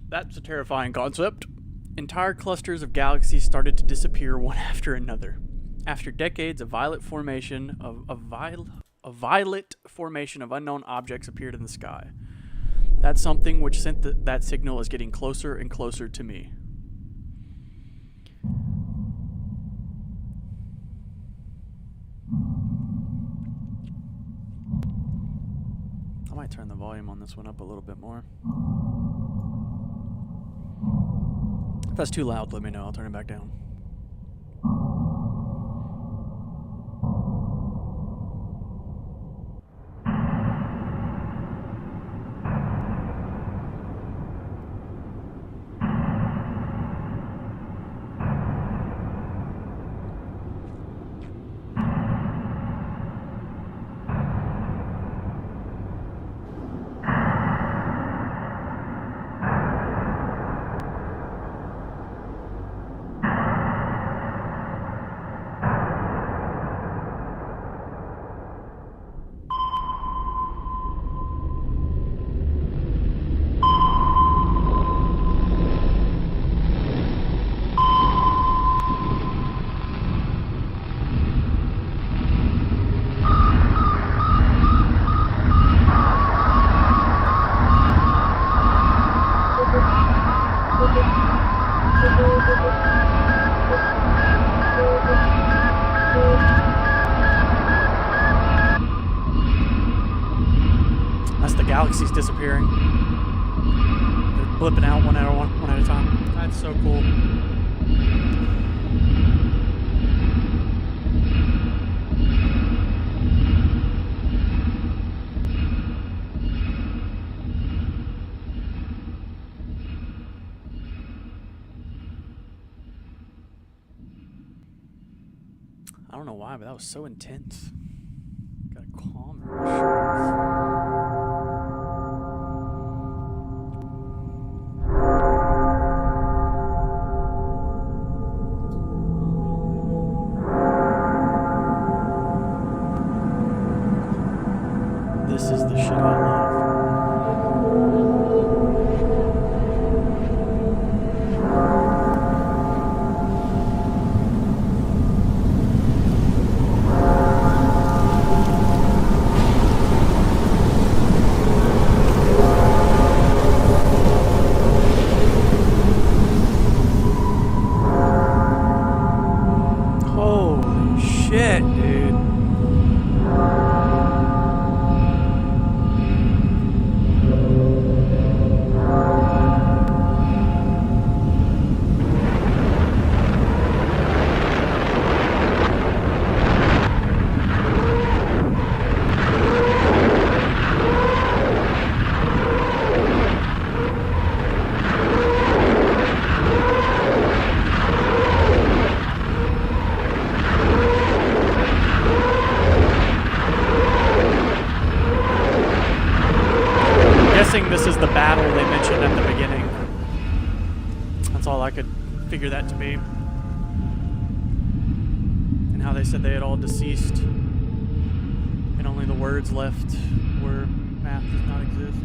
That's a terrifying concept. Entire clusters of galaxies started to disappear one after another. After decades, a violet formation of unknown objects appeared in the sky. That something which sent that signal is getting closer and closer to me. I might turn the volume on this one up a little bit more. If that's too loud, let me know. I'll turn it back down. That's the galaxies disappearing. They're blipping out one at a time. That's so cool. I don't know why, but that was so intense. Gotta calm her. This is the shit I love. Holy shit, dude. This is the battle they mentioned at the beginning. That's all I could figure that to be. And how they said they had all deceased, and only the words left were math does not exist.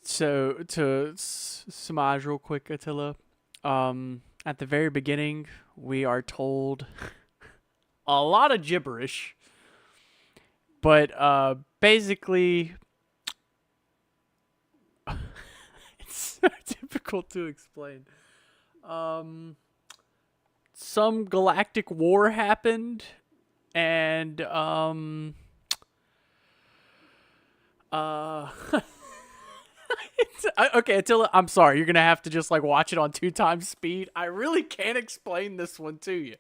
So, to surmise real quick, Attila, at the very beginning, we are told a lot of gibberish, but basically, it's so difficult to explain. Some galactic war happened, and okay, Attila, I'm sorry. You're going to have to just like watch it on 2x speed. I really can't explain this one to you.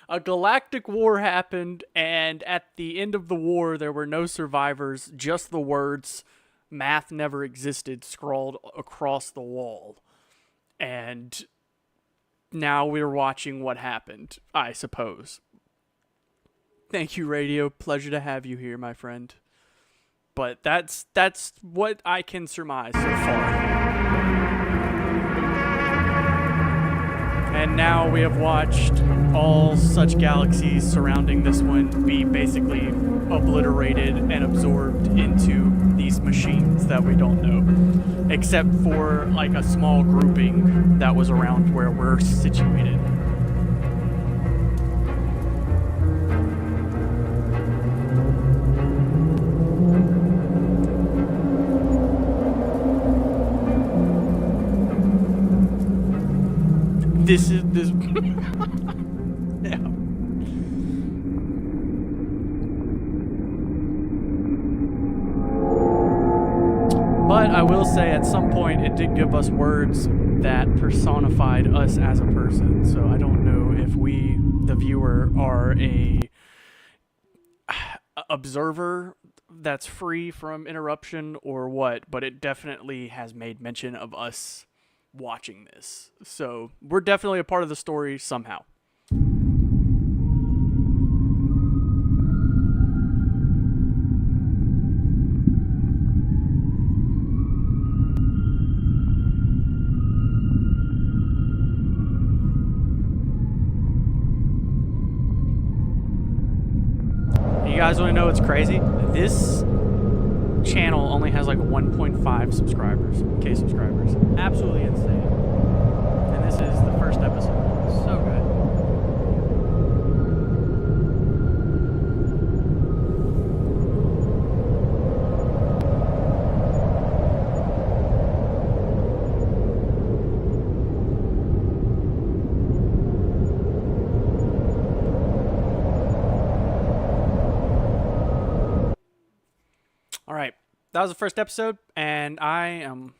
A galactic war happened, and at the end of the war, there were no survivors, just the words, "Math never existed," scrawled across the wall. And now we're watching what happened, I suppose. Thank you, Radio. Pleasure to have you here, my friend. But that's what I can surmise so far. And now we have watched all such galaxies surrounding this one be basically obliterated and absorbed into these machines that we don't know. Except for like a small grouping that was around where we're situated. This. Yeah. But I will say, at some point, it did give us words that personified us as a person. So I don't know if we, the viewer, are a observer that's free from interruption or what. But it definitely has made mention of us watching this. So we're definitely a part of the story somehow. You guys want to know what's crazy? This channel only has like 1.5 subscribers, K subscribers. Absolutely insane. And this is the first episode. So good. All right, that was the first episode, and I am...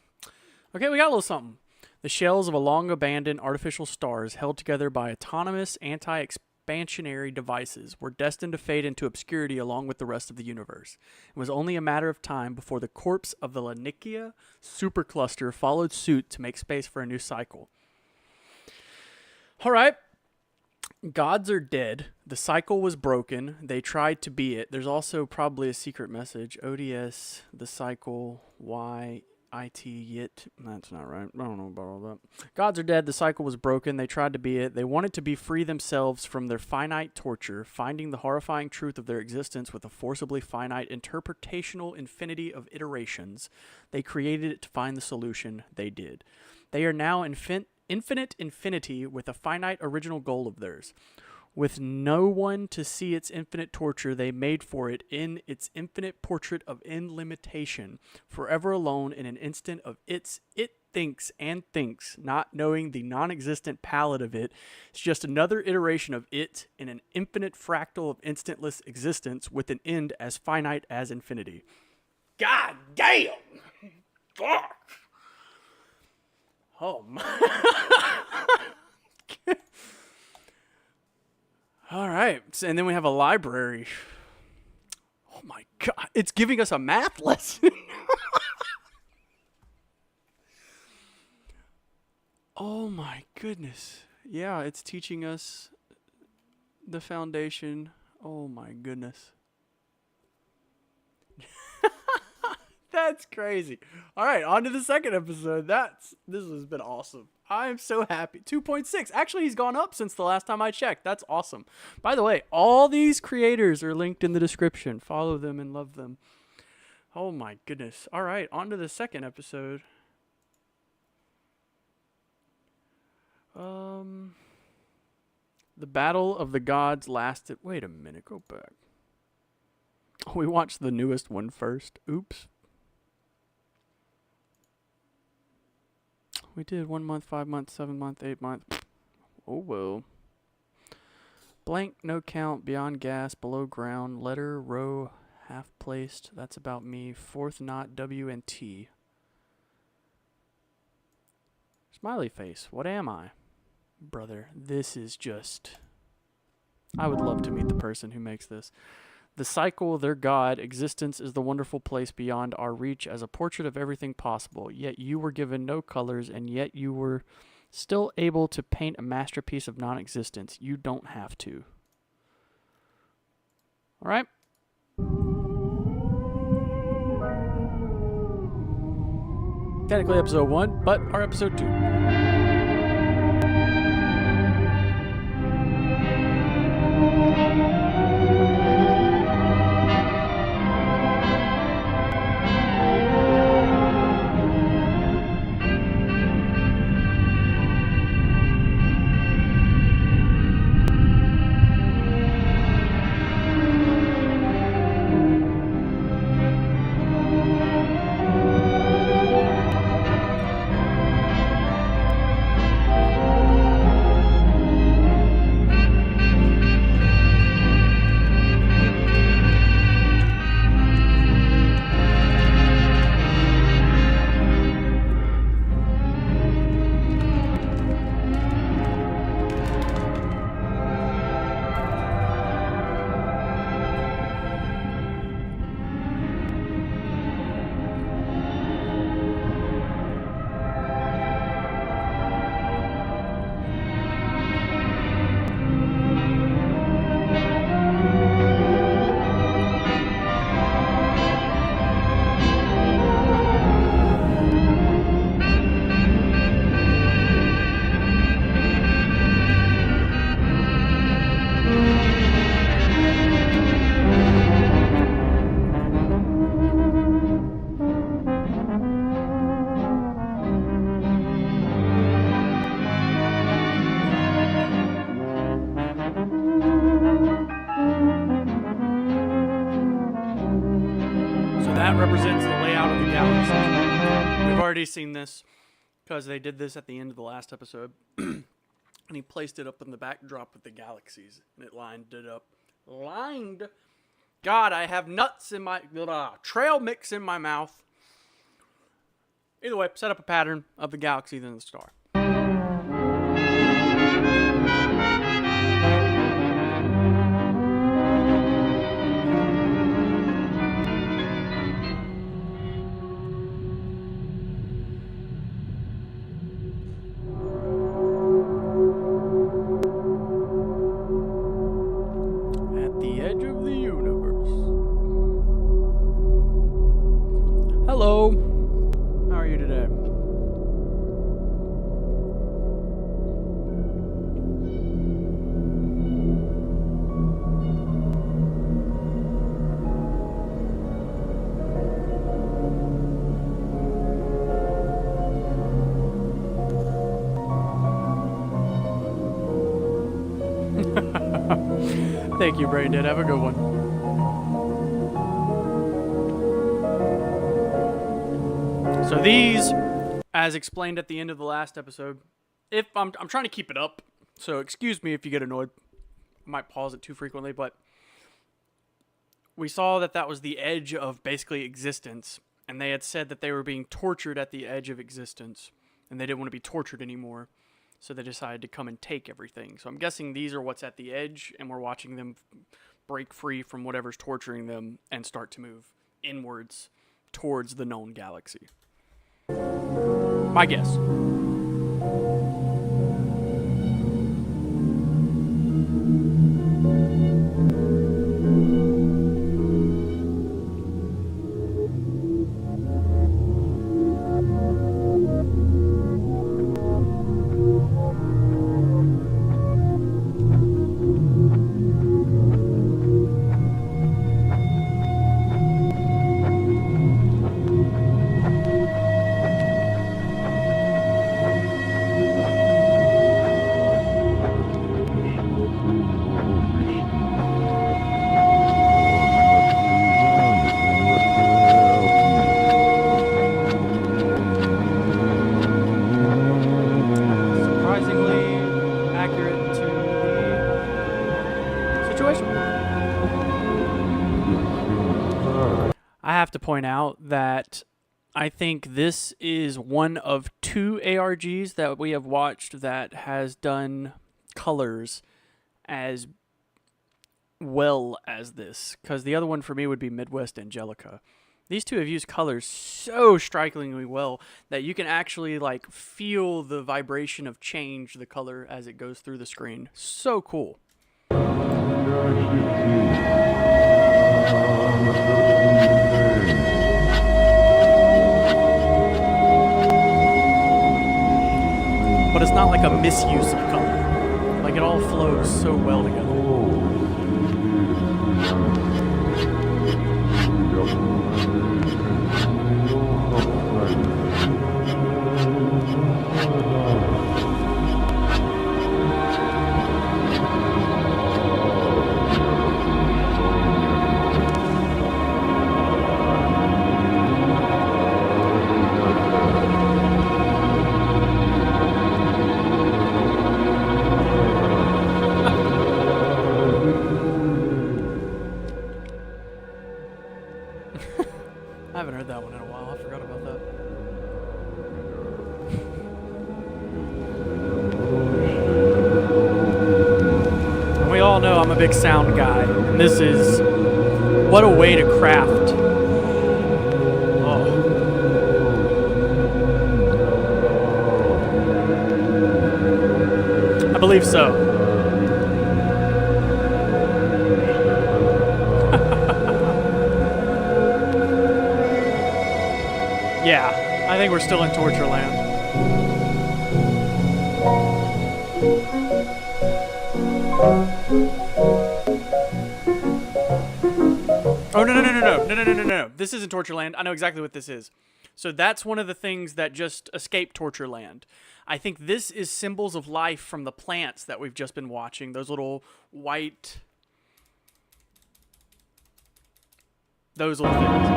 Okay, we got a little something. The shells of a long-abandoned artificial stars held together by autonomous anti-expansionary devices were destined to fade into obscurity along with the rest of the universe. It was only a matter of time before the corpse of the Lanikia supercluster followed suit to make space for a new cycle. All right. Gods are dead. The cycle was broken. They tried to be it. There's also probably a secret message. ODS, the cycle, YIT, yit. That's not right. I don't know about all that. Gods are dead. The cycle was broken. They tried to be it. They wanted to be free themselves from their finite torture, finding the horrifying truth of their existence with a forcibly finite interpretational infinity of iterations. They created it to find the solution. They did. They are now infinite infinity with a finite original goal of theirs. With no one to see its infinite torture, they made for it in its infinite portrait of illimitation, forever alone in an instant of it thinks and thinks, not knowing the non-existent palette of it. It's just another iteration of it in an infinite fractal of instantless existence with an end as finite as infinity. God damn! Fuck! Oh my. All right. And then we have a library. Oh my God. It's giving us a math lesson. Oh my goodness. Yeah, it's teaching us the foundation. Oh my goodness. That's crazy. All right, on to the second episode. This has been awesome. I am so happy. 2.6. Actually, he's gone up since the last time I checked. That's awesome. By the way, all these creators are linked in the description. Follow them and love them. Oh my goodness. All right, on to the second episode. The Battle of the Gods lasted. Wait a minute, go back. We watched the newest one first. Oops. We did 1 month, 5 months, 7 month, 8 month. Oh well. Blank, no count, beyond gas, below ground, letter, row, half placed. That's about me. Fourth knot, W and T. Smiley face. What am I? Brother, this is just... I would love to meet the person who makes this. The cycle, their God, existence is the wonderful place beyond our reach as a portrait of everything possible. Yet you were given no colors, and yet you were still able to paint a masterpiece of non-existence. You don't have to. All right? Technically episode 1, but our episode 2. Represents the layout of the galaxy. We've already seen this because they did this at the end of the last episode. And he placed it up in the backdrop with the galaxies. And it lined it up. God, I have nuts in my... trail mix in my mouth. Either way, set up a pattern of the galaxy, then the star. Hello. How are you today? Thank you, Braindead. Have a good one. So these, as explained at the end of the last episode, if I'm trying to keep it up, so excuse me if you get annoyed. I might pause it too frequently, but we saw that that was the edge of basically existence, and they had said that they were being tortured at the edge of existence, and they didn't want to be tortured anymore, so they decided to come and take everything. So I'm guessing these are what's at the edge, and we're watching them break free from whatever's torturing them and start to move inwards towards the known galaxy. My guess. I have to point out that I think this is one of 2 ARGs that we have watched that has done colors as well as this, because the other one for me would be Midwest Angelica. These 2 have used colors so strikingly well that you can actually like feel the vibration of change, the color as it goes through the screen. So cool. But it's not like a misuse of color. Like it all flows so well together. I haven't heard that one in a while. I forgot about that. And we all know I'm a big sound guy. And this is... what a way to craft. Oh. I believe so. Yeah, I think we're still in Torture Land. Oh, no. This isn't Torture Land. I know exactly what this is. So that's one of the things that just escaped Torture Land. I think this is symbols of life from the plants that we've just been watching. Those little white... those little things.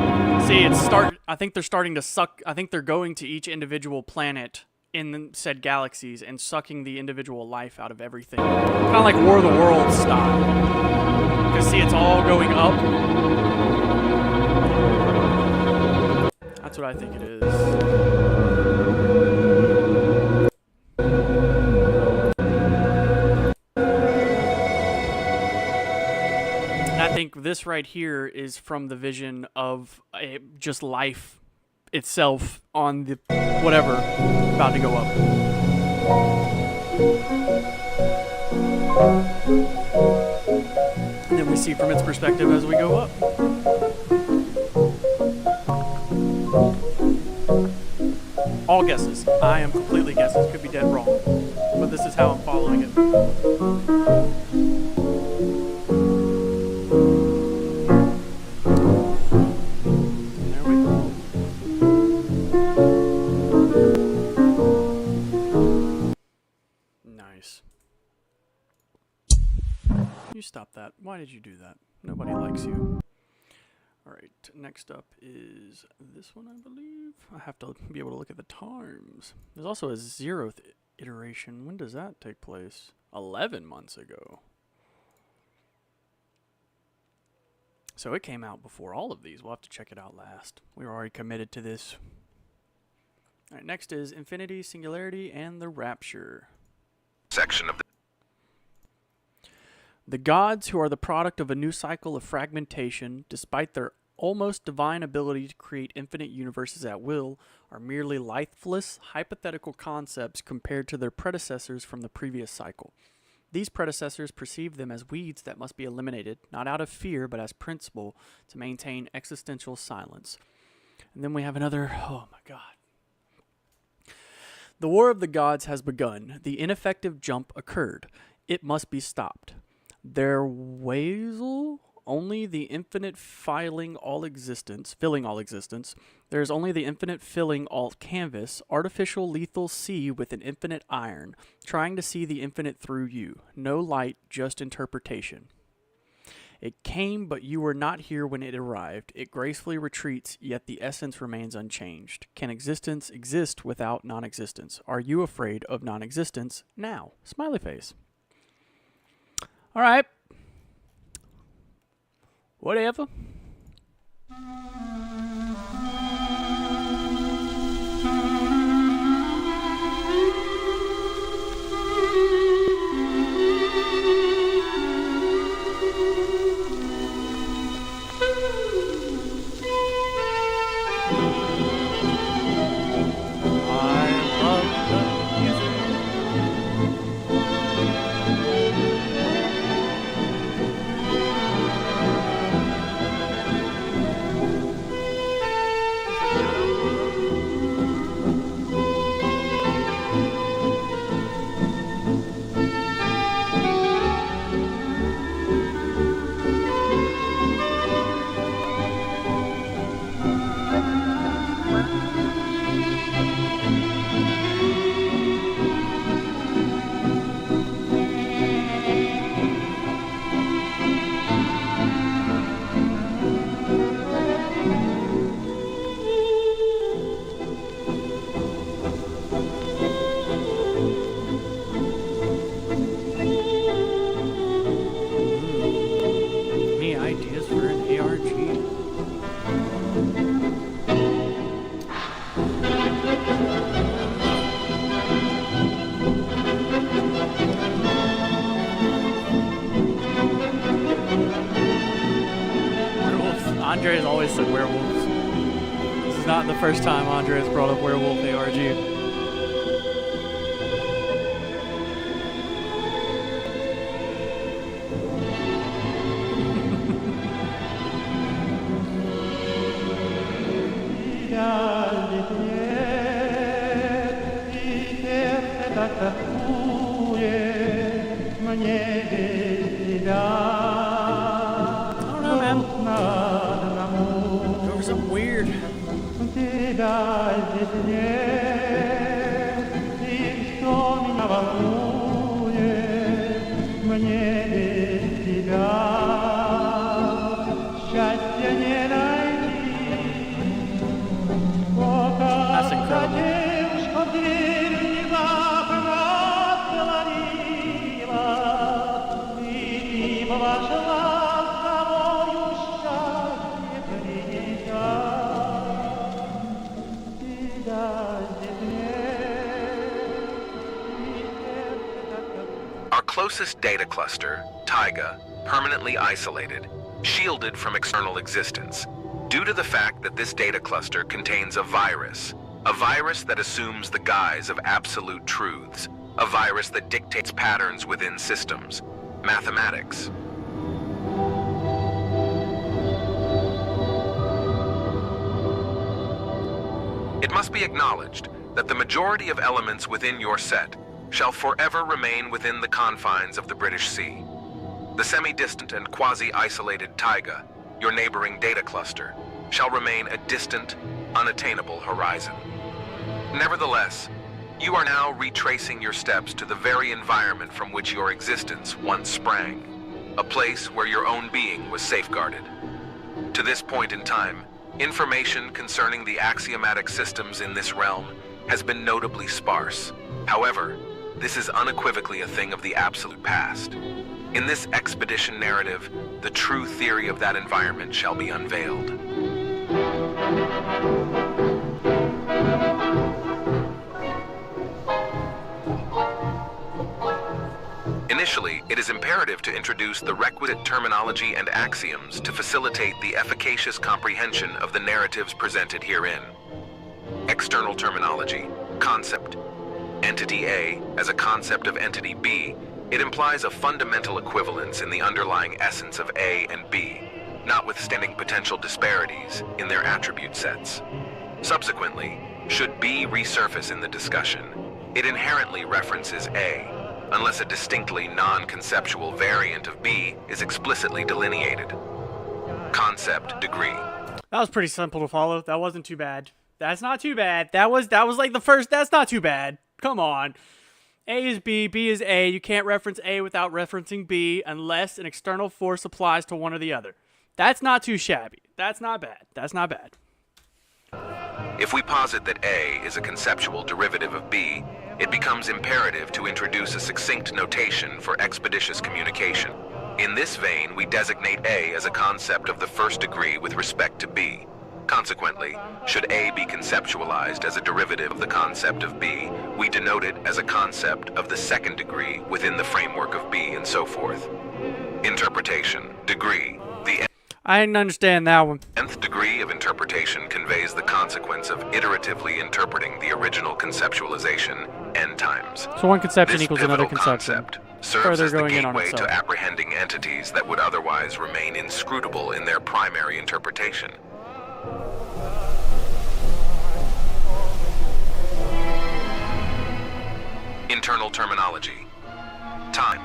See, I think they're starting to suck. I think they're going to each individual planet in said galaxies and sucking the individual life out of everything. Kind of like War of the Worlds style. Because see, it's all going up. That's what I think it is. I think this right here is from the vision of just life itself on the whatever about to go up. And then we see from its perspective as we go up. All guesses. I am completely guesses. Could be dead wrong. But this is how I'm following it. You stop that. Why did you do that? Nobody likes you. Alright, next up is this one, I believe. I have to be able to look at the times. There's also a 0th iteration. When does that take place? 11 months ago. So it came out before all of these. We'll have to check it out last. We were already committed to this. Alright, next is Infinity, Singularity, and the Rapture. Section of The gods, who are the product of a new cycle of fragmentation, despite their almost divine ability to create infinite universes at will, are merely lifeless, hypothetical concepts compared to their predecessors from the previous cycle. These predecessors perceived them as weeds that must be eliminated, not out of fear, but as principle, to maintain existential silence. And then we have another, oh my god. The war of the gods has begun. The ineffective jump occurred. It must be stopped. There wazel only the infinite filling all existence. There is only the infinite filling all canvas, artificial lethal sea with an infinite iron, trying to see the infinite through you. No light, just interpretation. It came, but you were not here when it arrived. It gracefully retreats, yet the essence remains unchanged. Can existence exist without non-existence? Are you afraid of non-existence now? Smiley face. All right. Whatever. Any ideas for an ARG? Werewolves. Andre has always said werewolves. This is not the first time Andre has brought up werewolf ARG. There was something weird. That's incredible. Our closest data cluster, Taiga, permanently isolated, shielded from external existence, due to the fact that this data cluster contains a virus that assumes the guise of absolute truths, a virus that dictates patterns within systems, mathematics. It must be acknowledged that the majority of elements within your set shall forever remain within the confines of the British Sea. The semi-distant and quasi-isolated Taiga, your neighboring data cluster, shall remain a distant, unattainable horizon. Nevertheless, you are now retracing your steps to the very environment from which your existence once sprang, a place where your own being was safeguarded. To this point in time, information concerning the axiomatic systems in this realm has been notably sparse. However, this is unequivocally a thing of the absolute past. In this expedition narrative, the true theory of that environment shall be unveiled. Initially, it is imperative to introduce the requisite terminology and axioms to facilitate the efficacious comprehension of the narratives presented herein. External terminology, concept. Entity A as a concept of entity B, it implies a fundamental equivalence in the underlying essence of A and B, notwithstanding potential disparities in their attribute sets. Subsequently, should B resurface in the discussion, it inherently references A, unless a distinctly non-conceptual variant of B is explicitly delineated. Concept degree. That was pretty simple to follow. That wasn't too bad. That's not too bad. That was like the first. That's not too bad. Come on. A is B, B is A. You can't reference A without referencing B unless an external force applies to one or the other. That's not too shabby. That's not bad. That's not bad. If we posit that A is a conceptual derivative of B, it becomes imperative to introduce a succinct notation for expeditious communication. In this vein, we designate A as a concept of the first degree with respect to B. Consequently, should A be conceptualized as a derivative of the concept of B, we denote it as a concept of the second degree within the framework of B, and so forth. Interpretation. Degree. The I didn't understand that one. nth degree of interpretation conveys the consequence of iteratively interpreting the original conceptualization n times. So one conception This equals another pivotal conception. concept serves Further as the going in on gateway itself. to apprehending entities that would otherwise remain inscrutable in their primary interpretation. Internal terminology. Time.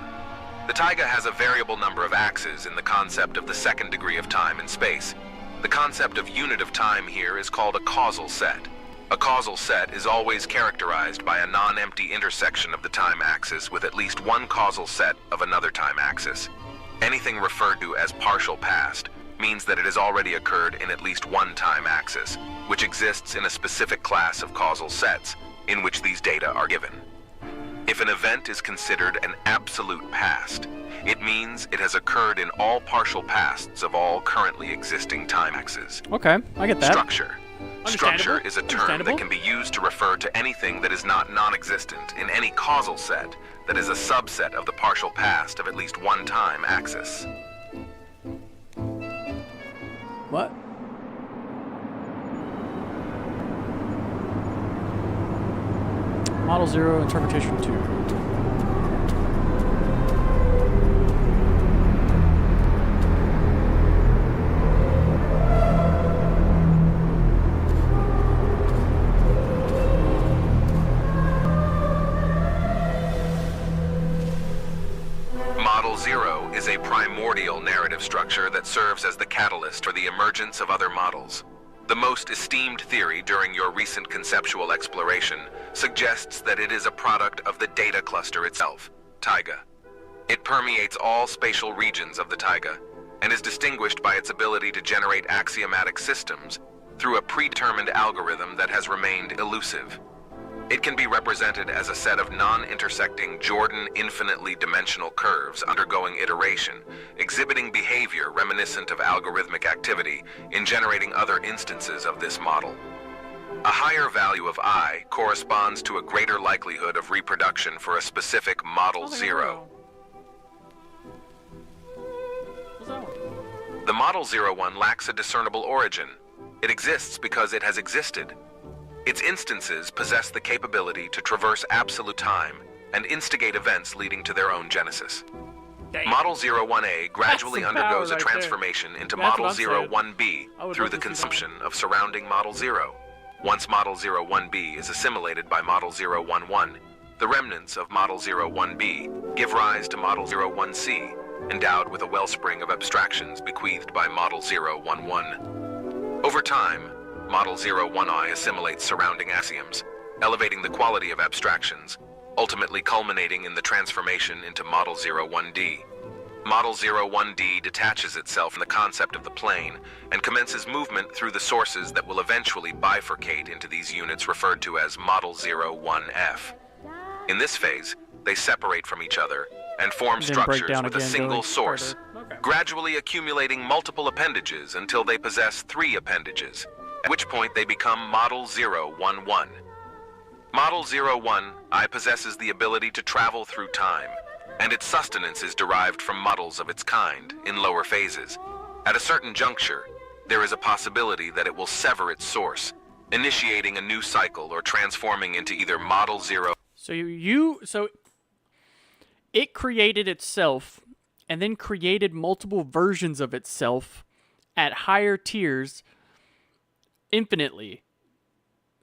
The taiga has a variable number of axes in the concept of the second degree of time and space. The concept of unit of time here is called a causal set. A causal set is always characterized by a non-empty intersection of the time axis with at least one causal set of another time axis. Anything referred to as partial past means that it has already occurred in at least one time axis, which exists in a specific class of causal sets in which these data are given. If an event is considered an absolute past, it means it has occurred in all partial pasts of all currently existing time axes. Okay, I get that. Structure. Structure is a term that can be used to refer to anything that is not non-existent in any causal set that is a subset of the partial past of at least one time axis. What? Model 0, Interpretation 2. Model 0 is a primordial narrative structure that serves as the catalyst for the emergence of other models. The most esteemed theory during your recent conceptual exploration suggests that it is a product of the data cluster itself, taiga. It permeates all spatial regions of the taiga and is distinguished by its ability to generate axiomatic systems through a predetermined algorithm that has remained elusive. It can be represented as a set of non-intersecting Jordan infinitely dimensional curves undergoing iteration, exhibiting behavior reminiscent of algorithmic activity in generating other instances of this model. A higher value of I corresponds to a greater likelihood of reproduction for a specific Model 0. The Model 01 lacks a discernible origin. It exists because it has existed. Its instances possess the capability to traverse absolute time and instigate events leading to their own genesis. Model 01A gradually undergoes a transformation into Model 01B through the consumption of surrounding Model 0. Once Model 01B is assimilated by Model 011, the remnants of Model 01B give rise to Model 01C, endowed with a wellspring of abstractions bequeathed by Model 011. Over time, Model 01I assimilates surrounding axioms, elevating the quality of abstractions, ultimately culminating in the transformation into Model 01D. Model 01D detaches itself from the concept of the plane and commences movement through the sources that will eventually bifurcate into these units referred to as Model 01F. In this phase, they separate from each other and form structures with a single source, gradually accumulating multiple appendages until they possess 3 appendages, at which point they become Model 011. Model 01I possesses the ability to travel through time, and its sustenance is derived from models of its kind in lower phases. At a certain juncture, there is a possibility that it will sever its source, initiating a new cycle or transforming into either Model 0. So it created itself and then created multiple versions of itself at higher tiers infinitely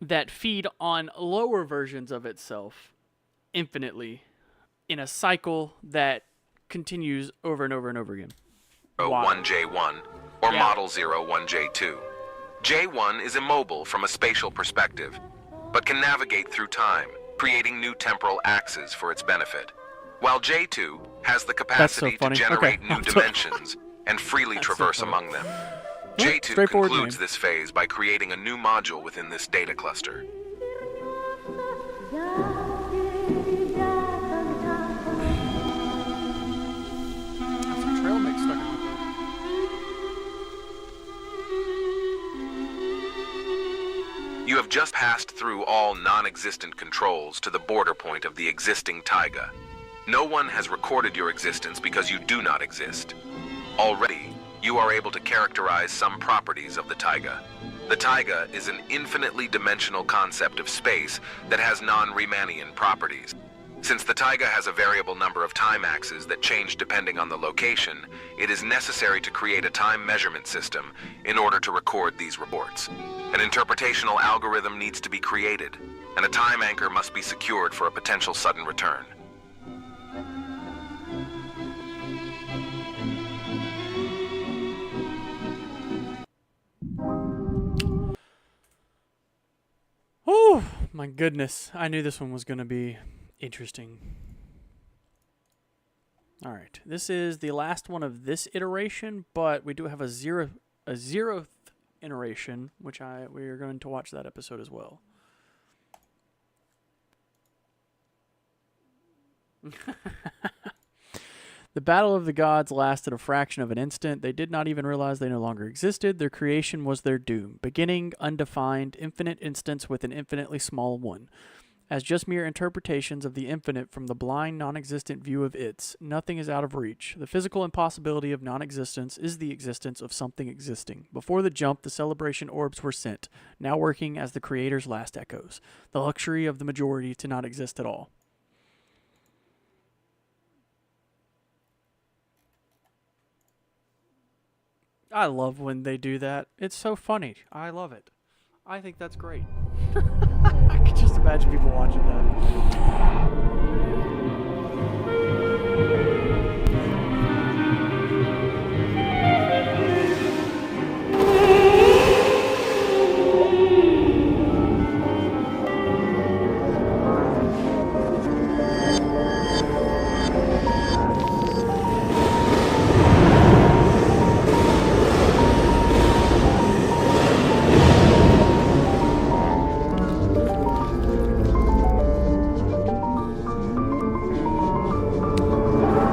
that feed on lower versions of itself infinitely in a cycle that continues over and over and over again. 1J1 or Model 01J2. J1 is immobile from a spatial perspective, but can navigate through time, creating new temporal axes for its benefit, while J2 has the capacity to generate new dimensions and freely traverse among them. J2 concludes this phase by creating a new module within this data cluster. You have just passed through all non-existent controls to the border point of the existing taiga. No one has recorded your existence because you do not exist. Already, you are able to characterize some properties of the taiga. The taiga is an infinitely dimensional concept of space that has non-Riemannian properties. Since the taiga has a variable number of time axes that change depending on the location, it is necessary to create a time measurement system in order to record these reports. An interpretational algorithm needs to be created, and a time anchor must be secured for a potential sudden return. Oh, my goodness. I knew this one was going to be interesting. All right. This is the last one of this iteration, but we do have a zeroth iteration, which we are going to watch that episode as well. The Battle of the Gods lasted a fraction of an instant. They did not even realize they no longer existed. Their creation was their doom. Beginning, undefined, infinite instance with an infinitely small one. As just mere interpretations of the infinite from the blind, non-existent view of its, nothing is out of reach. The physical impossibility of non-existence is the existence of something existing. Before the jump, the celebration orbs were sent, now working as the creator's last echoes. The luxury of the majority to not exist at all. I love when they do that. It's so funny. I love it. I think that's great. I could just imagine people watching that.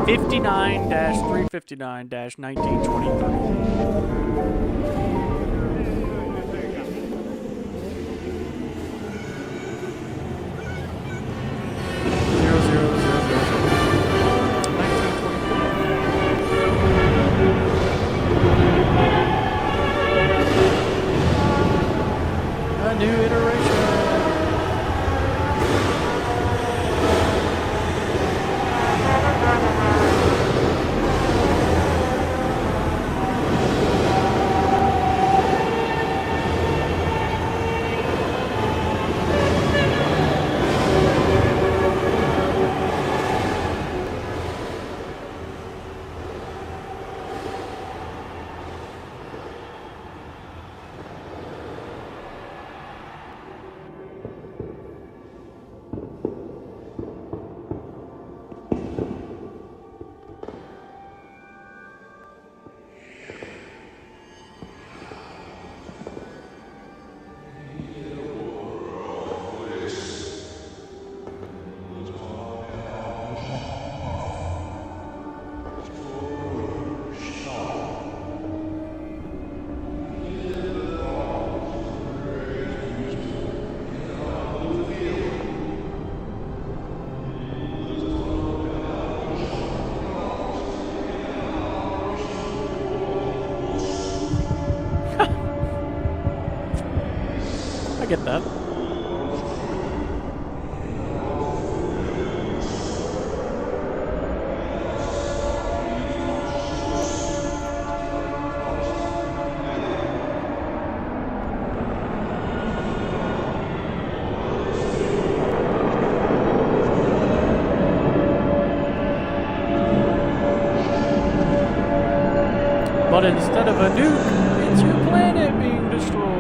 59-359-1923. A new iteration. I get that. But instead of a nuke, it's your planet being destroyed.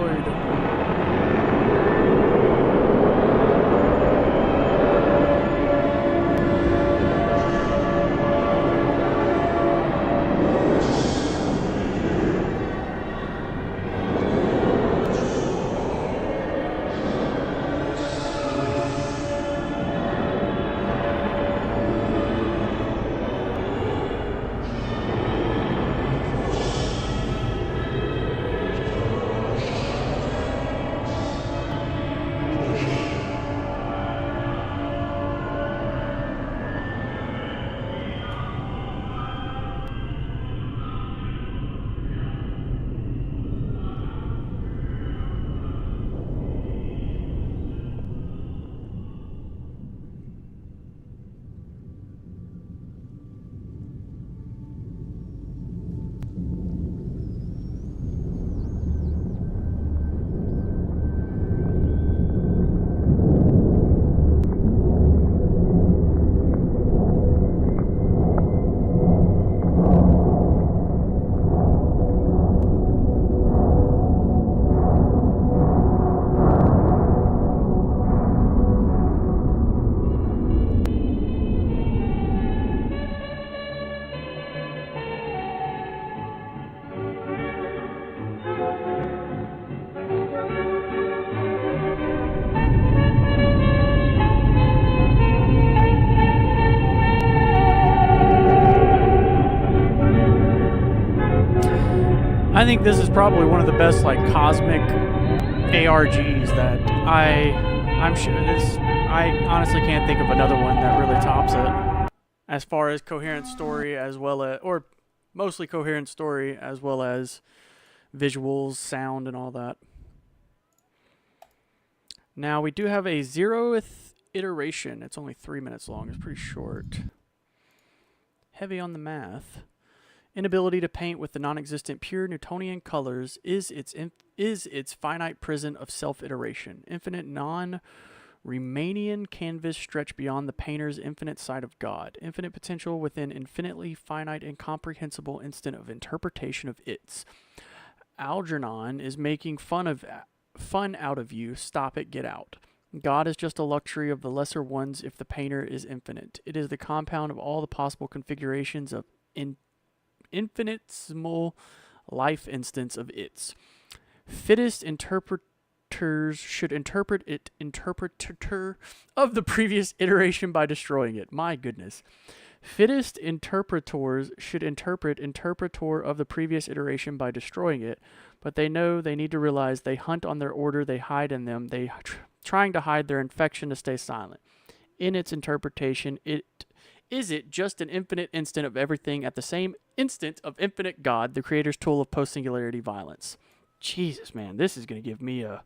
I think this is probably one of the best like cosmic ARGs that I'm sure this. I honestly can't think of another one that really tops it as far as coherent story, as well as, or mostly coherent story, as well as visuals, sound, and all that. Now we do have a 0th iteration. It's only 3 minutes long. It's pretty short. Heavy on the math. Inability to paint with the non-existent pure Newtonian colors is its finite prison of self-iteration. Infinite non-Riemannian canvas stretched beyond the painter's infinite sight of God. Infinite potential within infinitely finite incomprehensible instant of interpretation of its. Algernon is making fun out of you. Stop it, get out. God is just a luxury of the lesser ones if the painter is infinite. It is the compound of all the possible configurations of infinitesimal life instance of its. Fittest interpreters should interpret it interpreter of the previous iteration by destroying it. My goodness. Fittest interpreters should interpret interpretor of the previous iteration by destroying it, but they know they need to realize they hunt on their order, they hide in them, they trying to hide their infection to stay silent. In its interpretation, is it just an infinite instant of everything at the same instant of infinite God, the creator's tool of post-singularity violence? Jesus, man, this is going to give me a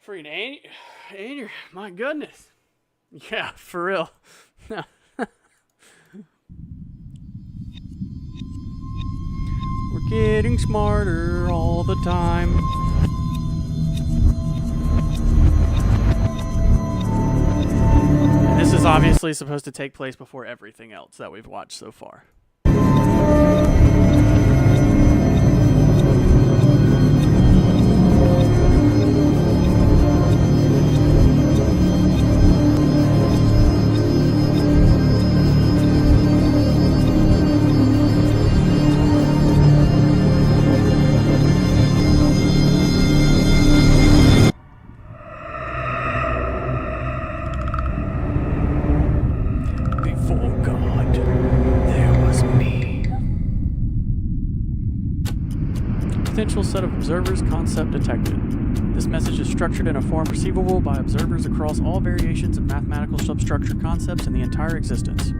freaking aneurysm. My goodness. Yeah, for real. We're getting smarter all the time. And this is obviously supposed to take place before everything else that we've watched so far. Potential set of observers concept detected. This message is structured in a form perceivable by observers across all variations of mathematical substructure concepts in the entire existence.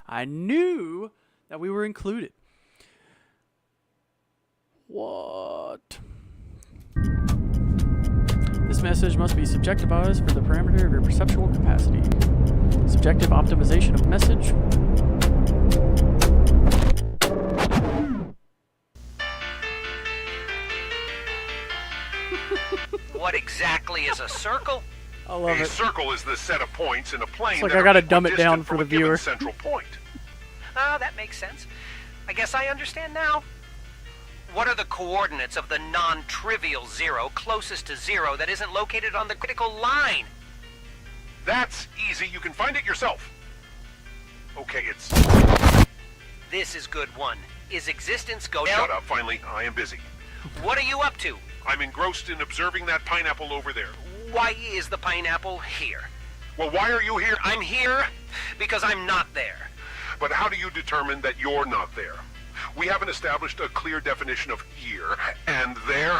I knew that we were included. What? This message must be subjectivized for the parameter of your perceptual capacity. Subjective optimization of message. What exactly is a circle? I love it. A circle is the set of points in a plane. It's like I gotta dumb it down for the viewer. Central point. Ah, that makes sense. I guess I understand now. What are the coordinates of the non-trivial zero closest to zero that isn't located on the critical line? That's easy. You can find it yourself. Okay, it's... This is good one. Is existence go Shut up, finally. I am busy. What are you up to? I'm engrossed in observing that pineapple over there. Why is the pineapple here? Well, why are you here? I'm here because I'm not there. But how do you determine that you're not there? We haven't established a clear definition of here and there.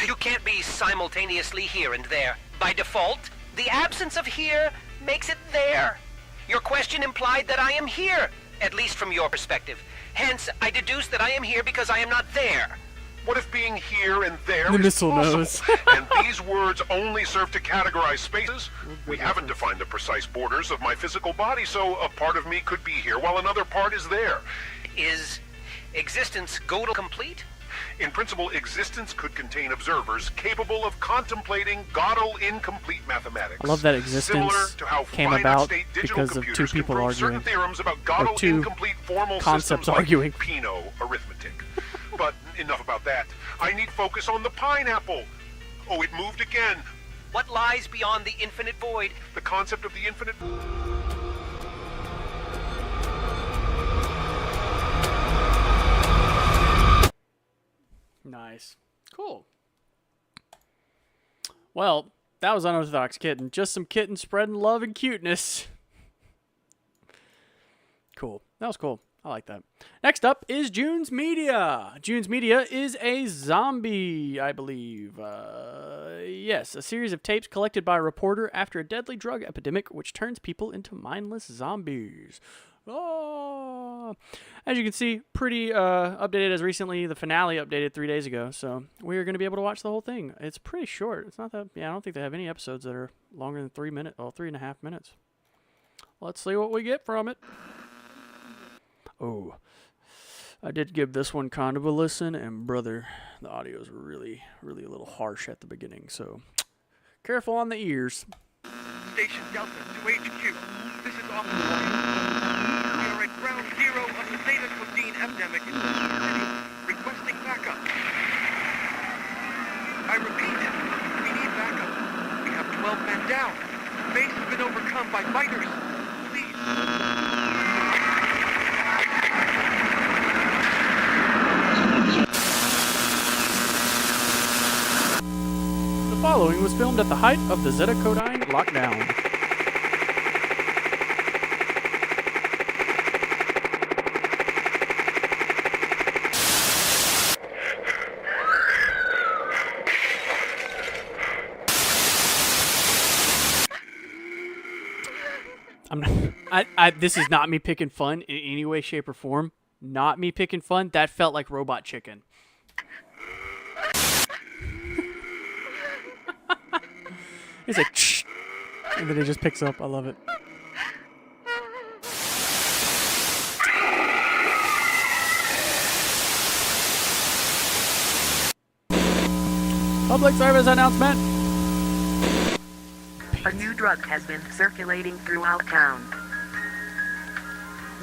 You can't be simultaneously here and there. By default, the absence of here makes it there. Your question implied that I am here, at least from your perspective. Hence, I deduce that I am here because I am not there. What if being here and there the is missile possible? knows. And these words only serve to categorize spaces? We haven't defined the precise borders of my physical body, so a part of me could be here while another part is there. Is existence Gödel complete? In principle, existence could contain observers capable of contemplating Gödel incomplete mathematics. I love that existence came about because of two people arguing, theorems about or Gödel two incomplete formal concepts systems arguing. Like Pinot arithmetic. But enough about that. I need focus on the pineapple. Oh, it moved again. What lies beyond the infinite void? The concept of the infinite... Nice. Cool. Well, that was Unorthodox Kitten. Just some kitten spreading love and cuteness. Cool. That was cool. I like that. Next up is June's Media. June's Media is a zombie, I believe. Yes, a series of tapes collected by a reporter after a deadly drug epidemic which turns people into mindless zombies. Oh. As you can see, pretty updated as recently. The finale updated 3 days ago, so we're going to be able to watch the whole thing. It's pretty short. It's not that, I don't think they have any episodes that are longer than 3 minutes, or 3.5 minutes. Let's see what we get from it. Oh, I did give this one kind of a listen, and brother, the audio is really a little harsh at the beginning, so careful on the ears. Station Delta to HQ. This is Officer Williams. We are at ground zero of the ZETACODINE epidemic in the city, requesting backup. I repeat, we need backup. We have 12 men down. Base has been overcome by fighters. Please. The following was filmed at the height of the ZETACODINE lockdown. This is not me picking fun in any way, shape, or form. Not me picking fun. That felt like Robot Chicken. He's like, shh, and then he just picks up. I love it. Public service announcement. A new drug has been circulating throughout town.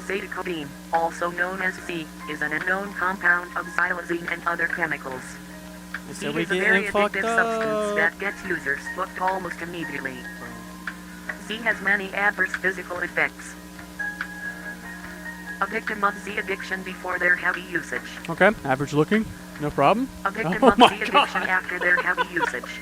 ZETACODINE, also known as Z, is an unknown compound of xylazine and other chemicals. Z is a very addictive substance that gets users hooked almost immediately. Z has many adverse physical effects. A victim of Z addiction before their heavy usage. Okay, average looking, no problem. A victim of Z addiction after their heavy usage.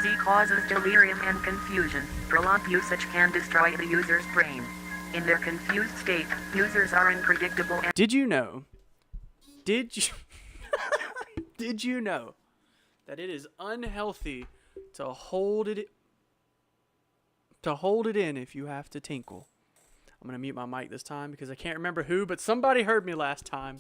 Z causes delirium and confusion. Prolonged usage can destroy the user's brain. In their confused state, users are unpredictable and— Did you know that it is unhealthy to hold it in if you have to tinkle? I'm gonna mute my mic this time because I can't remember who, but somebody heard me last time.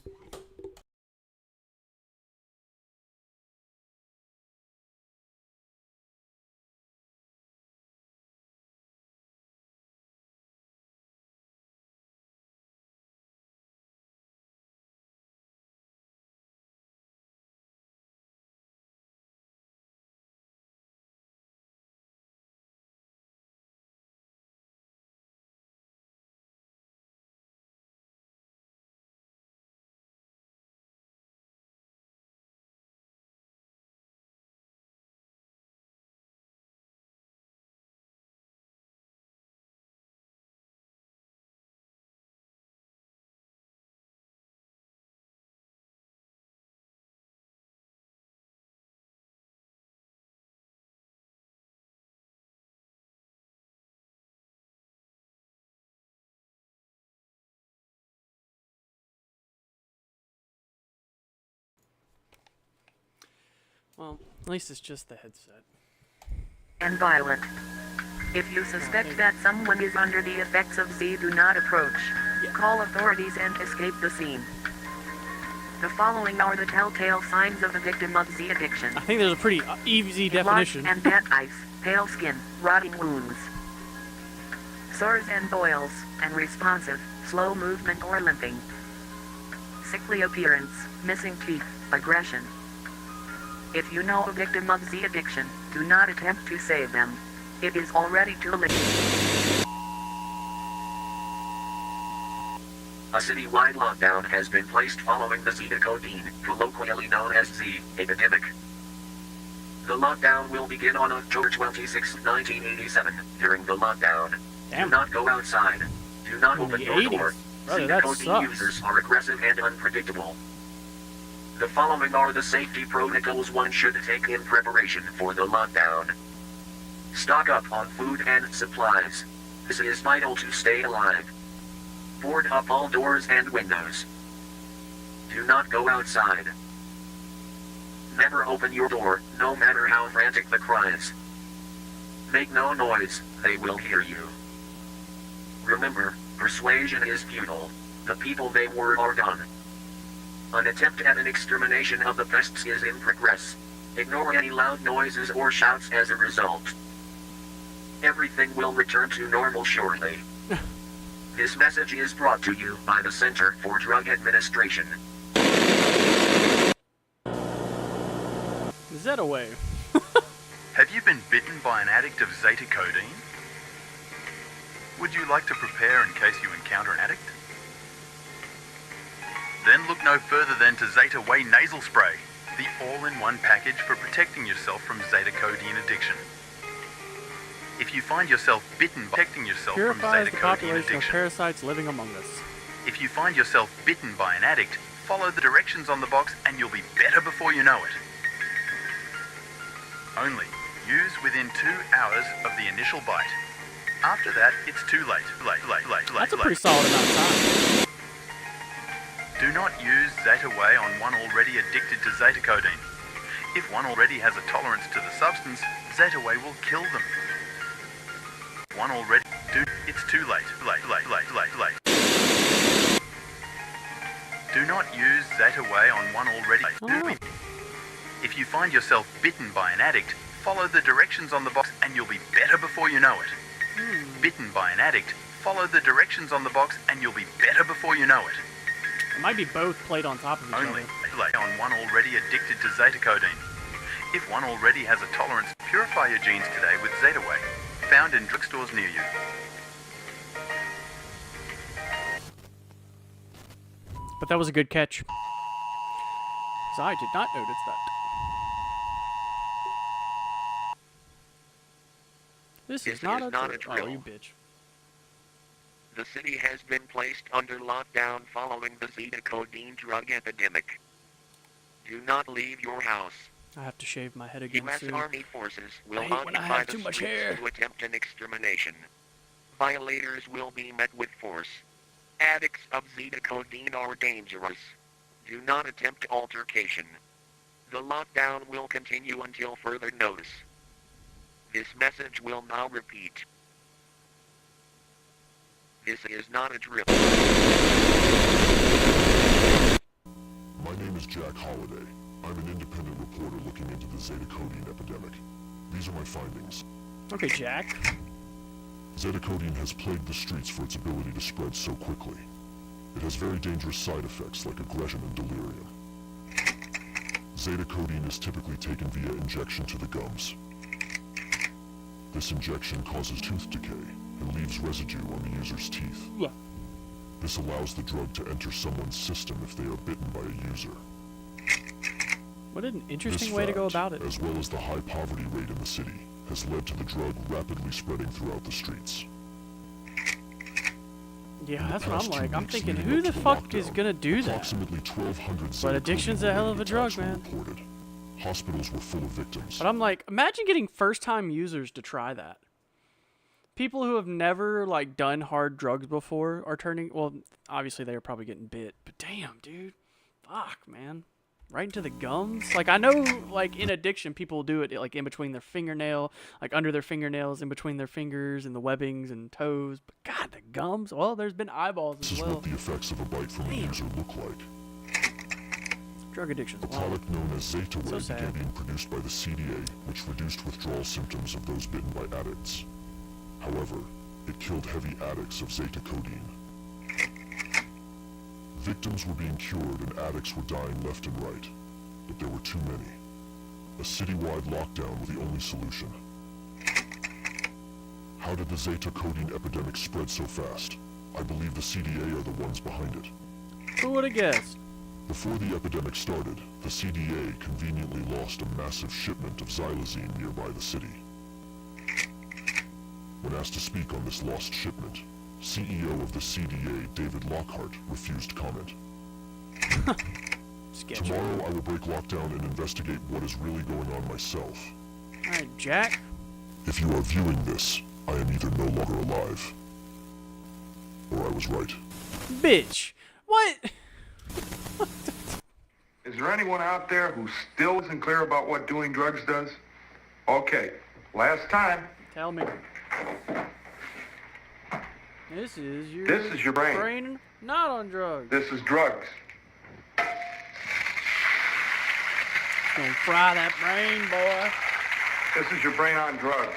Well, at least it's just the headset. And violent. If you suspect that someone is under the effects of Z, do not approach. Call authorities and escape the scene. The following are the telltale signs of a victim of Z addiction. I think there's a pretty easy definition. Blood and bad eyes, pale skin, rotting wounds, sores and boils, unresponsive, slow movement or limping, sickly appearance, missing teeth, aggression. If you know a victim of Z addiction, do not attempt to save them. It is already too late. A citywide lockdown has been placed following the ZETACODINE, colloquially known as Z, epidemic. The lockdown will begin on October 26, 1987. During the lockdown, do not go outside. Do not open your door. ZETACODINE users are aggressive and unpredictable. The following are the safety protocols one should take in preparation for the lockdown. Stock up on food and supplies. This is vital to stay alive. Board up all doors and windows. Do not go outside. Never open your door, no matter how frantic the cries. Make no noise, they will hear you. Remember, persuasion is futile. The people they were are gone. An attempt at an extermination of the pests is in progress. Ignore any loud noises or shouts as a result. Everything will return to normal shortly. This message is brought to you by the Center for Drug Administration. ZETAWay. Have you been bitten by an addict of ZETACODINE? Would you like to prepare in case you encounter an addict? Then look no further than to ZETAWay Nasal Spray, the all-in-one package for protecting yourself from ZETACODINE addiction. If you find yourself bitten by protecting yourself from Purifies the ZETACODINE population of addiction. parasites living among us. If you find yourself bitten by an addict, follow the directions on the box and you'll be better before you know it. Only use within 2 hours of the initial bite. After that, it's too late. That's a pretty solid amount of time. Do not use ZETAWay on one already addicted to ZETACODINE. If one already has a tolerance to the substance, ZETAWay will kill them. One already... it's too late. Do not use ZETAWay on one already... If you find yourself bitten by an addict, follow the directions on the box and you'll be better before you know it. Bitten by an addict, follow the directions on the box and you'll be better before you know it. It might be both played on top of each Only other. on one already addicted to ZETACODINE. If one already has a tolerance, purify your genes today with ZETAWay, found in drugstores near you. But that was a good catch. 'Cause I did not notice that. This is not a drill. Oh, you bitch. The city has been placed under lockdown following the ZETACODINE drug epidemic. Do not leave your house. I have to shave my head again U.S. soon. Army forces will I hate when I occupy have the too much streets hair. to attempt an extermination. Violators will be met with force. Addicts of ZETACODINE are dangerous. Do not attempt altercation. The lockdown will continue until further notice. This message will now repeat. This is not a drill. My name is Jack Holliday. I'm an independent reporter looking into the ZETACODINE epidemic. These are my findings. Okay, Jack. ZETACODINE has plagued the streets for its ability to spread so quickly. It has very dangerous side effects like aggression and delirium. ZETACODINE is typically taken via injection to the gums. This injection causes tooth decay and leaves residue on the user's teeth. This allows the drug to enter someone's system if they are bitten by a user. What an interesting way to go about it. As well as the high poverty rate in the city, has led to the drug rapidly spreading throughout the streets. Yeah, that's what I'm like. I'm thinking, who the fuck is gonna do that? Approximately 1,200 But addiction's a hell of a drug, man. reported. Hospitals were full of victims. But I'm like, imagine getting first-time users to try that. People who have never, like, done hard drugs before are turning... Well, obviously they are probably getting bit. But damn, dude. Fuck, man. Right into the gums? Like, I know, like, in addiction, people do it, like, in between their fingernail, like, under their fingernails, in between their fingers, and the webbings and toes. But, God, the gums? Well, there's been eyeballs as This is well. what the effects of a bite from a user look like. Drug addiction's A product known as ZETAWay So sad. began being produced by the CDA, which reduced withdrawal symptoms of those bitten by addicts. However, it killed heavy addicts of ZETACODINE. Victims were being cured and addicts were dying left and right, but there were too many. A citywide lockdown was the only solution. How did the ZETACODINE epidemic spread so fast? I believe the CDA are the ones behind it. Who would have guessed? Before the epidemic started, the CDA conveniently lost a massive shipment of xylazine nearby the city. When asked to speak on this lost shipment, CEO of the CDA, David Lockhart, refused comment. Tomorrow I will break lockdown and investigate what is really going on myself. Alright, Jack. If you are viewing this, I am either no longer alive, or I was right. Bitch. What? Is there anyone out there who still isn't clear about what doing drugs does? Okay, last time. Tell me. This is your brain. Brain not on drugs. This is drugs. Gonna fry that brain, boy. This is your brain on drugs.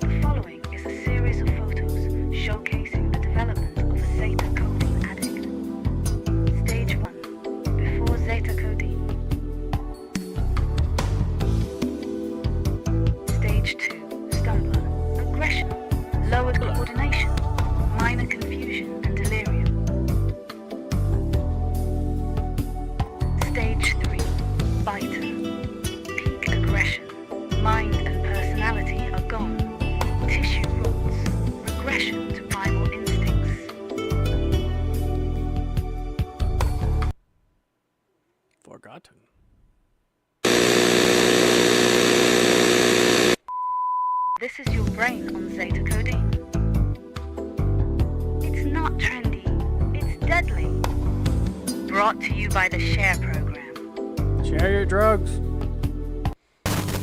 The following is a series of photos showcasing the development of a ZETACODINE addict. Stage 1. Before ZETACODINE. Stage 2. Stumbler. Aggression. Lowered coordination. Minor confusion and delirium. Stage 3. Biter. Peak aggression. Mind and personality are gone. Tissue rots. Regression to primal instincts. Forgotten. This is your brain on ZETACODINE. It's not trendy. It's deadly. Brought to you by the SHARE program. Share your drugs.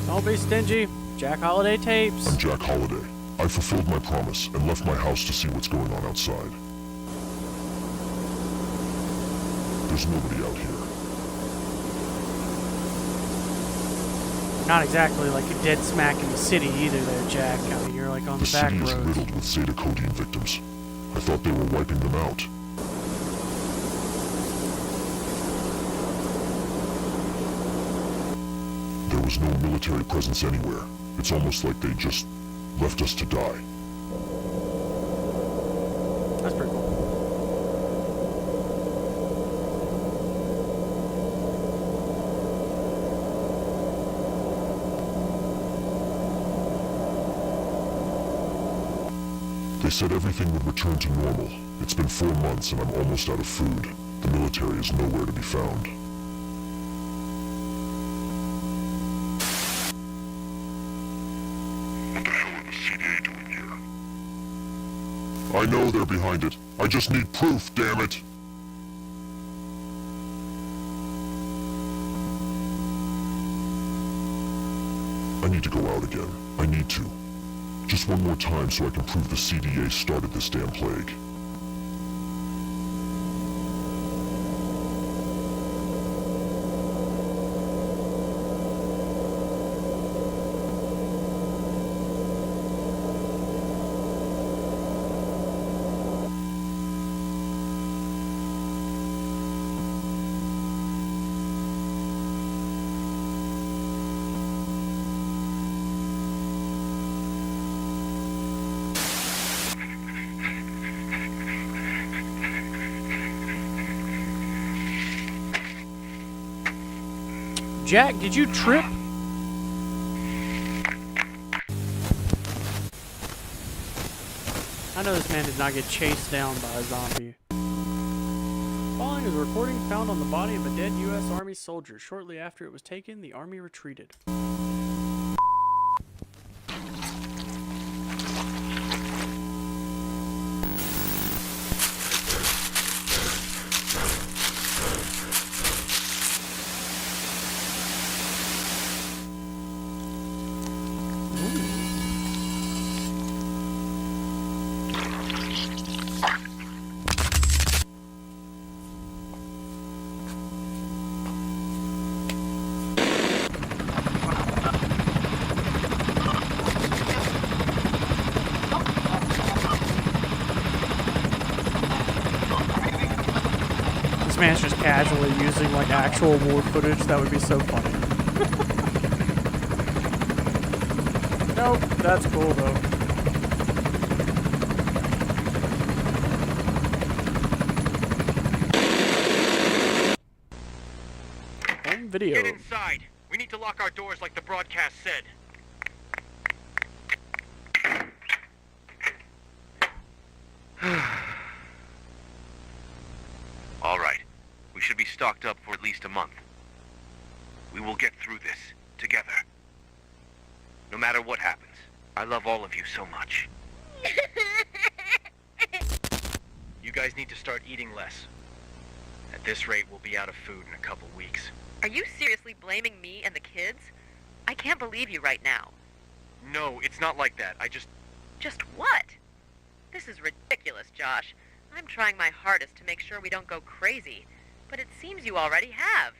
Don't be stingy. Jack Holiday tapes. I'm Jack Holiday. I fulfilled my promise and left my house to see what's going on outside. There's nobody out here. Not exactly like a dead smack in the city either there, Jack. I mean, you're like on the back city is roads. riddled with ZETACODINE victims. I thought they were wiping them out. There was no military presence anywhere. It's almost like they just left us to die. That's pretty cool. They said everything would return to normal. It's been 4 months and I'm almost out of food. The military is nowhere to be found. What the hell are the CDA doing here? I know they're behind it. I just need proof, damn it! I need to go out again. I need to. Just one more time so I can prove the CDA started this damn plague. Jack, did you trip? I know this man did not get chased down by a zombie. Following is a recording found on the body of a dead U.S. Army soldier. Shortly after it was taken, the Army retreated. This man's just casually using like actual war footage. That would be so funny. Nope, that's cool though. Home video. Get inside. We need to lock our doors like the broadcast said. All right. We should be stocked up for at least a month. We will get through this together. No matter what happens, I love all of you so much. You guys need to start eating less. At this rate, we'll be out of food in a couple weeks. Are you seriously blaming me and the kids? I can't believe you right now. No, it's not like that. Just what? This is ridiculous, Josh. I'm trying my hardest to make sure we don't go crazy, but it seems you already have.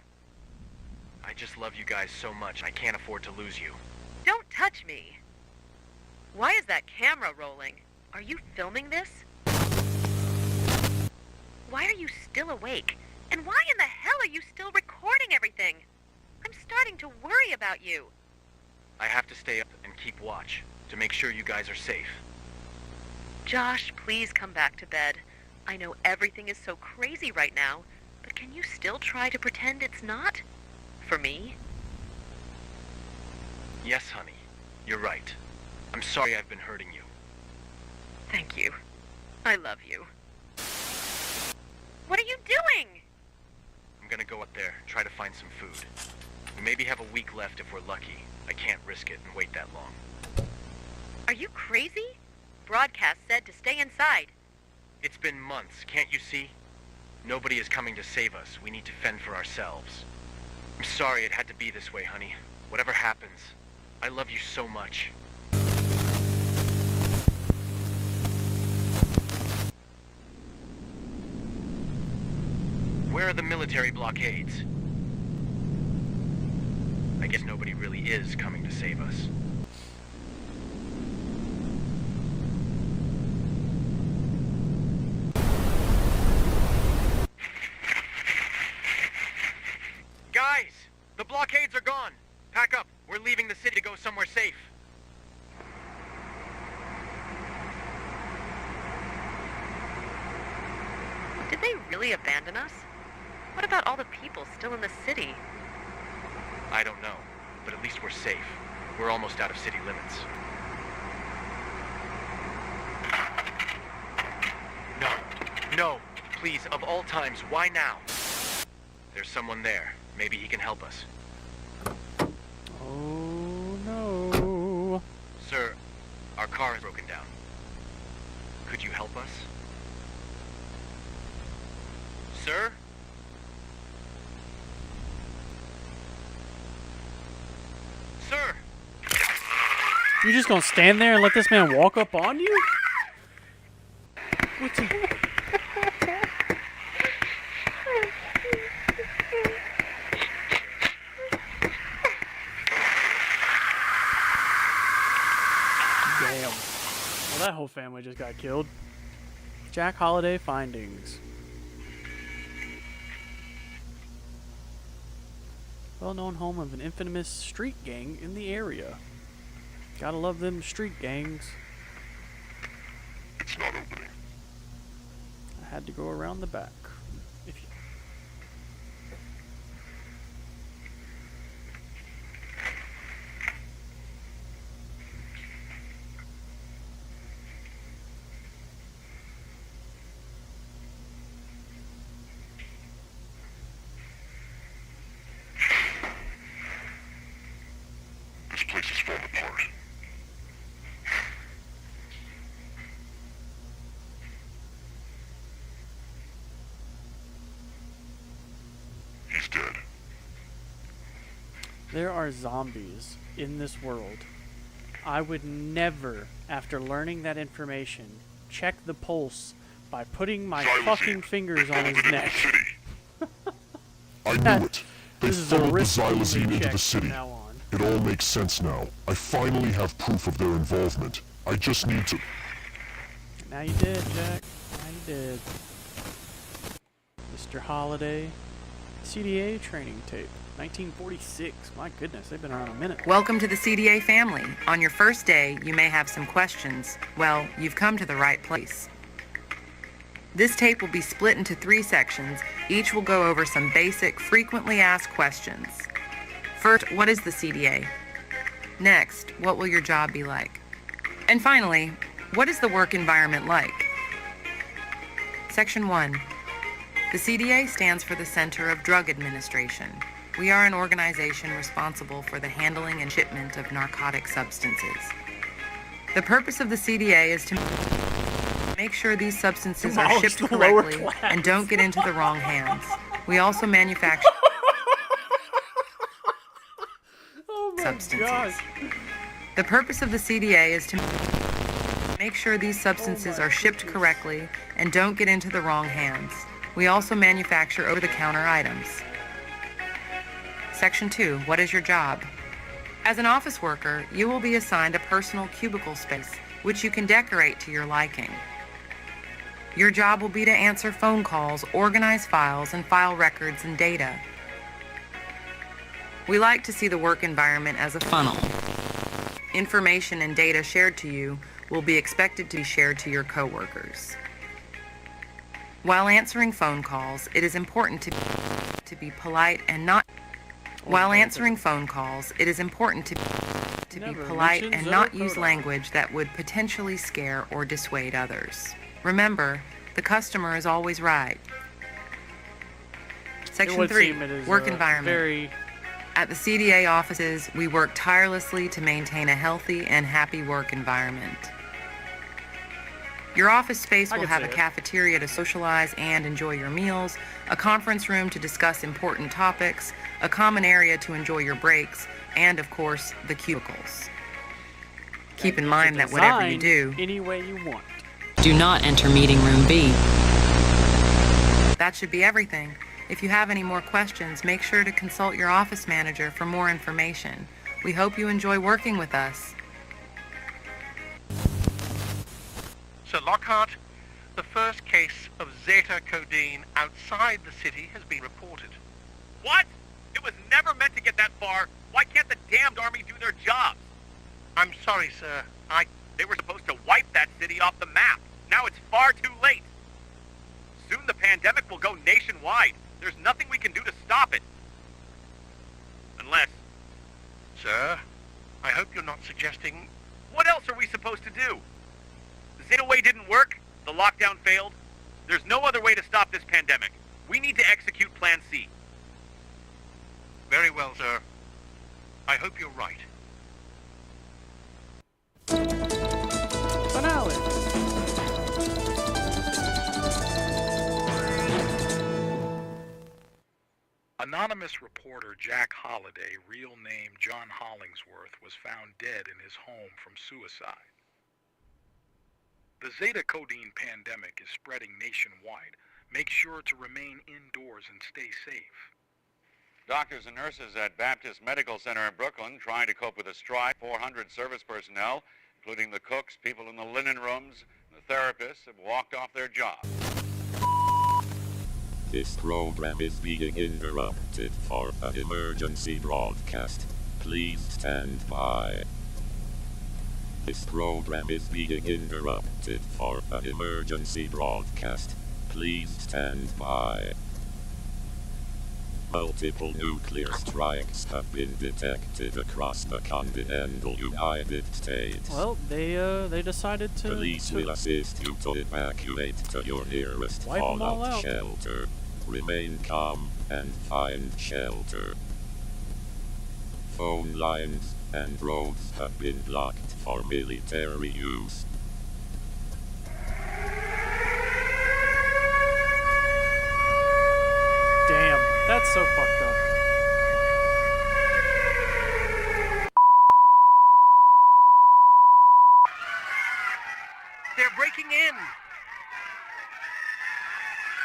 I just love you guys so much, I can't afford to lose you. Don't touch me. Why is that camera rolling? Are you filming this? Why are you still awake? And why in the hell are you still recording everything? I'm starting to worry about you. I have to stay up and keep watch to make sure you guys are safe. Josh, please come back to bed. I know everything is so crazy right now, but can you still try to pretend it's not? For me? Yes, honey. You're right. I'm sorry I've been hurting you. Thank you. I love you. What are you doing? I'm gonna go up there, try to find some food. We maybe have a week left if we're lucky. I can't risk it and wait that long. Are you crazy? Broadcast said to stay inside. It's been months, can't you see? Nobody is coming to save us. We need to fend for ourselves. I'm sorry it had to be this way, honey. Whatever happens, I love you so much. Where are the military blockades? I guess nobody really is coming to save us. Guys! The blockades are gone! Pack up! We're leaving the city to go somewhere safe. Did they really abandon us? What about all the people still in the city? I don't know, but at least we're safe. We're almost out of city limits. No, please, of all times, why now? There's someone there. Maybe he can help us. Oh no. Sir, our car is broken down. Could you help us? Sir? Sir! You just gonna stand there and let this man walk up on you? What's he... Damn. Well, that whole family just got killed. Jack Holiday findings. Well-known home of an infamous street gang in the area. Gotta love them street gangs. It's not opening. I had to go around the back. If you... This place is falling apart. He's dead. There are zombies in this world. I would never, after learning that information, check the pulse by putting my fucking fingers on his neck. I knew it. They funneled the xylazine into the city. It all makes sense now. I finally have proof of their involvement. I just need to... Now you did, Jack. Now you did. Mr. Holiday. CDA training tape. 1946. My goodness, they've been around a minute. Welcome to the CDA family. On your first day, you may have some questions. Well, you've come to the right place. This tape will be split into 3 sections. Each will go over some basic, frequently asked questions. First, what is the CDA? Next, what will your job be like? And finally, what is the work environment like? Section 1. The CDA stands for the Center of Drug Administration. We are an organization responsible for the handling and shipment of narcotic substances. The purpose of the CDA is to make sure these substances are shipped correctly and don't get into the wrong hands. We also manufacture substances. The purpose of the CDA is to make sure these substances are shipped correctly and don't get into the wrong hands. We also manufacture over-the-counter items. Section 2, what is your job? As an office worker, you will be assigned a personal cubicle space, which you can decorate to your liking. Your job will be to answer phone calls, organize files, and file records and data. We like to see the work environment as a funnel. Information and data shared to you will be expected to be shared to your coworkers. While answering phone calls, it is important to be polite and not. While answering phone calls, it is important to be polite and not use language that would potentially scare or dissuade others. Remember, the customer is always right. Section 3, work environment. At the CDA offices, we work tirelessly to maintain a healthy and happy work environment. Your office space will have a cafeteria to socialize and enjoy your meals, a conference room to discuss important topics, a common area to enjoy your breaks, and of course, the cubicles. Keep in mind that whatever you do, any way you want. Do not enter meeting room B. That should be everything. If you have any more questions, make sure to consult your office manager for more information. We hope you enjoy working with us. Sir Lockhart, the first case of ZETACODINE outside the city has been reported. What? It was never meant to get that far. Why can't the damned army do their jobs? I'm sorry, sir. They were supposed to wipe that city off the map. Now it's far too late. Soon the pandemic will go nationwide. There's nothing we can do to stop it. Unless... Sir, I hope you're not suggesting... What else are we supposed to do? The Zeta way didn't work. The lockdown failed. There's no other way to stop this pandemic. We need to execute Plan C. Very well, sir. I hope you're right. Finale. Anonymous reporter Jack Holliday, real name John Hollingsworth, was found dead in his home from suicide. The ZETACODINE pandemic is spreading nationwide. Make sure to remain indoors and stay safe. Doctors and nurses at Baptist Medical Center in Brooklyn trying to cope with a strike. 400 service personnel, including the cooks, people in the linen rooms, and the therapists, have walked off their jobs. This program is being interrupted for an emergency broadcast. Please stand by. This program is being interrupted for an emergency broadcast. Please stand by. Multiple nuclear strikes have been detected across the continental United States. Well, they decided to... Police will assist you to evacuate to your nearest fallout shelter. Remain calm and find shelter. Phone lines and roads have been blocked for military use. Damn, that's so fucked up. They're breaking in.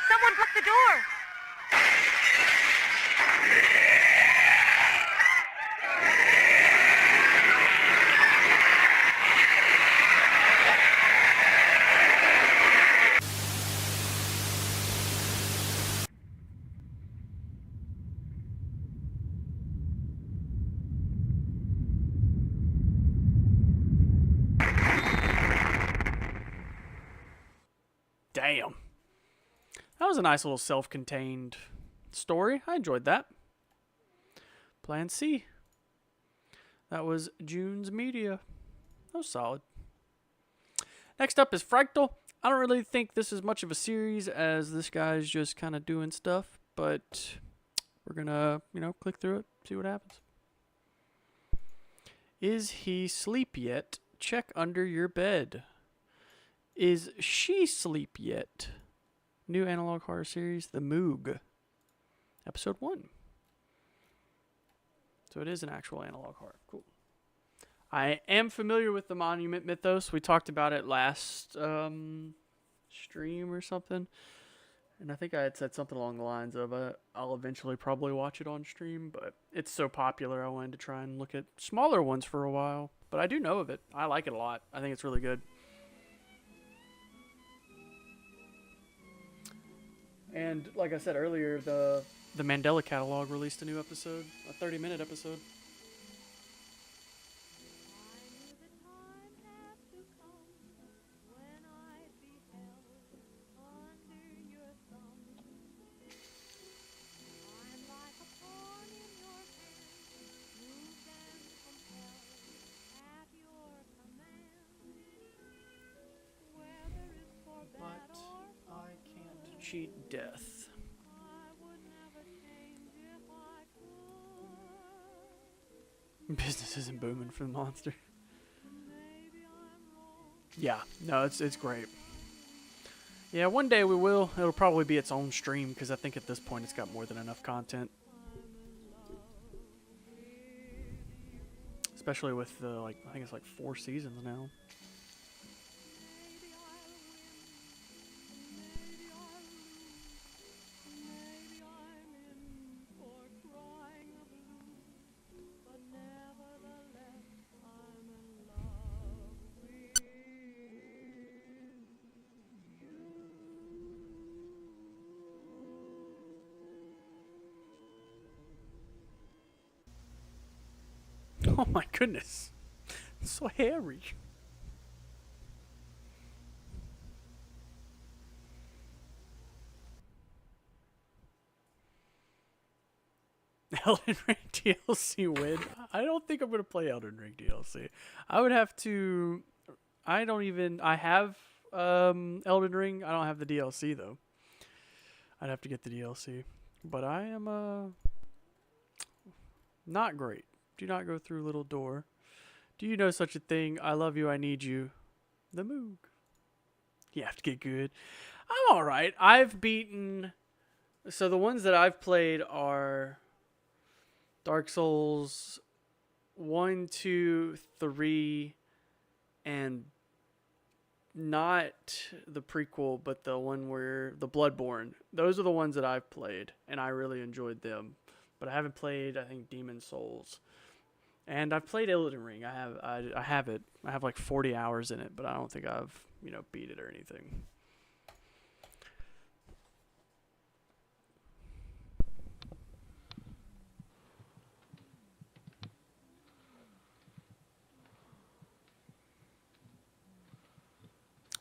Someone blocked the door. Damn. That was a nice little self-contained story. I enjoyed that. Plan C. That was June's Media. That was solid. Next up is Frightal. I don't really think this is much of a series as this guy's just kind of doing stuff, but we're gonna, you know, click through it, see what happens. Is he asleep yet? Check under your bed. Is she asleep yet? New analog horror series, The Moog. Episode 1. So it is an actual analog horror. Cool. I am familiar with the Monument mythos. We talked about it last stream or something. And I think I had said something along the lines of, I'll eventually probably watch it on stream, but it's so popular I wanted to try and look at smaller ones for a while. But I do know of it. I like it a lot. I think it's really good. And like I said earlier, the Mandela Catalog released a new episode, a 30-minute episode. Cheat death. Business isn't booming for the monster. Yeah, no, it's great. Yeah, one day we will. It'll probably be its own stream because I think at this point it's got more than enough content. Especially with the I think it's like 4 seasons now. Oh my goodness. It's so hairy. Elden Ring DLC win. I don't think I'm going to play Elden Ring DLC. I would have to... I have Elden Ring. I don't have the DLC though. I'd have to get the DLC. But I am not great. Do not go through little door. Do you know such a thing? I love you, I need you. The Moog. You have to get good. I'm alright. I've beaten... So the ones that I've played are Dark Souls 1, 2, 3, and not the prequel, but the one where... The Bloodborne. Those are the ones that I've played, and I really enjoyed them. But I haven't played, I think, Demon Souls. And I've played Elden Ring. I have it. I have like 40 hours in it, but I don't think I've, beat it or anything.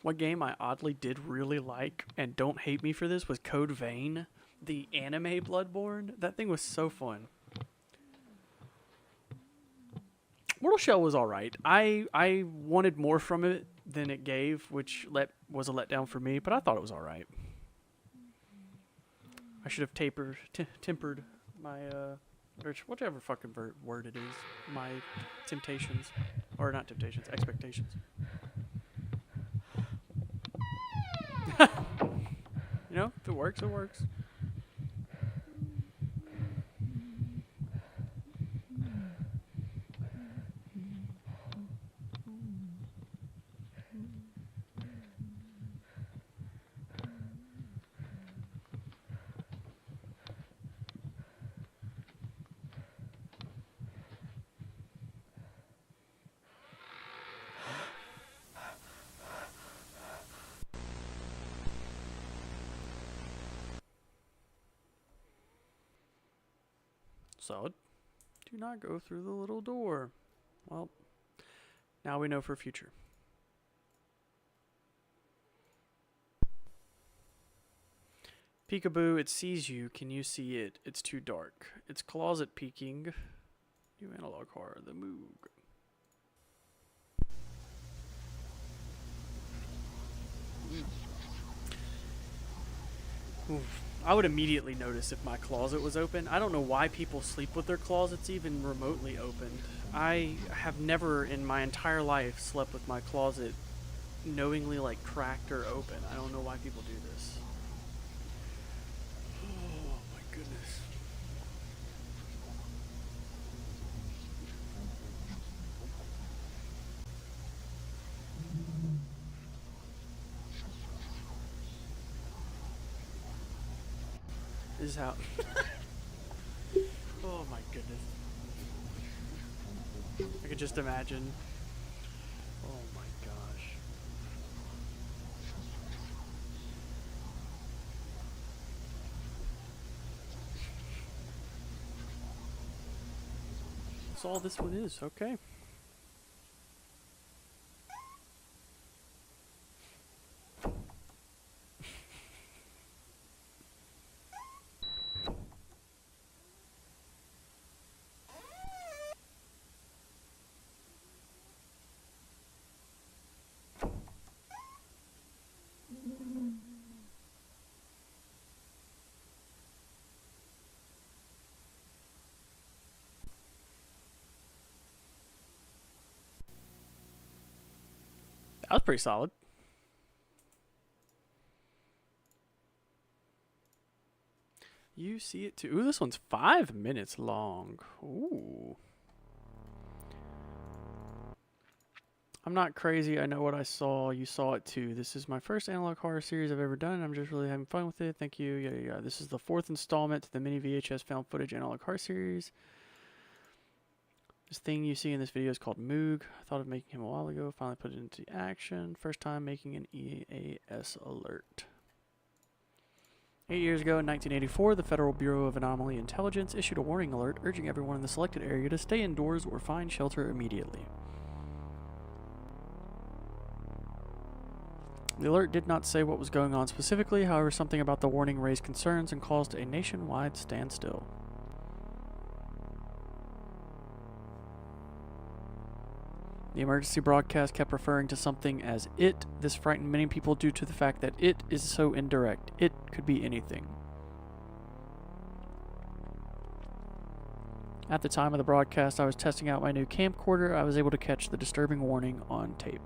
One game I oddly did really like, and don't hate me for this, was Code Vein, the anime Bloodborne. That thing was so fun. Mortal Shell was alright. I wanted more from it than it gave, which was a letdown for me, but I thought it was alright. I should have tempered my, or whatever fucking word it is, my temptations. Or not temptations, expectations. If it works, it works. Solid. Do not go through the little door. Well, now we know for future. Peekaboo, it sees you. Can you see it? It's too dark. It's closet peeking. New analog horror, the Moog. Oof. I would immediately notice if my closet was open. I don't know why people sleep with their closets even remotely opened. I have never in my entire life slept with my closet knowingly like cracked or open. I don't know why people do this. Oh my goodness. This is how. Oh my goodness. I could just imagine. Oh my gosh. That's all this one is, okay. That was pretty solid. You see it too. Ooh, this one's 5 minutes long. Ooh. I'm not crazy. I know what I saw. You saw it too. This is my first analog horror series I've ever done. I'm just really having fun with it. Thank you. Yada yada. This is the 4th installment to the mini VHS found footage analog horror series. This thing you see in this video is called MOOG. I thought of making him a while ago. Finally put it into action. First time making an EAS alert. 8 years ago in 1984, the Federal Bureau of Anomaly Intelligence issued a warning alert urging everyone in the selected area to stay indoors or find shelter immediately. The alert did not say what was going on specifically, however something about the warning raised concerns and caused a nationwide standstill. The emergency broadcast kept referring to something as it. This frightened many people due to the fact that it is so indirect. It could be anything. At the time of the broadcast, I was testing out my new camcorder. I was able to catch the disturbing warning on tape.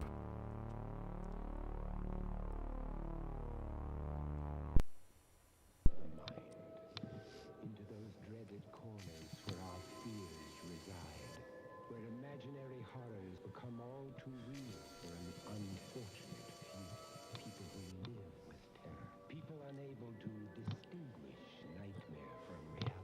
Into those dreaded corners where our fears reside, where imaginary horrors become all too real for an unfortunate few. People who live with terror. People unable to distinguish nightmare from reality.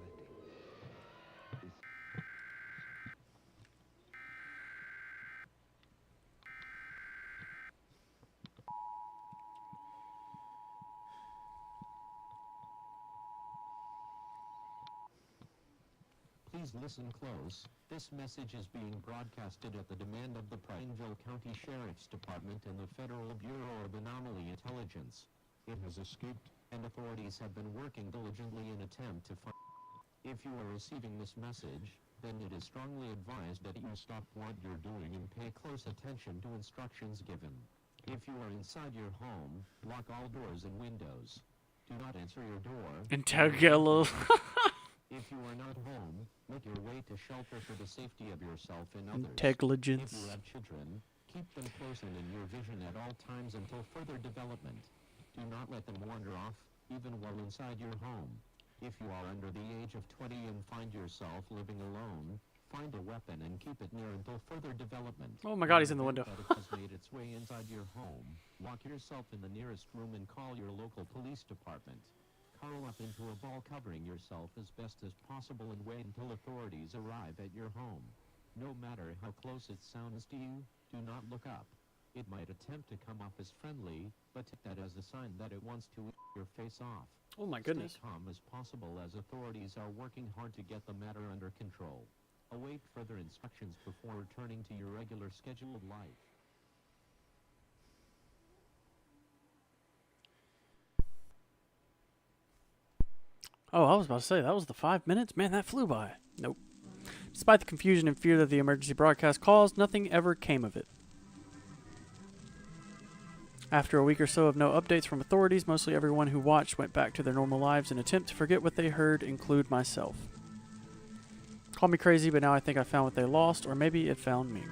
Please listen close. This message is being broadcasted at the demand of the Prineville County Sheriff's Department and the Federal Bureau of Anomaly Intelligence. It has escaped, and authorities have been working diligently in attempt to find. If you are receiving this message, then it is strongly advised that you stop what you're doing and pay close attention to instructions given. If you are inside your home, lock all doors and windows. Do not answer your door. Integral. If you are not home, make your way to shelter for the safety of yourself and others. Intelligence. If you have children, keep them close and in your vision at all times until further development. Do not let them wander off, even while inside your home. If you are under the age of 20 and find yourself living alone, find a weapon and keep it near until further development. Oh my God, he's in the window. That it has made its way inside your home. Lock yourself in the nearest room and call your local police department. Curl up into a ball covering yourself as best as possible and wait until authorities arrive at your home. No matter how close it sounds to you, do not look up. It might attempt to come off as friendly, but take that as a sign that it wants to eat your face off. Oh my goodness. Stay calm as possible as authorities are working hard to get the matter under control. Await further instructions before returning to your regular scheduled life. Oh, I was about to say, that was the 5 minutes? Man, that flew by. Nope. Despite the confusion and fear that the emergency broadcast caused, nothing ever came of it. After a week or so of no updates from authorities, mostly everyone who watched went back to their normal lives in an attempt to forget what they heard, include myself. Call me crazy, but now I think I found what they lost, or maybe it found me.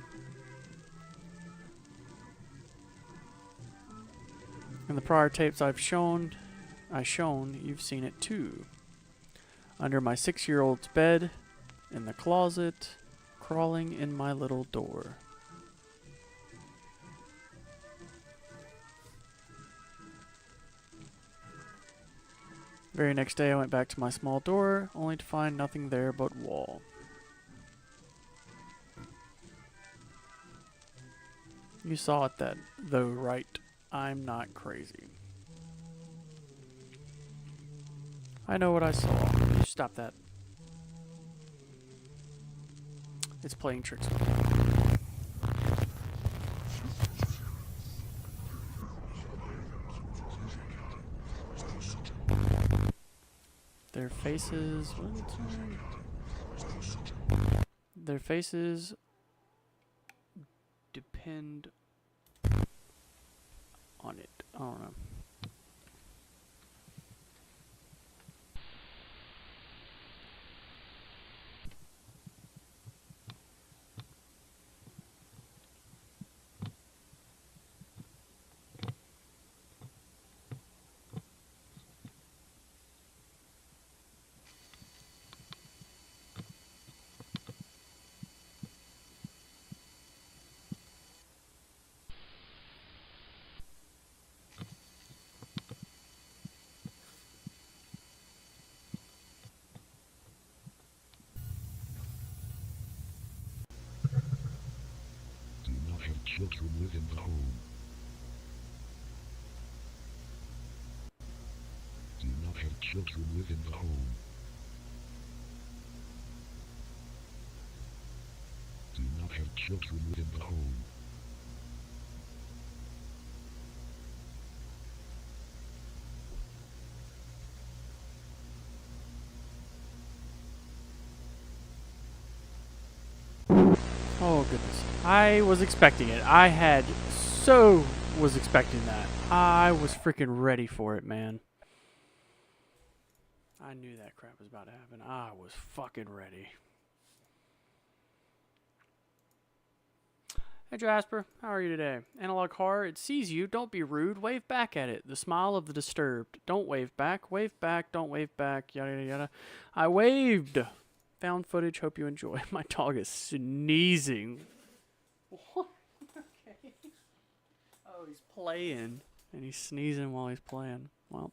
In the prior tapes I've shown, you've seen it too. Under my 6-year-old's bed, in the closet, crawling in my little door. Very next day I went back to my small door, only to find nothing there but wall. You saw it then, though, right? I'm not crazy. I know what I saw. You stop that. It's playing tricks with me. Their faces... Their faces depend on it. I don't know. Children within the home. Do not have children within the home. Do not have children within the home. Oh goodness. I was expecting it. Was expecting that. I was freaking ready for it, man. I knew that crap was about to happen. I was fucking ready. Hey Jasper, how are you today? Analog horror, it sees you, don't be rude, wave back at it. The smile of the disturbed. Don't wave back, don't wave back, yada yada yada. I waved. Found footage, hope you enjoy. My dog is sneezing. What? Okay. Oh, he's playing. And he's sneezing while he's playing. Well.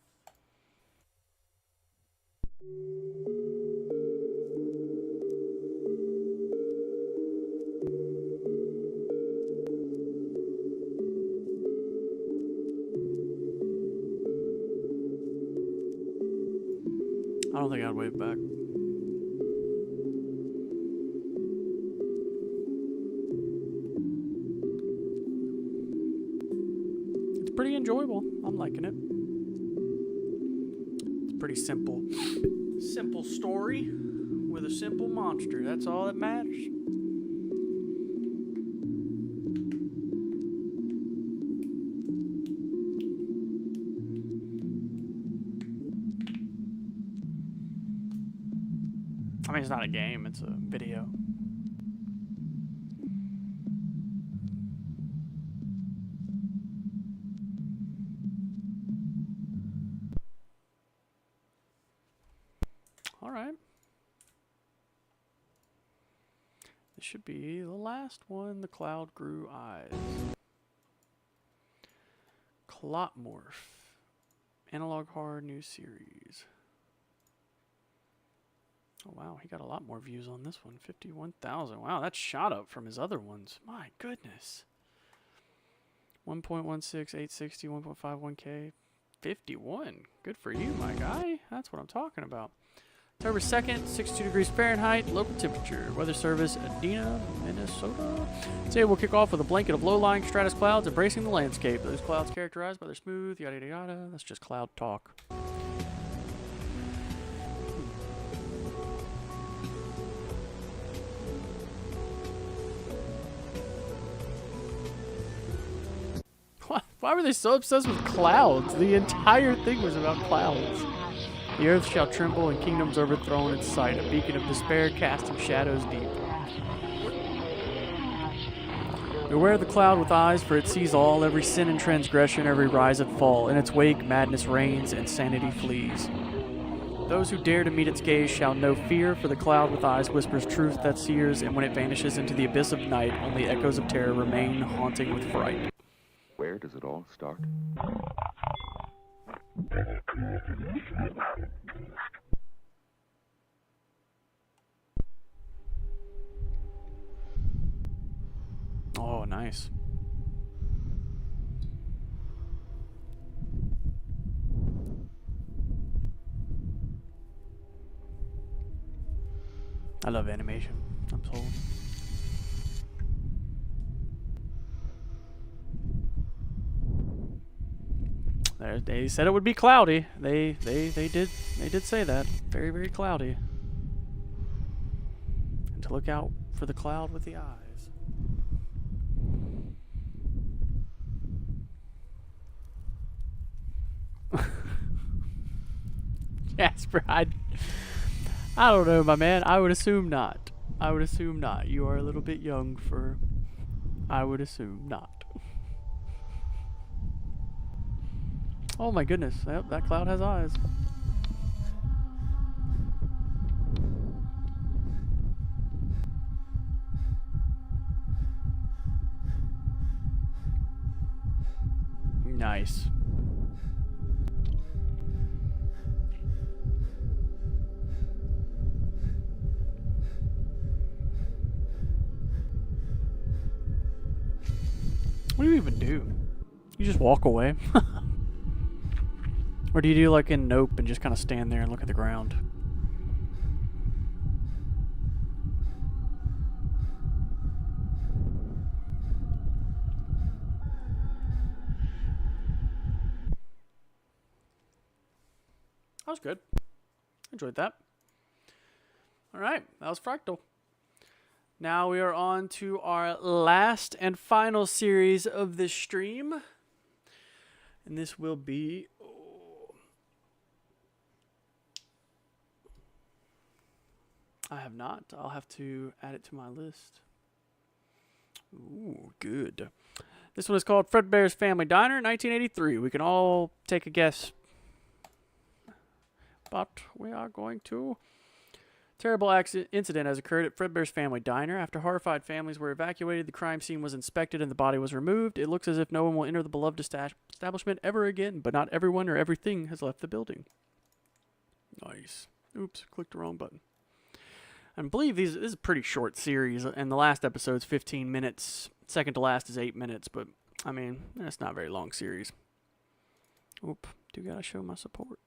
I don't think I'd wave back. Pretty enjoyable. I'm liking it. It's a pretty simple story with a simple monster. That's all that matters. I mean, it's not a game, it's a video. Alright. This should be the last one. The cloud grew eyes. Clotmorph. Analog horror new series. Oh wow, he got a lot more views on this one. 51,000. Wow, that shot up from his other ones. My goodness. 1.16, 860, 1.51K. 51. Good for you, my guy. That's what I'm talking about. October 2nd, 62 degrees Fahrenheit, local temperature. Weather service, Adena, Minnesota. Today we'll kick off with a blanket of low-lying stratus clouds embracing the landscape. Those clouds characterized by their smooth, yada yada yada. That's just cloud talk. What Why were they so obsessed with clouds? The entire thing was about clouds. The earth shall tremble and kingdoms overthrown in sight, a beacon of despair casting shadows deep. Beware the cloud with eyes, for it sees all, every sin and transgression, every rise and fall. In its wake, madness reigns and sanity flees. Those who dare to meet its gaze shall know fear, for the cloud with eyes whispers truth that sears, and when it vanishes into the abyss of night, only echoes of terror remain, haunting with fright. Where does it all start? Oh, nice. I love animation. I'm sold. They said it would be cloudy. They did say that. Very, very cloudy. And to look out for the cloud with the eyes. Jasper, I don't know, my man. I would assume not. I would assume not. You are a little bit young for... I would assume not. Oh my goodness. Yep, that cloud has eyes. Nice. What do you even do? You just walk away? Or do you do like in Nope and just kind of stand there and look at the ground? That was good. Enjoyed that. Alright, that was Fractal. Now we are on to our last and final series of this stream. And this will be... I have not. I'll have to add it to my list. Ooh, good. This one is called Fredbear's Family Diner, 1983. We can all take a guess. But we are going to... Terrible incident has occurred at Fredbear's Family Diner. After horrified families were evacuated, the crime scene was inspected and the body was removed. It looks as if no one will enter the beloved establishment ever again, but not everyone or everything has left the building. Nice. Oops, clicked the wrong button. I believe this is a pretty short series, and the last episode's 15 minutes. Second to last is 8 minutes, but, I mean, that's not a very long series. Oop, do gotta show my support.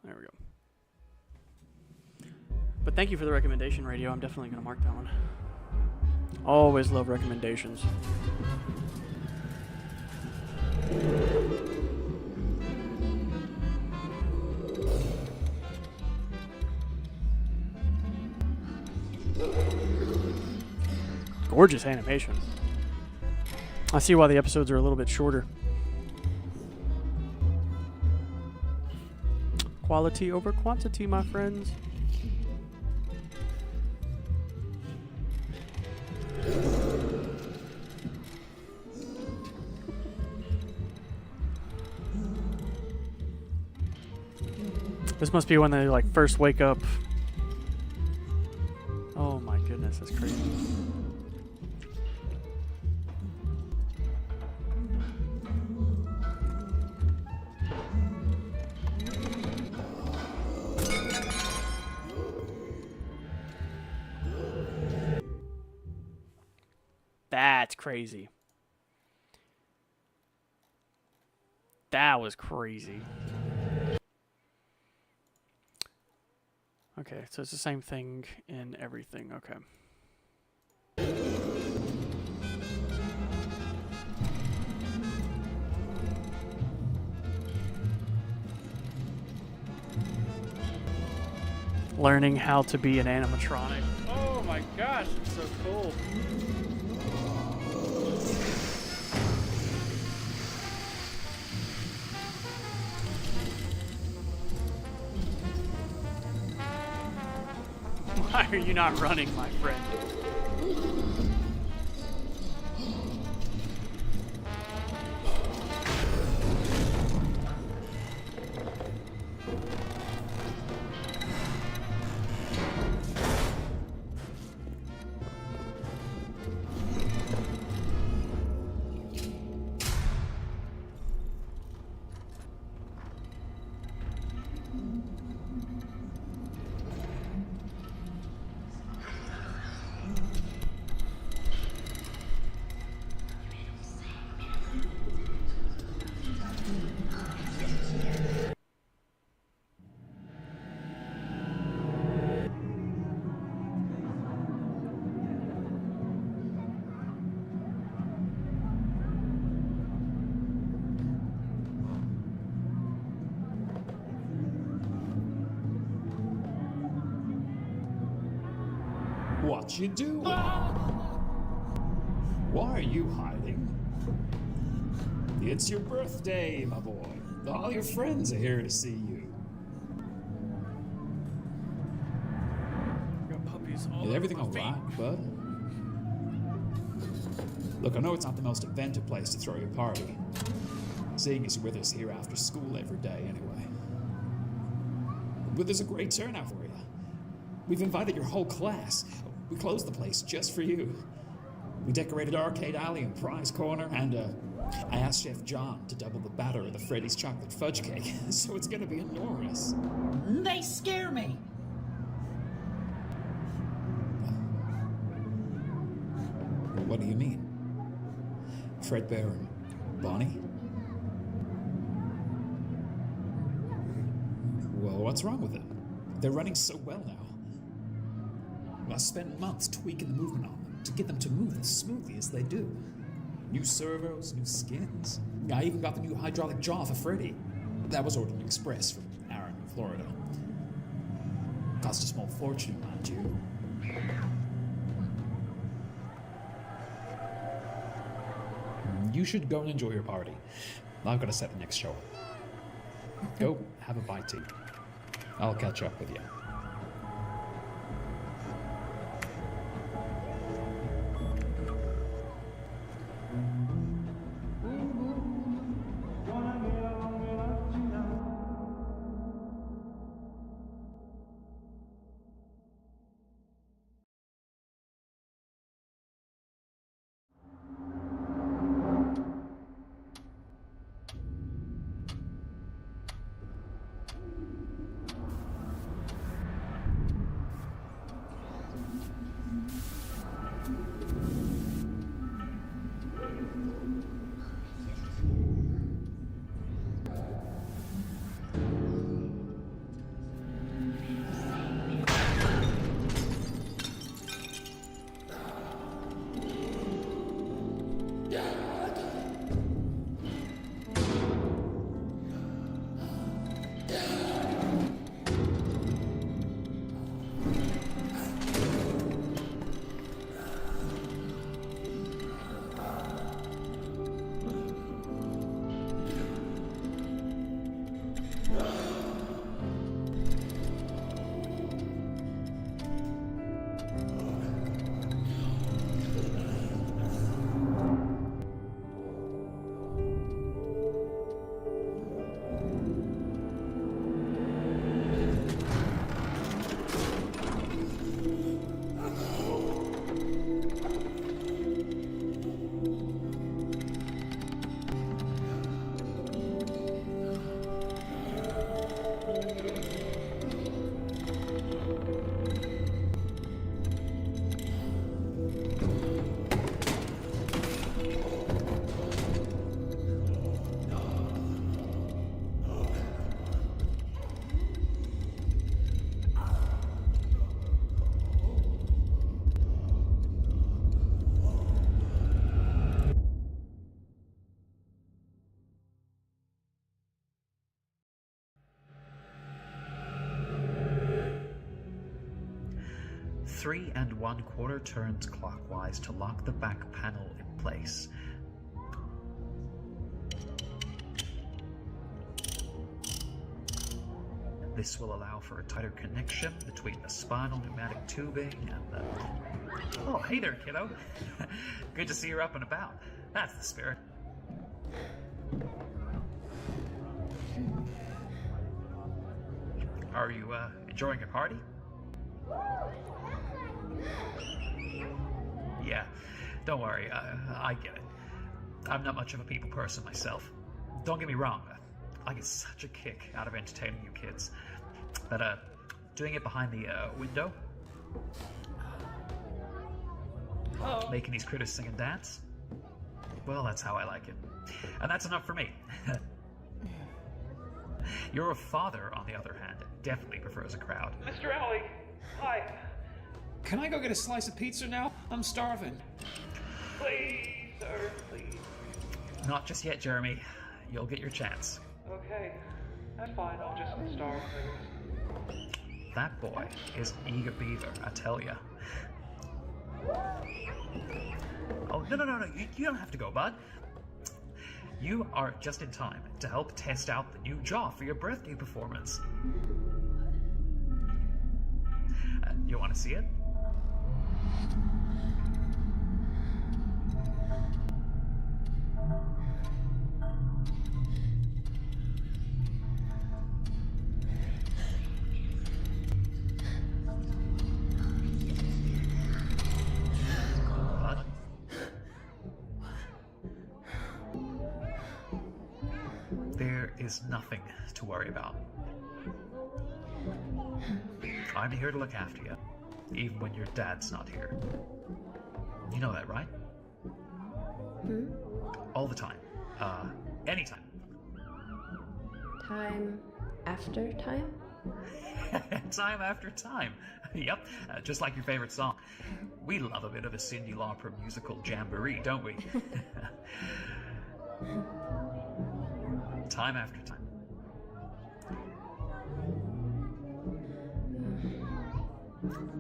There we go. But thank you for the recommendation, Radio. I'm definitely gonna mark that one. Always love recommendations. Gorgeous animation. I see why the episodes are a little bit shorter. Quality over quantity, my friends. This must be when they like first wake up. Oh my goodness, that's crazy. That's crazy. That was crazy. Okay, so it's the same thing in everything. Okay. Learning how to be an animatronic. Oh my gosh, it's so cool. Why are you not running, my friend? What you doing? Why are you hiding? It's your birthday, my boy. All your friends are here to see you. Got puppies all Is everything over my alright, bud? Look, I know it's not the most inventive place to throw your party, seeing as you're with us here after school every day anyway. But there's a great turnout for you. We've invited your whole class. We closed the place just for you. We decorated Arcade Alley and Prize Corner, and I asked Chef John to double the batter of the Freddy's chocolate fudge cake, so it's gonna be enormous. They scare me. What do you mean? Fredbear and Bonnie? Well, what's wrong with it? They're running so well now. I spent months tweaking the movement on them to get them to move as smoothly as they do. New servos, new skins. I even got the new hydraulic jaw for Freddy. That was ordered express from Aaron in Florida. Cost a small fortune, mind you. You should go and enjoy your party. I've got to set the next show up. Go, have a bite to eat. I'll catch up with you. Three and 1/4 turns clockwise to lock the back panel in place. This will allow for a tighter connection between the spinal pneumatic tubing and the... Oh, hey there, kiddo. Good to see you're up and about. That's the spirit. Are you, enjoying your party? Yeah, don't worry, I get it. I'm not much of a people person myself. Don't get me wrong, I get such a kick out of entertaining you kids. But, doing it behind the, window? Making these critters sing and dance? Well, that's how I like it. And that's enough for me. Your father, on the other hand, definitely prefers a crowd. Mr. Emily, hi. Can I go get a slice of pizza now? I'm starving. Please, sir, please. Not just yet, Jeremy. You'll get your chance. Okay, that's fine. I'll just starve. That boy is eager beaver, I tell ya. Oh, no. You don't have to go, bud. You are just in time to help test out the new jaw for your birthday performance. You want to see it? There is nothing to worry about. I'm here to look after you, even when your dad's not here. You know that, right? All the time. Anytime. Time after time? Time after time. Yep, just like your favorite song. We love a bit of a Cyndi Lauper musical jamboree, don't we? Time after time.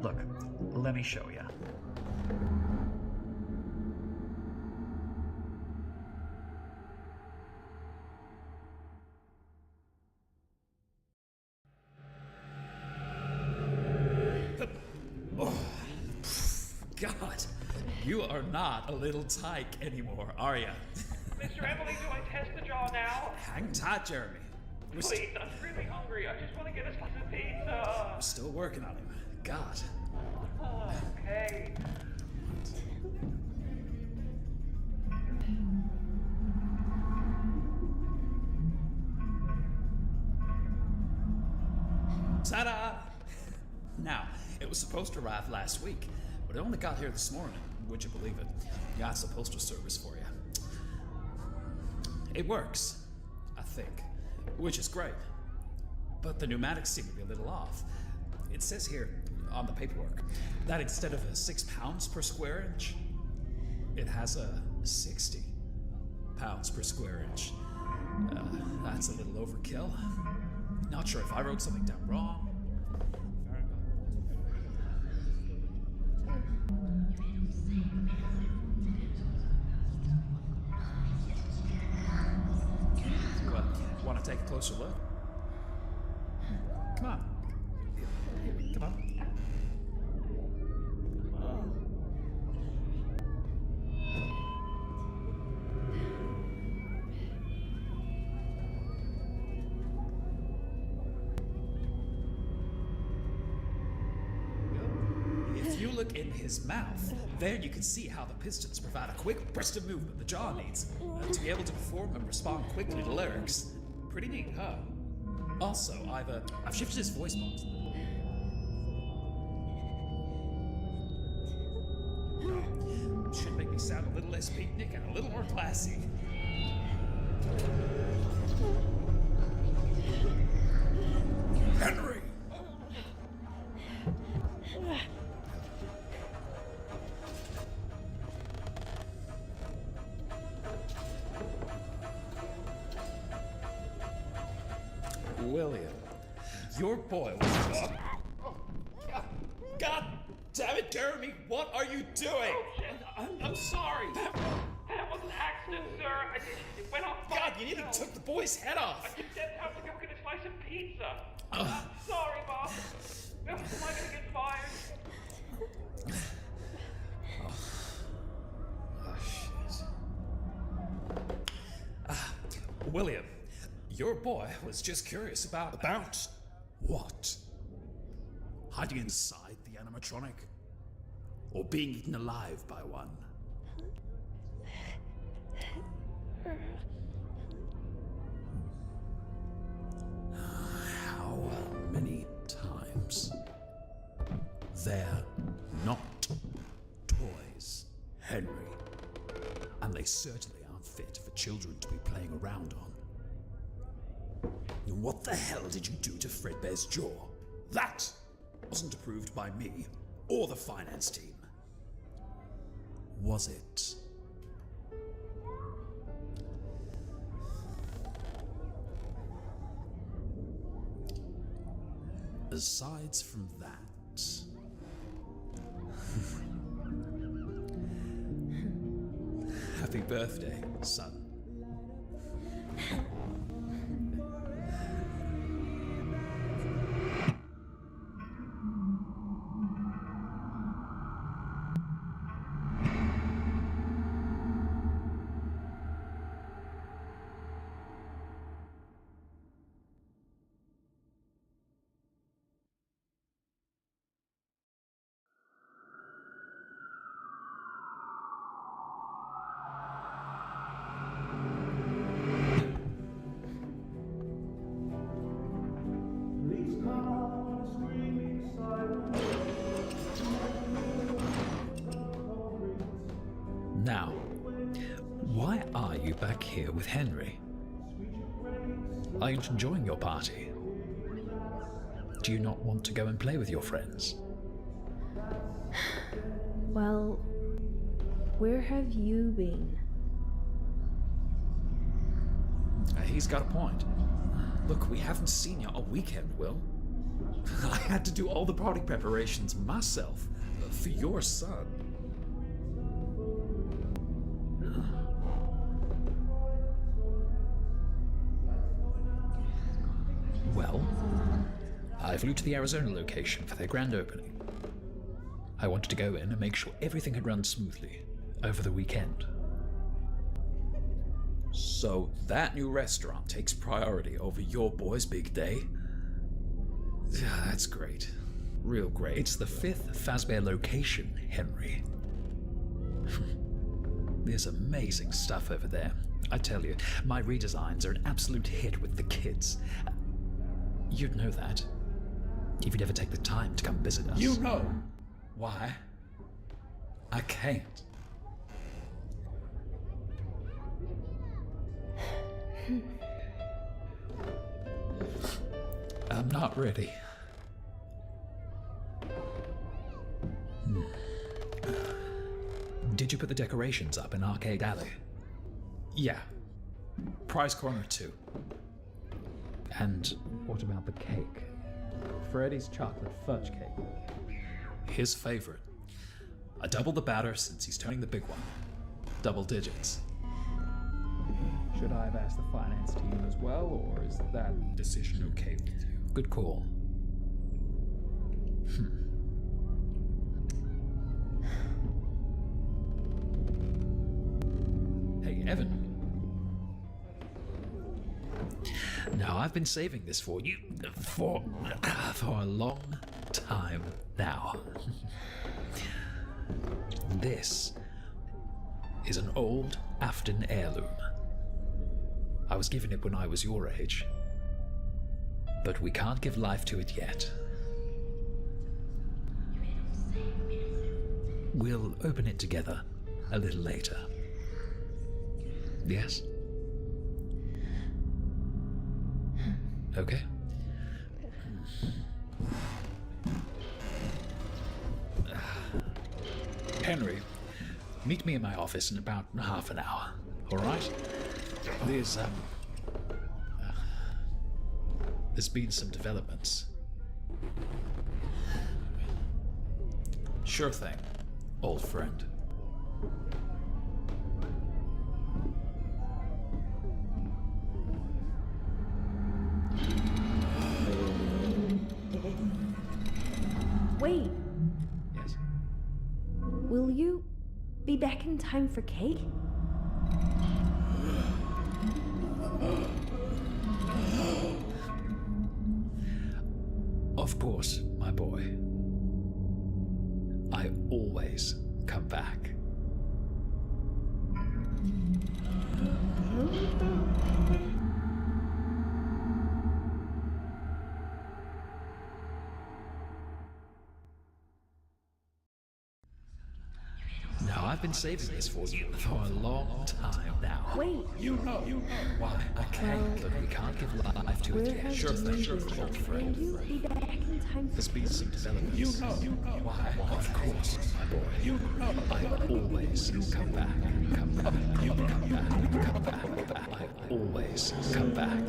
Look, let me show you. Oh, God, you are not a little tyke anymore, are ya? Mr. Emily, do I test the jaw now? Hang tight, Jeremy. Please, I'm really hungry. I just want to get a slice of pizza. We're still working on him. God. Okay. Ta-da! Now, it was supposed to arrive last week, but it only got here this morning. Would you believe it? Yeah, it's a postal service for you. It works, I think, which is great. But the pneumatics seem to be a little off. It says here on the paperwork that instead of 6 pounds per square inch, it has a 60 pounds per square inch. That's a little overkill. Not sure if I wrote something down wrong. Want to take a closer look? Come on. Come on. If you look in his mouth, there you can see how the pistons provide a quick burst of movement the jaw needs to be able to perform and respond quickly to lyrics. Pretty neat, huh? Also, I've shifted his voice box a little. Should make me sound a little less beatnik and a little more classy. Henry! William, your boy was... God damn it, Jeremy! What are you doing? Oh, shit. I'm sorry. That wasn't an accident, sir. It went off. God, you nearly took the boy's head off. I just stepped out to go get a slice of pizza. Sorry, boss. Am I gonna get fired? William, your boy was just curious about... About what? Hiding inside the animatronic? Or being eaten alive by one? How many times? They're not toys, Henry. And they certainly aren't fit for children to be playing around on. What the hell did you do to Fredbear's jaw? That wasn't approved by me or the finance team. Was it? Aside from that... Happy birthday, son. Now, why are you back here with Henry? Are you enjoying your party? Do you not want to go and play with your friends? Well, where have you been? He's got a point. Look, we haven't seen you all weekend, Will. I had to do all the party preparations myself for your son. Well, I flew to the Arizona location for their grand opening. I wanted to go in and make sure everything had run smoothly over the weekend. So that new restaurant takes priority over your boy's big day? Yeah, that's great. Real great. It's the 5th Fazbear location, Henry. There's amazing stuff over there. I tell you, my redesigns are an absolute hit with the kids. You'd know that if you'd ever take the time to come visit us. You know why I can't. I'm not ready. Did you put the decorations up in Arcade Alley? Yeah. Prize Corner 2. And what about the cake? Freddy's chocolate fudge cake. His favorite. I doubled the batter since he's turning the big one. Double digits. Should I have asked the finance team as well, or is that decision okay with you? Good call. Hey, Evan. Now, I've been saving this for you for a long time now. This is an old Afton heirloom. I was given it when I was your age, but we can't give life to it yet. We'll open it together a little later. Yes? Okay. Henry, meet me in my office in about half an hour, all right? There's been some developments. Sure thing, old friend. Wait, Yes. will you be back in time for cake? Of course, my boy. I always come back. Now, I've been saving this for you for a long time now. Wait. You know. Why? Okay, but we can't give life to it yet. Sure thing, old friend. Will you be back in time for The speed of developments. You know. Why? Of course, my boy. I always come back. Come back. Come back. I always come back.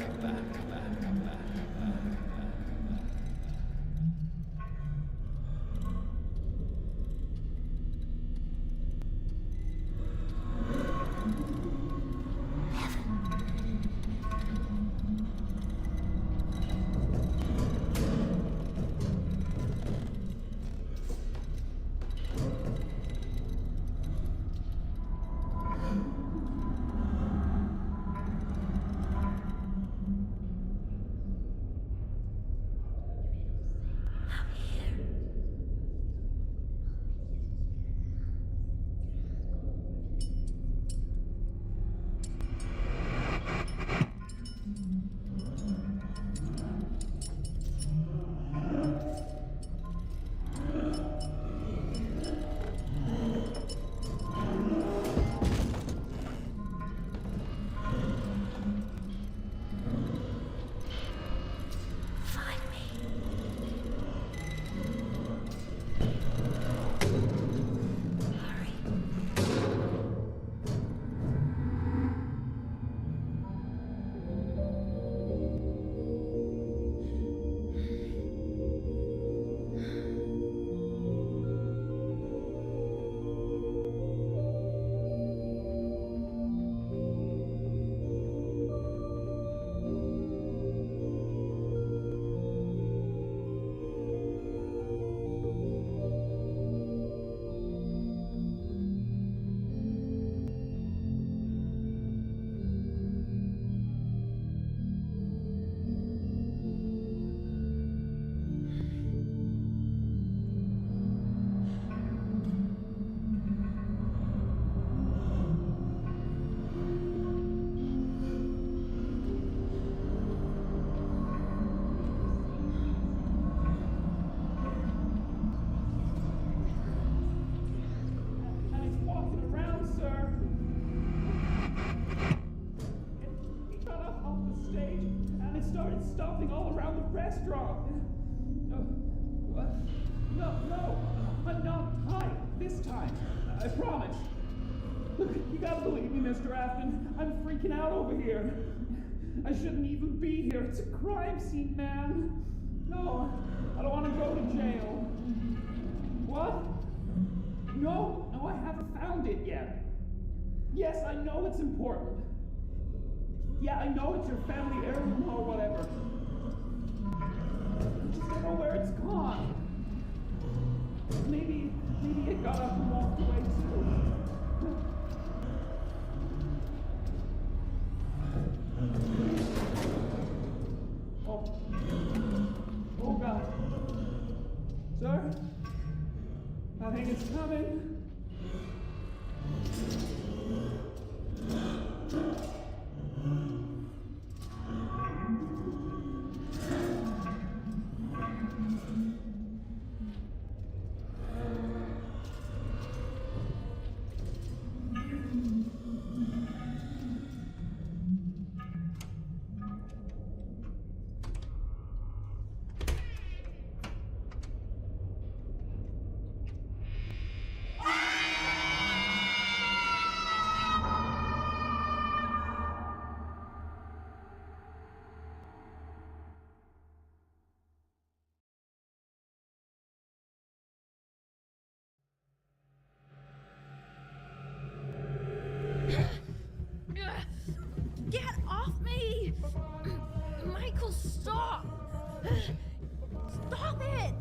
stomping all around the restaurant. What? No, I'm not tired this time. I promise. Look, you gotta believe me, Mr. Afton. I'm freaking out over here. I shouldn't even be here. It's a crime scene, man. No, I don't want to go to jail. What? No, I haven't found it yet. Yes, I know it's important. Yeah, I know it's your family heirloom or whatever. I just don't know where it's gone. Maybe it got up and walked away too. Oh God. Sir? I think it's coming. Get off me! Michael, stop! Stop it!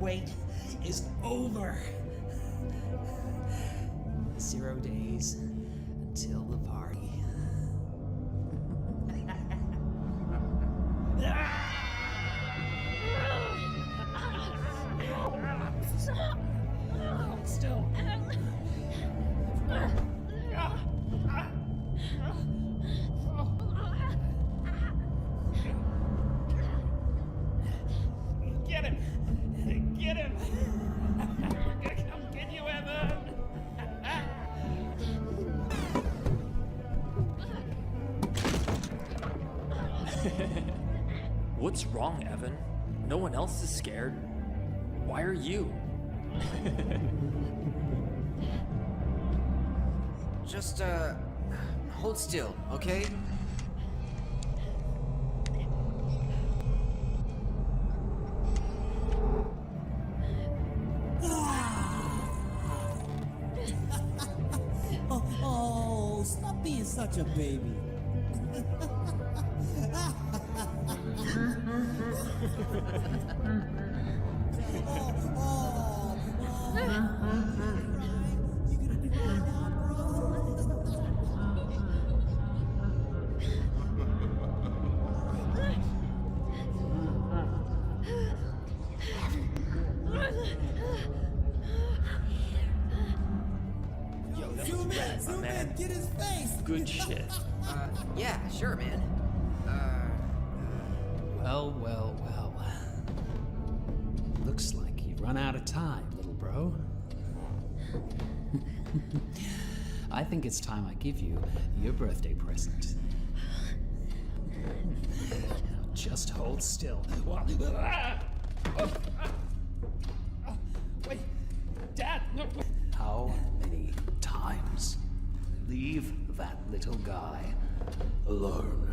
wait is over. 0 days until the party. Still. Get him! Get him! I'm gonna come get you, Evan! What's wrong, Evan? No one else is scared. Why are you? Just, hold still, okay? Oh, stop being such a baby. Yo, that was rad, my man. Get his face. Good shit. Yeah, sure, man. Well, well, well. Looks like you've run out of time, little bro. I think it's time I give you your birthday present. Just hold still. Wait, Dad, no. How many times? Leave that little guy alone.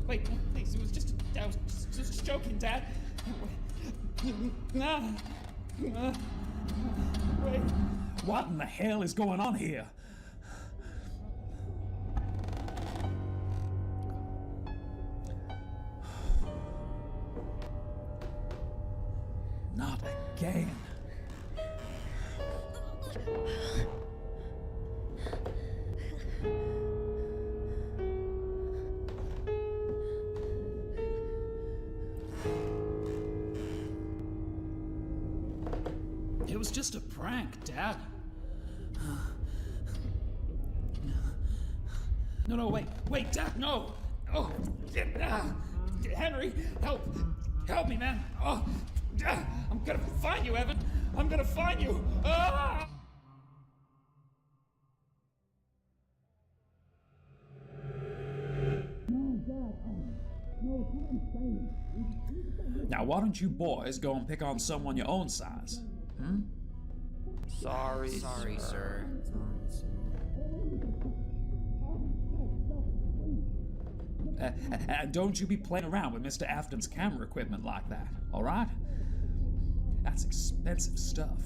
Wait, no, please, it was just, I was just joking, Dad. Wait. What in the hell is going on here? Not again. It was just a prank, Dad. No, wait, Dad, no! Oh, Henry, help! Help me, man! Oh, I'm gonna find you, Evan! I'm gonna find you! Ah! Now, why don't you boys go and pick on someone your own size? Hmm? Sorry, sir. Don't you be playing around with Mr. Afton's camera equipment like that, all right? That's expensive stuff.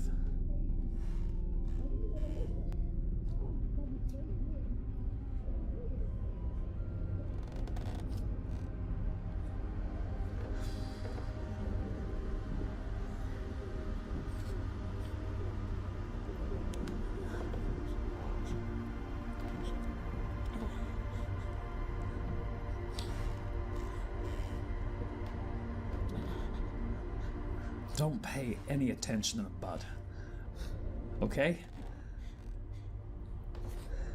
Don't pay any attention to Bud. Okay?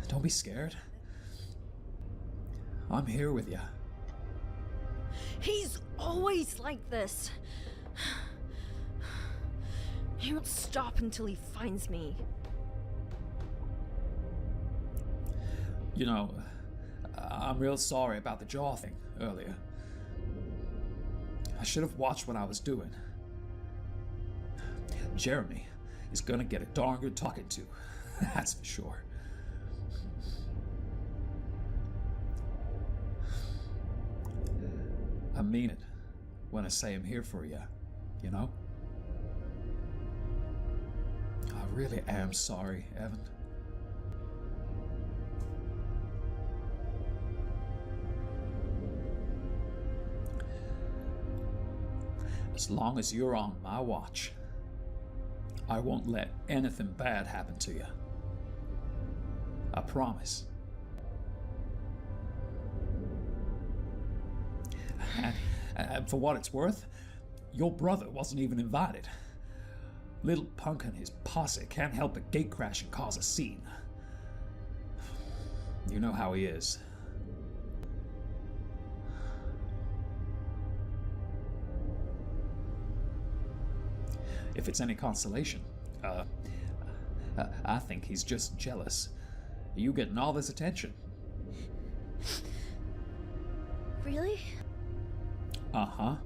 Don't be scared. I'm here with you. He's always like this. He won't stop until he finds me. You know, I'm real sorry about the jaw thing earlier. I should have watched what I was doing. Jeremy is gonna get a darn good talking to, that's for sure. I mean it when I say I'm here for you, you know? I really am sorry, Evan. As long as you're on my watch, I won't let anything bad happen to you. I promise. And for what it's worth, your brother wasn't even invited. Little Punk and his posse can't help but gatecrash and cause a scene. You know how he is. If it's any consolation, I think he's just jealous. You getting all this attention. Really? Uh-huh.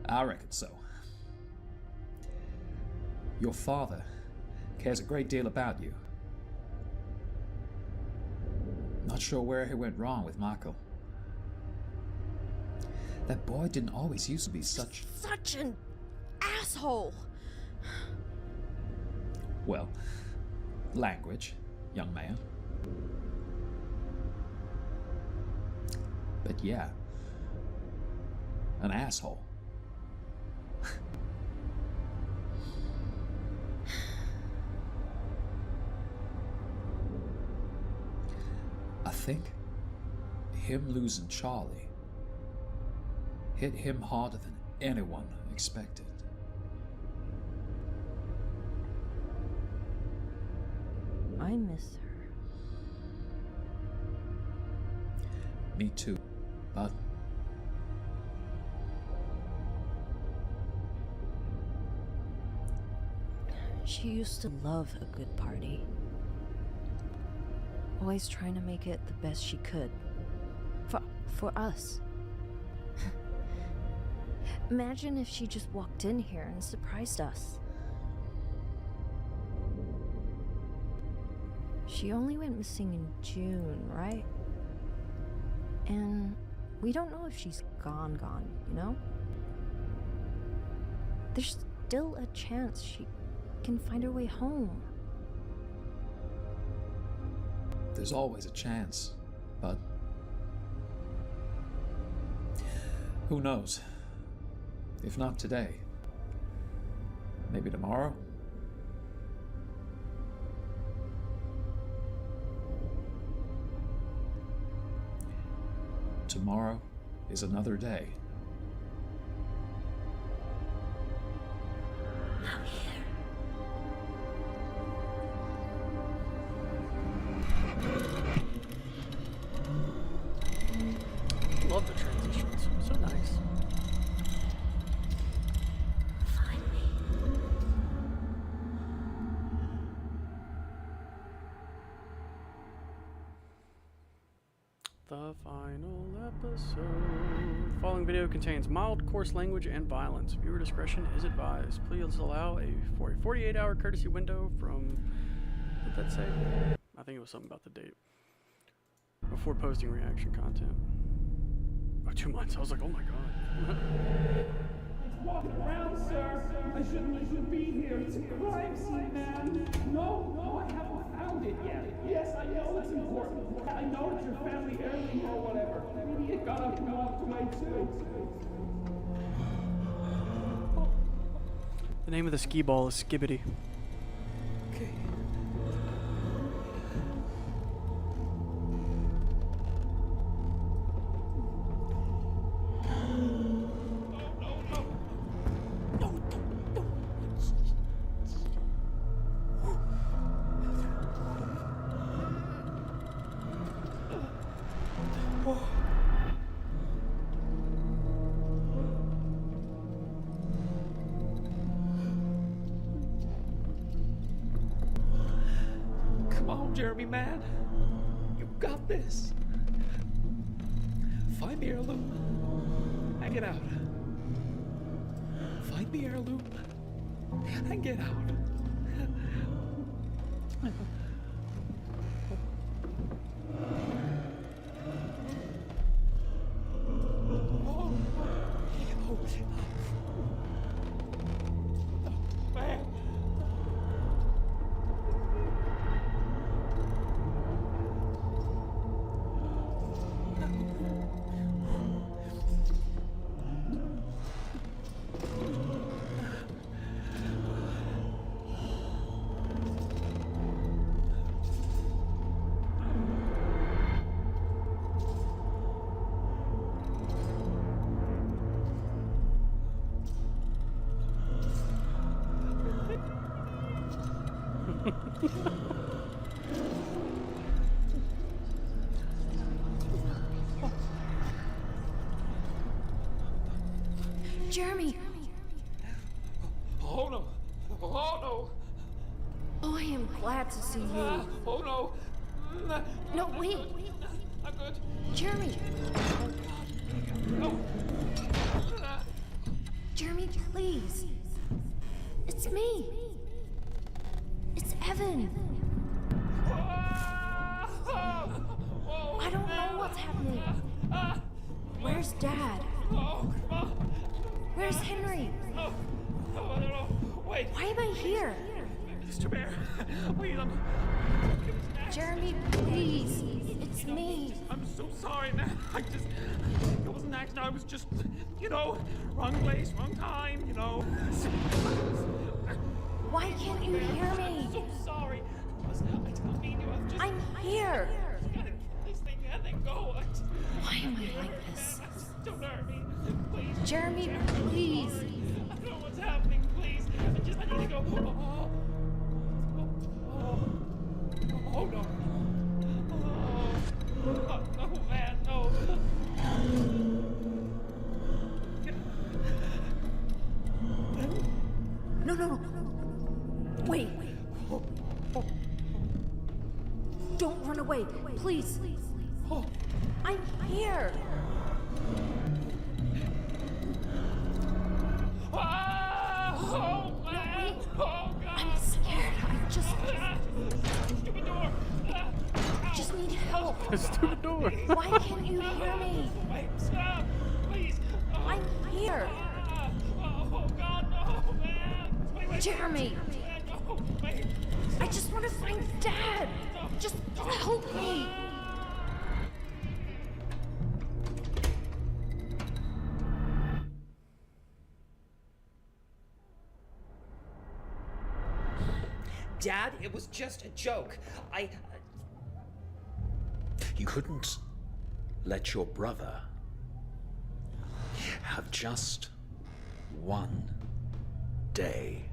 I reckon so. Your father cares a great deal about you. Not sure where he went wrong with Michael. That boy didn't always used to be such an asshole. Well, language, young man. But yeah, an asshole. I think him losing Charlie hit him harder than anyone expected. I miss her. Me too, but she used to love a good party. Always trying to make it the best she could. For us. Imagine if she just walked in here and surprised us. She only went missing in June, right? And we don't know if she's gone, you know? There's still a chance she can find her way home. There's always a chance, but who knows? If not today, maybe tomorrow? Tomorrow is another day. Love the transitions. So nice. The final episode. The following video contains mild, coarse language and violence. Viewer discretion is advised. Please allow for a 48-hour courtesy window from, what did that say? I think it was something about the date. Before posting reaction content. Oh, 2 months. I was like, oh my god. It's walking around, sir. I shouldn't be here. It's a crime scene, man. No, I haven't found it yet. Yes, I know it's important. I know it's your family heirloom or whatever. Maybe it got up and walked away too. The name of the skee ball is Skibbity. Okay. Jeremy, man. You got this. Find the heirloom and get out. Find the heirloom and get out. Jeremy! Oh no! Oh no! Oh, I am glad to see you. Oh no! No, wait! I'm good. Jeremy! No! Jeremy, please! It's me! It's Evan! I don't know what's happening. Where's Dad? Oh, come on! Where's Henry? No, I don't know. Wait. Why am I here? Mr. Bear, please, Jeremy, please. It's me. I'm so sorry, man. It wasn't an accident. I was just, wrong place, wrong time, Why can't you hear me? I'm so sorry. I didn't mean to. I'm here. This thing, and then go. Why am I like this? Don't hurt me, please. Jeremy, please. I don't know what's happening, please. I need to go. Oh no. Oh, no, man, no. No. Wait. Don't run away, please. I'm here. Oh, man. Oh, God. I'm scared. Stupid door. I just need help. Stupid door. Why can't you hear me? Wait, stop. Please. I'm here. Oh, God, no, man. Wait. Jeremy. No, wait. I just want to find Dad. Just help me. Dad, it was just a joke. You couldn't let your brother have just one day.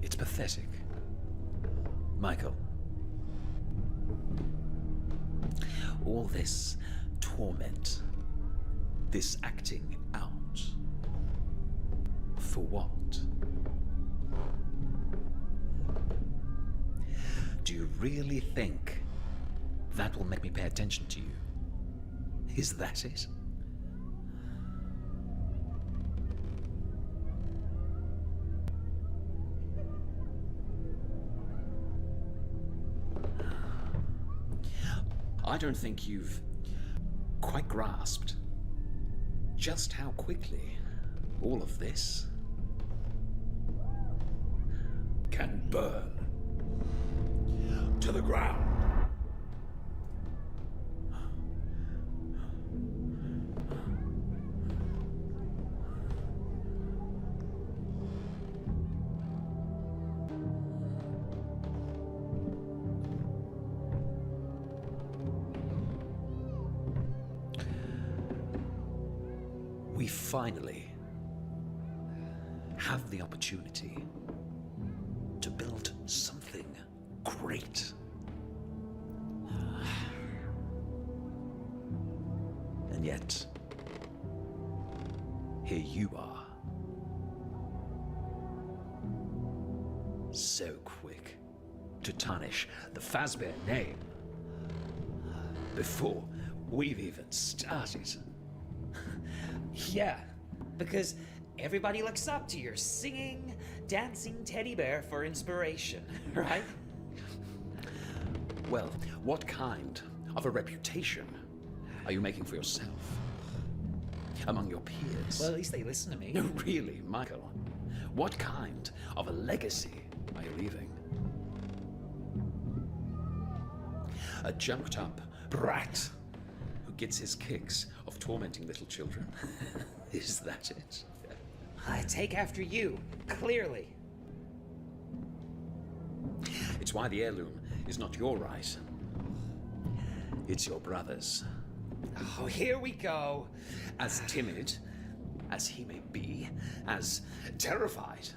It's pathetic. Michael. All this torment, this acting out, for what? Do you really think that will make me pay attention to you? Is that it? I don't think you've quite grasped just how quickly all of this can burn to the ground. We finally have the opportunity to build something great. And yet, here you are. So quick to tarnish the Fazbear name before we've even started. Yeah, because everybody looks up to your singing, dancing teddy bear for inspiration, right? Well, what kind of a reputation are you making for yourself among your peers? Well, at least they listen to me. No, really, Michael. What kind of a legacy are you leaving? A jumped up brat who gets his kicks of tormenting little children. Is that it? I take after you, clearly. It's why the heirloom is not your right, It's your brother's. Oh, here we go. As timid as he may be, as terrified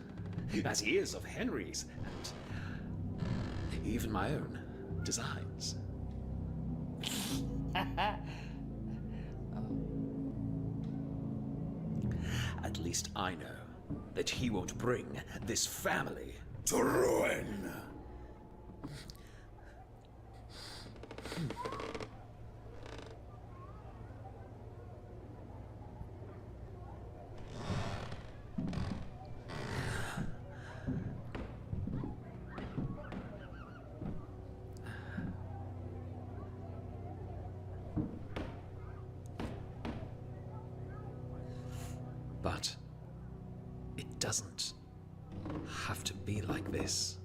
as he is of Henry's, and even my own designs. At least I know that he won't bring this family to ruin. But it doesn't have to be like this.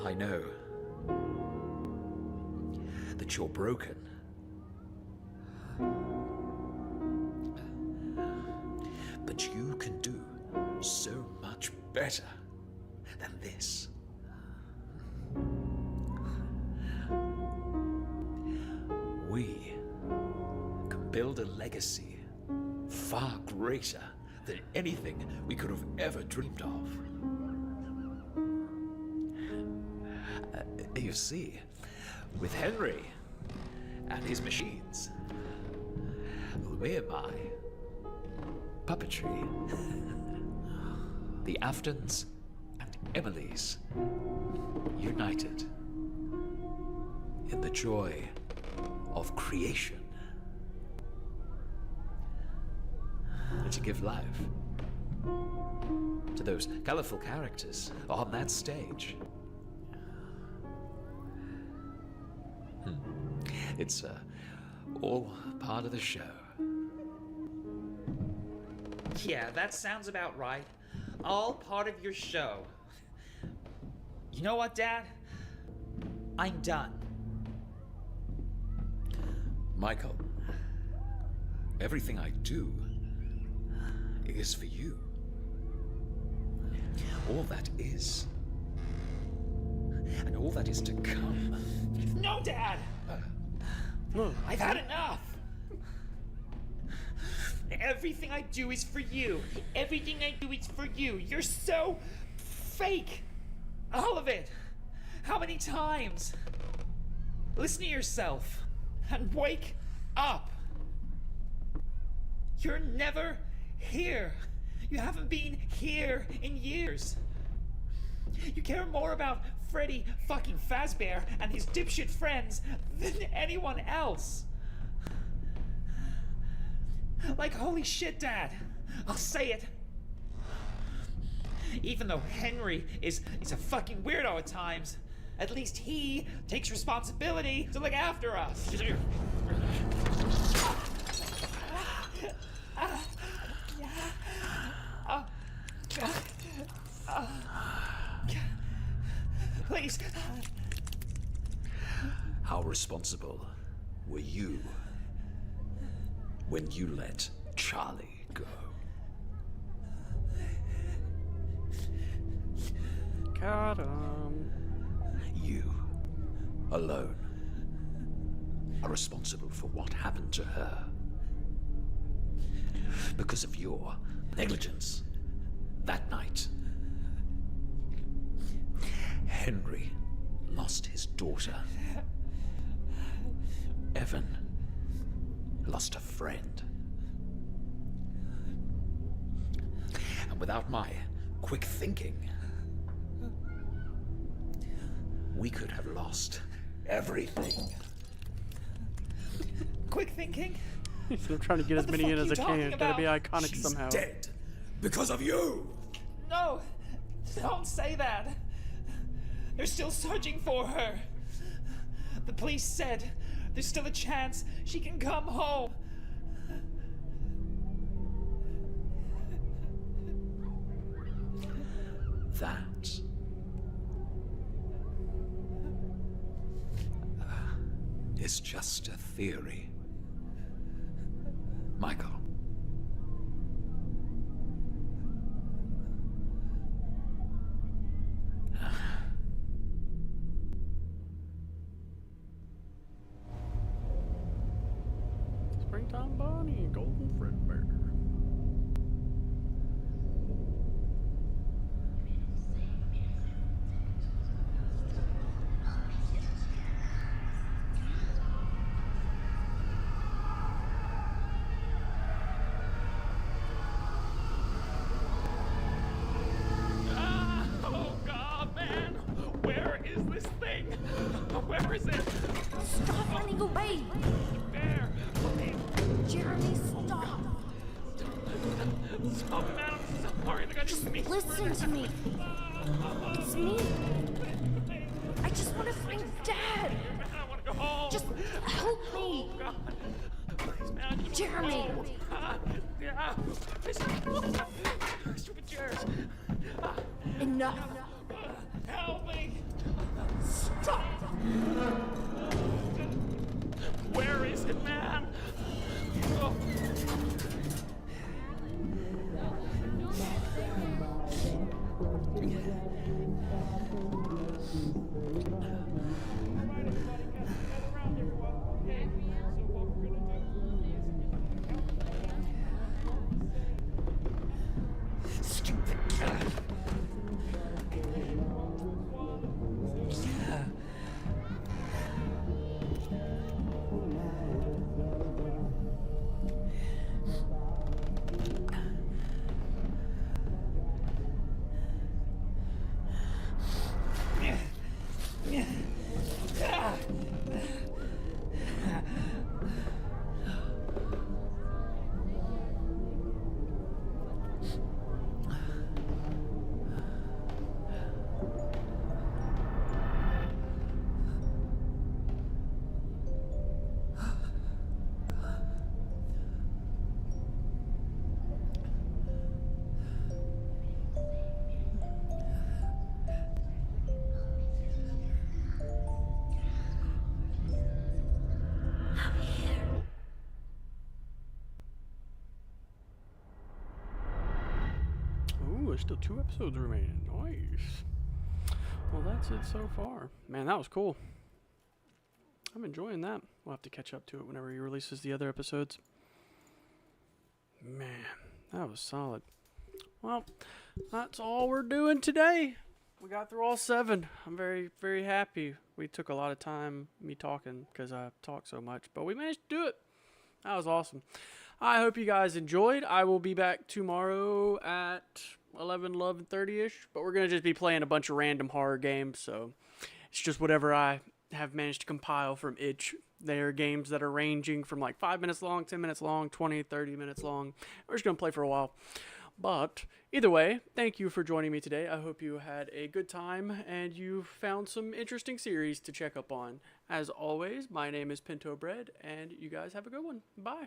I know that you're broken. But you can do so much better than this. We can build a legacy far greater than anything we could have ever dreamed of. You see, with Henry and his machines, we're my puppetry. The Aftons and Emilys united in the joy of creation. To give life to those colorful characters on that stage. It's all part of the show. Yeah, that sounds about right. All part of your show. You know what, Dad? I'm done. Michael, everything I do is for you. All that is. And all that is to come. No, Dad! I've had enough! Everything I do is for you. Everything I do is for you. You're so fake. All of it. How many times? Listen to yourself and wake up. You're never here. You haven't been here in years. You care more about Freddy fucking Fazbear and his dipshit friends than anyone else. Like, holy shit, Dad. I'll say it. Even though Henry is a fucking weirdo at times, at least he takes responsibility to look after us. Please. How responsible were you when you let Charlie go? Got him. You, alone, are responsible for what happened to her. Because of your negligence that night, Henry lost his daughter. Evan lost a friend. And without my quick thinking, we could have lost everything. Quick thinking? I'm trying to get as many in as I can. Gotta be iconic She's somehow. Dead because of you. No, don't say that. They're still searching for her. The police said there's still a chance she can come home. That is just a theory. Michael. Springtime Bonnie and Golden Fredbear. Oh God, man! Where is this thing? Where is it? Stop running away! There! Jeremy, stop! Stop, man! I'm sorry. They're gonna Just me. listen to me. It's me. I just want to find Dad. I want to go home. Just help me. Oh God! Please, man! I just Jeremy. wanna go home. Yeah. Stupid chairs. Enough. Help me! Stop! Where is it, man? Oh. Stupid cat. Ooh, there's still 2 episodes remaining. Nice. Well, that's it so far. Man, that was cool. I'm enjoying that. We'll have to catch up to it whenever he releases the other episodes. Man, that was solid. Well, that's all we're doing today. We got through all 7. I'm very, very happy. We took a lot of time, me talking, because I talk so much, but we managed to do it. That was awesome. I hope you guys enjoyed. I will be back tomorrow at 11:30ish, but we're going to just be playing a bunch of random horror games, so it's just whatever I have managed to compile from itch. They are games that are ranging from like 5 minutes long, 10 minutes long, 20, 30 minutes long. We're just going to play for a while. But either way, thank you for joining me today. I hope you had a good time and you found some interesting series to check up on. As always, my name is Pintobread, and you guys have a good one. Bye.